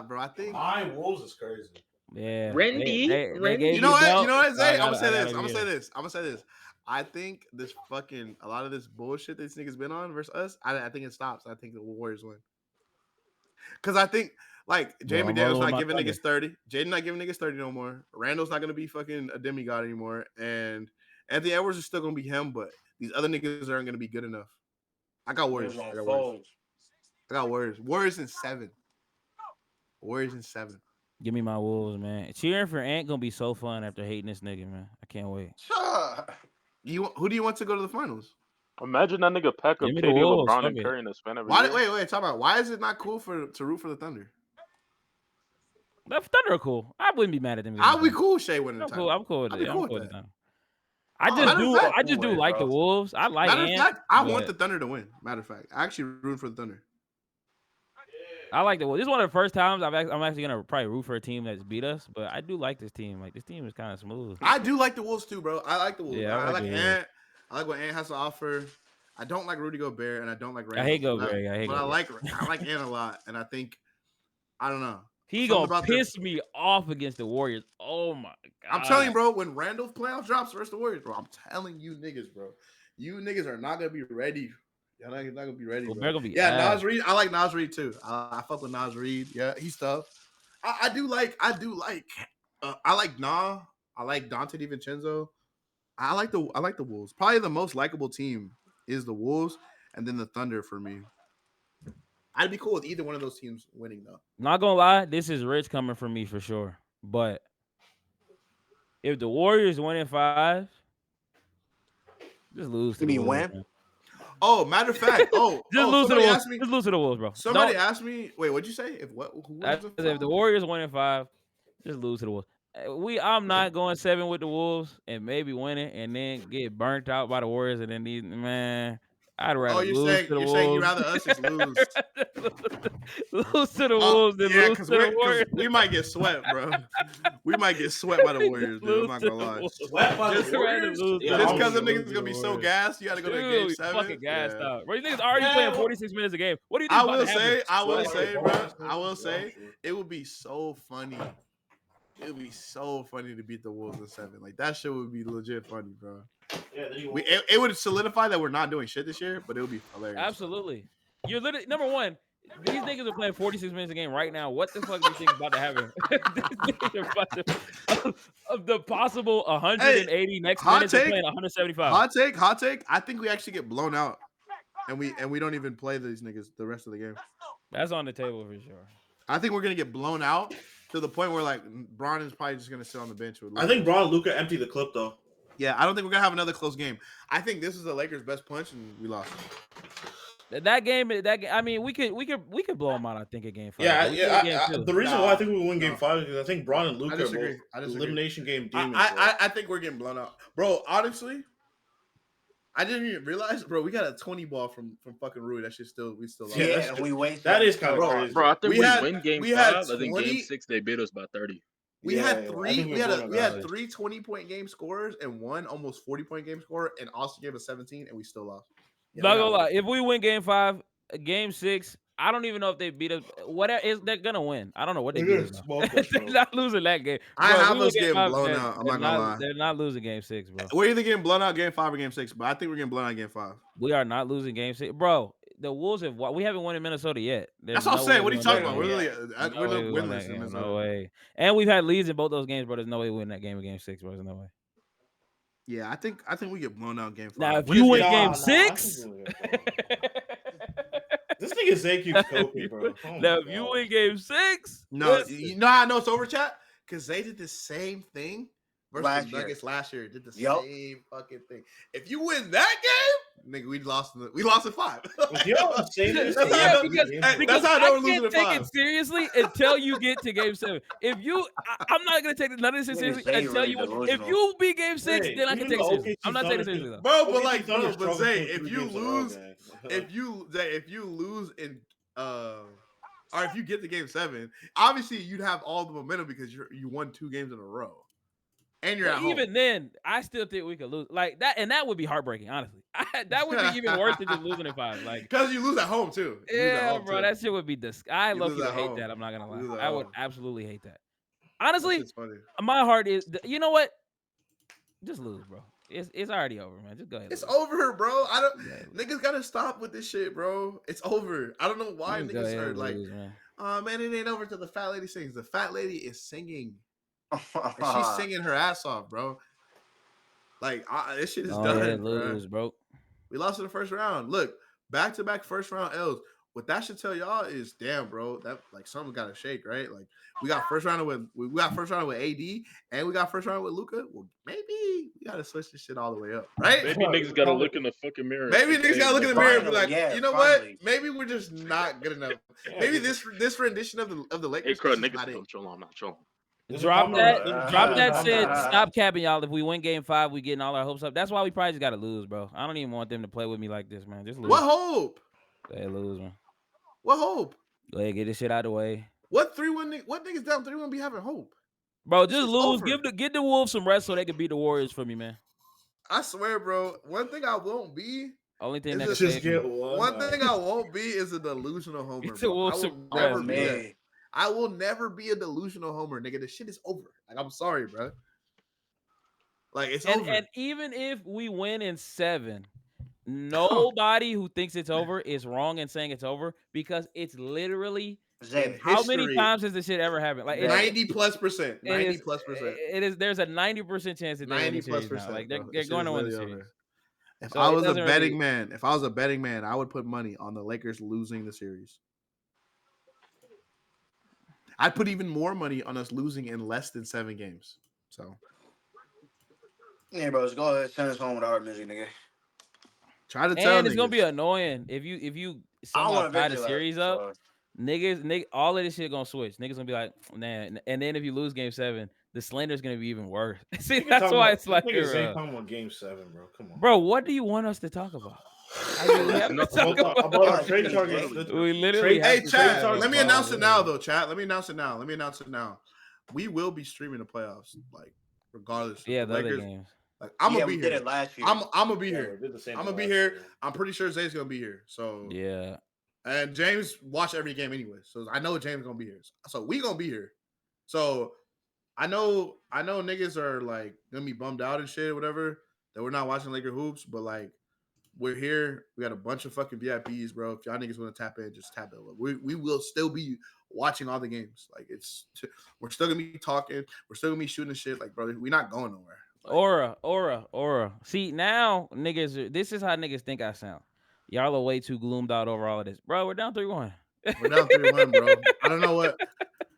bro. I think. My Wolves is crazy. Yeah, Randy, they gave You me know the what? belt. You know what? So I Zay, I'm gotta gonna say this. be I'm gonna say here. this. I'm gonna say this. I think this fucking a lot of this bullshit this nigga's been on versus us. I think it stops. I think the Warriors win. Cause I think like Bro, Jamie I'm Daniels rolling with not my giving Thunder. niggas 30. Jaden not giving niggas 30 no more. Randall's not gonna be fucking a demigod anymore. And Anthony Edwards is still gonna be him, but these other niggas aren't gonna be good enough. I got Warriors. Warriors I on got Warriors. foes. I got Warriors. Warriors in 7. Warriors in 7. Give me my Wolves, man. Cheering for Ant gonna be so fun after hating this nigga, man. I can't wait. Who do you want to go to the finals? Imagine that nigga pack up Give me the KD, Wolves. LeBron, Fuck and it. Curry in the span of a Why? year. Wait. Talk about why is it not cool to root for the Thunder? The Thunder are cool. I wouldn't be mad at them. I'll be cool. Shay winning the I'm title. cool. I'm cool with I'll it. be I'm cool with cool with that. them. I Matter of fact, just do like the Wolves. I like Matter of Ant, fact, I want but the Thunder to win. Matter of fact, I actually rooting for the Thunder. I like the Wolves. This is one of the first times I'm actually gonna probably root for a team that's beat us. But I do like this team. Like this team is kind of smooth. I do like the Wolves too, bro. I like the Wolves. Yeah, I I like like the Wolves. Ant. I like what Ant has to offer. I don't like Rudy Gobert and I don't like I hate Randall. Gobert. I hate But Gobert. I like Ant a lot, and I think I don't know. He Something gonna about their, piss me off against the Warriors. Oh my god! I'm telling you, bro. When Randall's playoff drops versus the Warriors, bro, I'm telling you, niggas, bro. You niggas are not gonna be ready. You're not gonna be ready, Gobert bro. gonna be Yeah, ass. Nas Reed. I like Nas Reed too. I fuck with Nas Reed. Yeah, he's tough. I do like. I like Nah. I like Dante DiVincenzo. I like the Wolves. Probably the most likable team is the Wolves, and then the Thunder for me. I'd be cool with either one of those teams winning though. Not gonna lie, this is rich coming from me for sure. But if the Warriors win in 5, just lose to You the mean Wolves, when? man. Oh, matter of fact. Just lose to the Somebody Wolves. asked me. Just lose to the Wolves, bro. Somebody asked me. Wait, what'd you say? If what? Who was the If the Warriors win in 5, just lose to the Wolves. I'm not going 7 with the Wolves and maybe win it and then get burnt out by the Warriors and then man. I'd rather lose to the you're saying you Wolves. rather us just lose. Lose to the Wolves than lose to the Warriors. we might get swept, bro. We might get swept by the Warriors, dude. I'm not gonna lie. Swept by the Warriors? Just because them niggas gonna be so gassed, you gotta go to game 7. Fucking gassed out. Bro, these niggas already playing 46 minutes a game. What do you think I about will to happen? say, bro. I will say it would be so funny. It would be so funny to beat the Wolves in 7. Like that shit would be legit funny, bro. Yeah, it would solidify that we're not doing shit this year, but it would be hilarious. Absolutely. You're literally number one. These niggas are playing 46 minutes a game right now. What the fuck do you think is about to happen? These niggas are about to, of the possible 180 next minutes, they're playing 175. Hot take. I think we actually get blown out. and we don't even play these niggas the rest of the game. That's on the table for sure. I think we're gonna get blown out to the point where like Braun is probably just gonna sit on the bench with I Luka. think Braun and Luka empty the clip though. Yeah, I don't think we're gonna have another close game. I think this is the Lakers' best punch, and we lost. That game, I mean, we could blow them out. I think at game 5. Yeah, But we could win game yeah. 2. The reason why I think we win No. game 5 is because I think Braun and I Luka are both disagree. I disagree. elimination game demons. I think we're getting blown out, bro. Honestly, I didn't even realize, bro. We got a 20 ball from fucking Rui. That shit we still lost. Yeah, and we wasted. That is kind of crazy. Bro, I think We we had- win game we had 5. I think 20 game 6 they beat us by 30. We Yeah, had yeah, I three. think We we're had going we had to- 3 20-point game scorers and one almost 40-point game scorer, and Austin gave us 17, and we still lost. Yeah, Not we gonna got- lie. If we win game 5, game 6, I don't even know if they beat us. Whatever is they're gonna win. I don't know what they They're beat us. small Now. push, They're bro. not losing that game. I Bro, if have we win us game getting 5, blown they're- out. I'm they're not gonna lie. They're not losing game 6, bro. We're either getting blown out game 5 or game 6, but I think we're getting blown out game 5. We are not losing game 6, bro. The Wolves have. We haven't won in Minnesota yet. That's what I'm saying. What are you talking about? We're Really, literally no we're way we won winless that in game. this. No way. And we've had leads in both those games, bro. There's no way we win that game in game 6, bro. There's no way. Yeah, I think we get blown out game 5. Now, if you win Nah, game I 6, think we're gonna get blown out. This nigga Zay keeps coping, bro. Oh now my if you God. win game 6, No, listen. you know how I know it's over, chat? Because they did the same thing versus Last the year. Nuggets last year. Did the Yup. same fucking thing. If you win that game, nigga, we lost in 5. If y'all say this, That's how I Yeah, know- because, hey, because that's how I know I we're losing can't in take 5. it seriously until you get to game 7. If you, I'm not gonna take none of this Nigga, seriously Zay until really you. If delusional. you beat game 6, Hey, then I can even take it the seriously. OKC I'm not taking it Thunder seriously though. Bro, but OKC like, Thunder no, but struggled Zay, through if 3 you games in a row, lose, gang. if you lose in or if you get to game 7, obviously you'd have all the momentum because you won 2 games in a row. And you're But at home. even then, I still think we could lose like that, and that would be heartbreaking. Honestly, that would be even worse than just losing in 5. Like, because you lose at home too. You lose at yeah, home, bro, too. that shit would be I You low lose key would at hate home. that. I'm not gonna You lose lie. at I would home. absolutely hate that. That Honestly, shit's funny. my heart is. You know what? Just lose, bro. It's already over, man. Just go ahead. It's lose. over, bro. I don't. Yeah. Niggas gotta stop with this shit, bro. It's over. I don't know why Just go niggas ahead are and like, lose, man. oh man, it ain't over till the fat lady sings. The fat lady is singing, and she's She's singing her ass off, bro. Like this shit is Go done, ahead, bro. lose, bro. We lost in the first round. Look, back-to-back first round L's. What that should tell y'all is, damn, bro, that like something got to shake, right? Like we got first round with AD, and we got first round with Luka. Well, maybe we got to switch this shit all the way up, right? Maybe niggas gotta look in the fucking mirror. Maybe niggas gotta look in the mirror and be like, Yeah, you know finally. what? Maybe we're just not good enough. Maybe this rendition of the Hey, Lakers Crud, is just niggas, not it. I'm trolling. I'm not trolling. Drop that. Drop that. I'm Said not- stop capping, y'all. If we win game 5, we getting all our hopes up. That's why we probably just gotta lose, bro. I don't even want them to play with me like this, man. Just lose. What hope? Go ahead, lose, man. What hope? Go ahead, get this shit out of the way, What 3-1? What niggas down 3-1 be having hope? bro. This Just is lose. over. Get the Wolves some rest so they can beat the Warriors for me, man. I swear, bro. One thing I won't be. Only thing Is that this can Just save get me. One thing I won't be is a delusional homer. Get the Bro. I Wolves will some never rest, be bro. that. I will never be a delusional homer, nigga. This shit is over. Like, I'm sorry, bro. Like, it's over. And even if we win in 7, nobody who thinks it's over is wrong in saying it's over because it's literally. Zay, How many history, times has this shit ever happened? Like 90+%. it is- 90+%. It is. There's a 90% chance that they win the series now. 90+%. Like bro. they're This shit going is to win the literally series. over. If So I it was a doesn't betting really- man, I would put money on the Lakers losing the series. I'd put even more money on us losing in less than 7 games. So yeah, bro, let's go ahead send us home with our music, nigga. try to tell And it's gonna be niggas. annoying if you I don't somehow want to tie the series up. Niggas, all of this shit gonna switch. Niggas gonna be like, man. And then if you lose game 7, the slander's gonna be even worse. See, that's why it's like, niggas ain't talking about game 7, bro. Come on, bro. What do you want us to talk about? I mean, we have to talk about our trade targets. We literally. Hey, have to chat. talk Let me about announce it. it now, though, chat. Let me announce it now. We will be streaming the playoffs, like regardless. Of Yeah, the the other Lakers. games. Like I'm gonna we be did here. it last year. I'm gonna be Yeah, here. we did the same I'm gonna thing be last here. year. I'm pretty sure Zay's gonna be here. So Yeah. and James watch every game anyway. So I know James gonna be here. So we gonna be here. So I know niggas are like gonna be bummed out and shit or whatever that we're not watching Laker hoops, but like we're here. We got a bunch of fucking VIPs, bro. If y'all niggas want to tap in, just tap in. We will still be watching all the games. Like we're still gonna be talking. We're still gonna be shooting the shit. Like, brother, we're not going nowhere. Like, Aura. See, now niggas, this is how niggas think I sound. Y'all are way too gloomed out over all of this, bro. We're down 3-1. We're down 3-1, bro. I don't know what.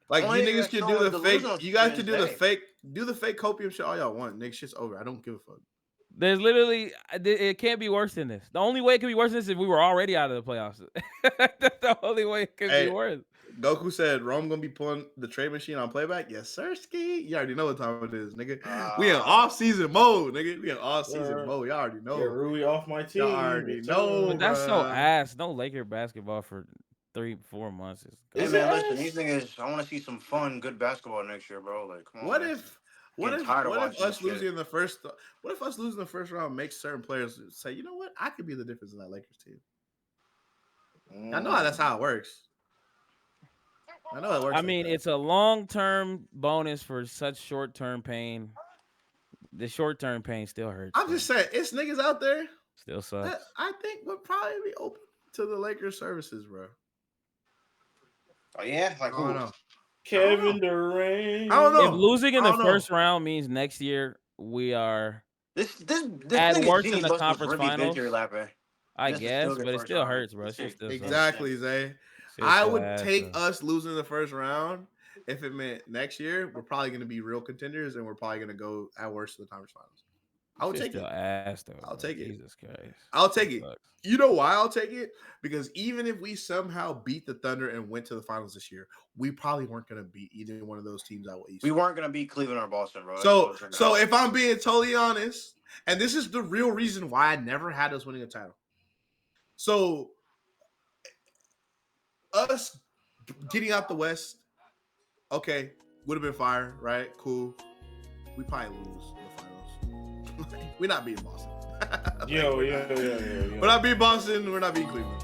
Like you Only nigga niggas that can showing do up the fake. delusional You guys shit can is do the fake copium shit all y'all want. Nigga, shit's over. I don't give a fuck. There's literally it can't be worse than this. The only way it could be worse than this is if we were already out of the playoffs. That's the only way it could be Hey, worse. Goku said Rome gonna be pulling the trade machine on playback. Yes, sir, ski. You already know what time it is, nigga. We in off season mode, nigga. We in off season mode. Y'all already Get know. Rui off my Y'all team. already It's know, But that's so bruh. ass. No Laker basketball for 3-4 months is Hey Is it man, garbage. listen, ass? these niggas. I want to see some fun, good basketball next year, bro. Like, come on, What man. if Getting tired of what if watching this us shit. losing in the first what if us losing the first round makes certain players say, you know what, I could be the difference in that Lakers team. I know how that's how it works. I know it works I like mean, that. it's a long-term bonus for such short-term pain. The short-term pain still hurts. I'm Bro. just saying, it's niggas out there Still that sucks. I think would probably be open to the Lakers services, bro. Oh yeah, like I don't who? know. Kevin I Durant. don't If know. losing in I the don't know. first round means next year we are This at nigga worst in Genie the Bus was conference really finals, victory lapping. I Just to still guess, get but it first still round. hurts, bro. This Shit shit still sucks. Exactly, Zay. Shit I still would ass, take though. us losing the first round if it meant next year we're probably going to be real contenders and we're probably going to go at worst to the conference finals. I would Shit take still it. ass, though, I'll bro. take it. Jesus Christ. I'll take Shit it. sucks. You know why I'll take it? Because even if we somehow beat the Thunder and went to the finals this year, we probably weren't going to beat either one of those teams out East. We weren't gonna beat Cleveland or Boston, bro. So if I'm being totally honest, and this is the real reason why I never had us winning a title. So us getting out the West, okay, would have been fire, right? Cool. We probably lose the finals. We're not beating Boston. Yo. We're not beating Boston. We're not beating Cleveland.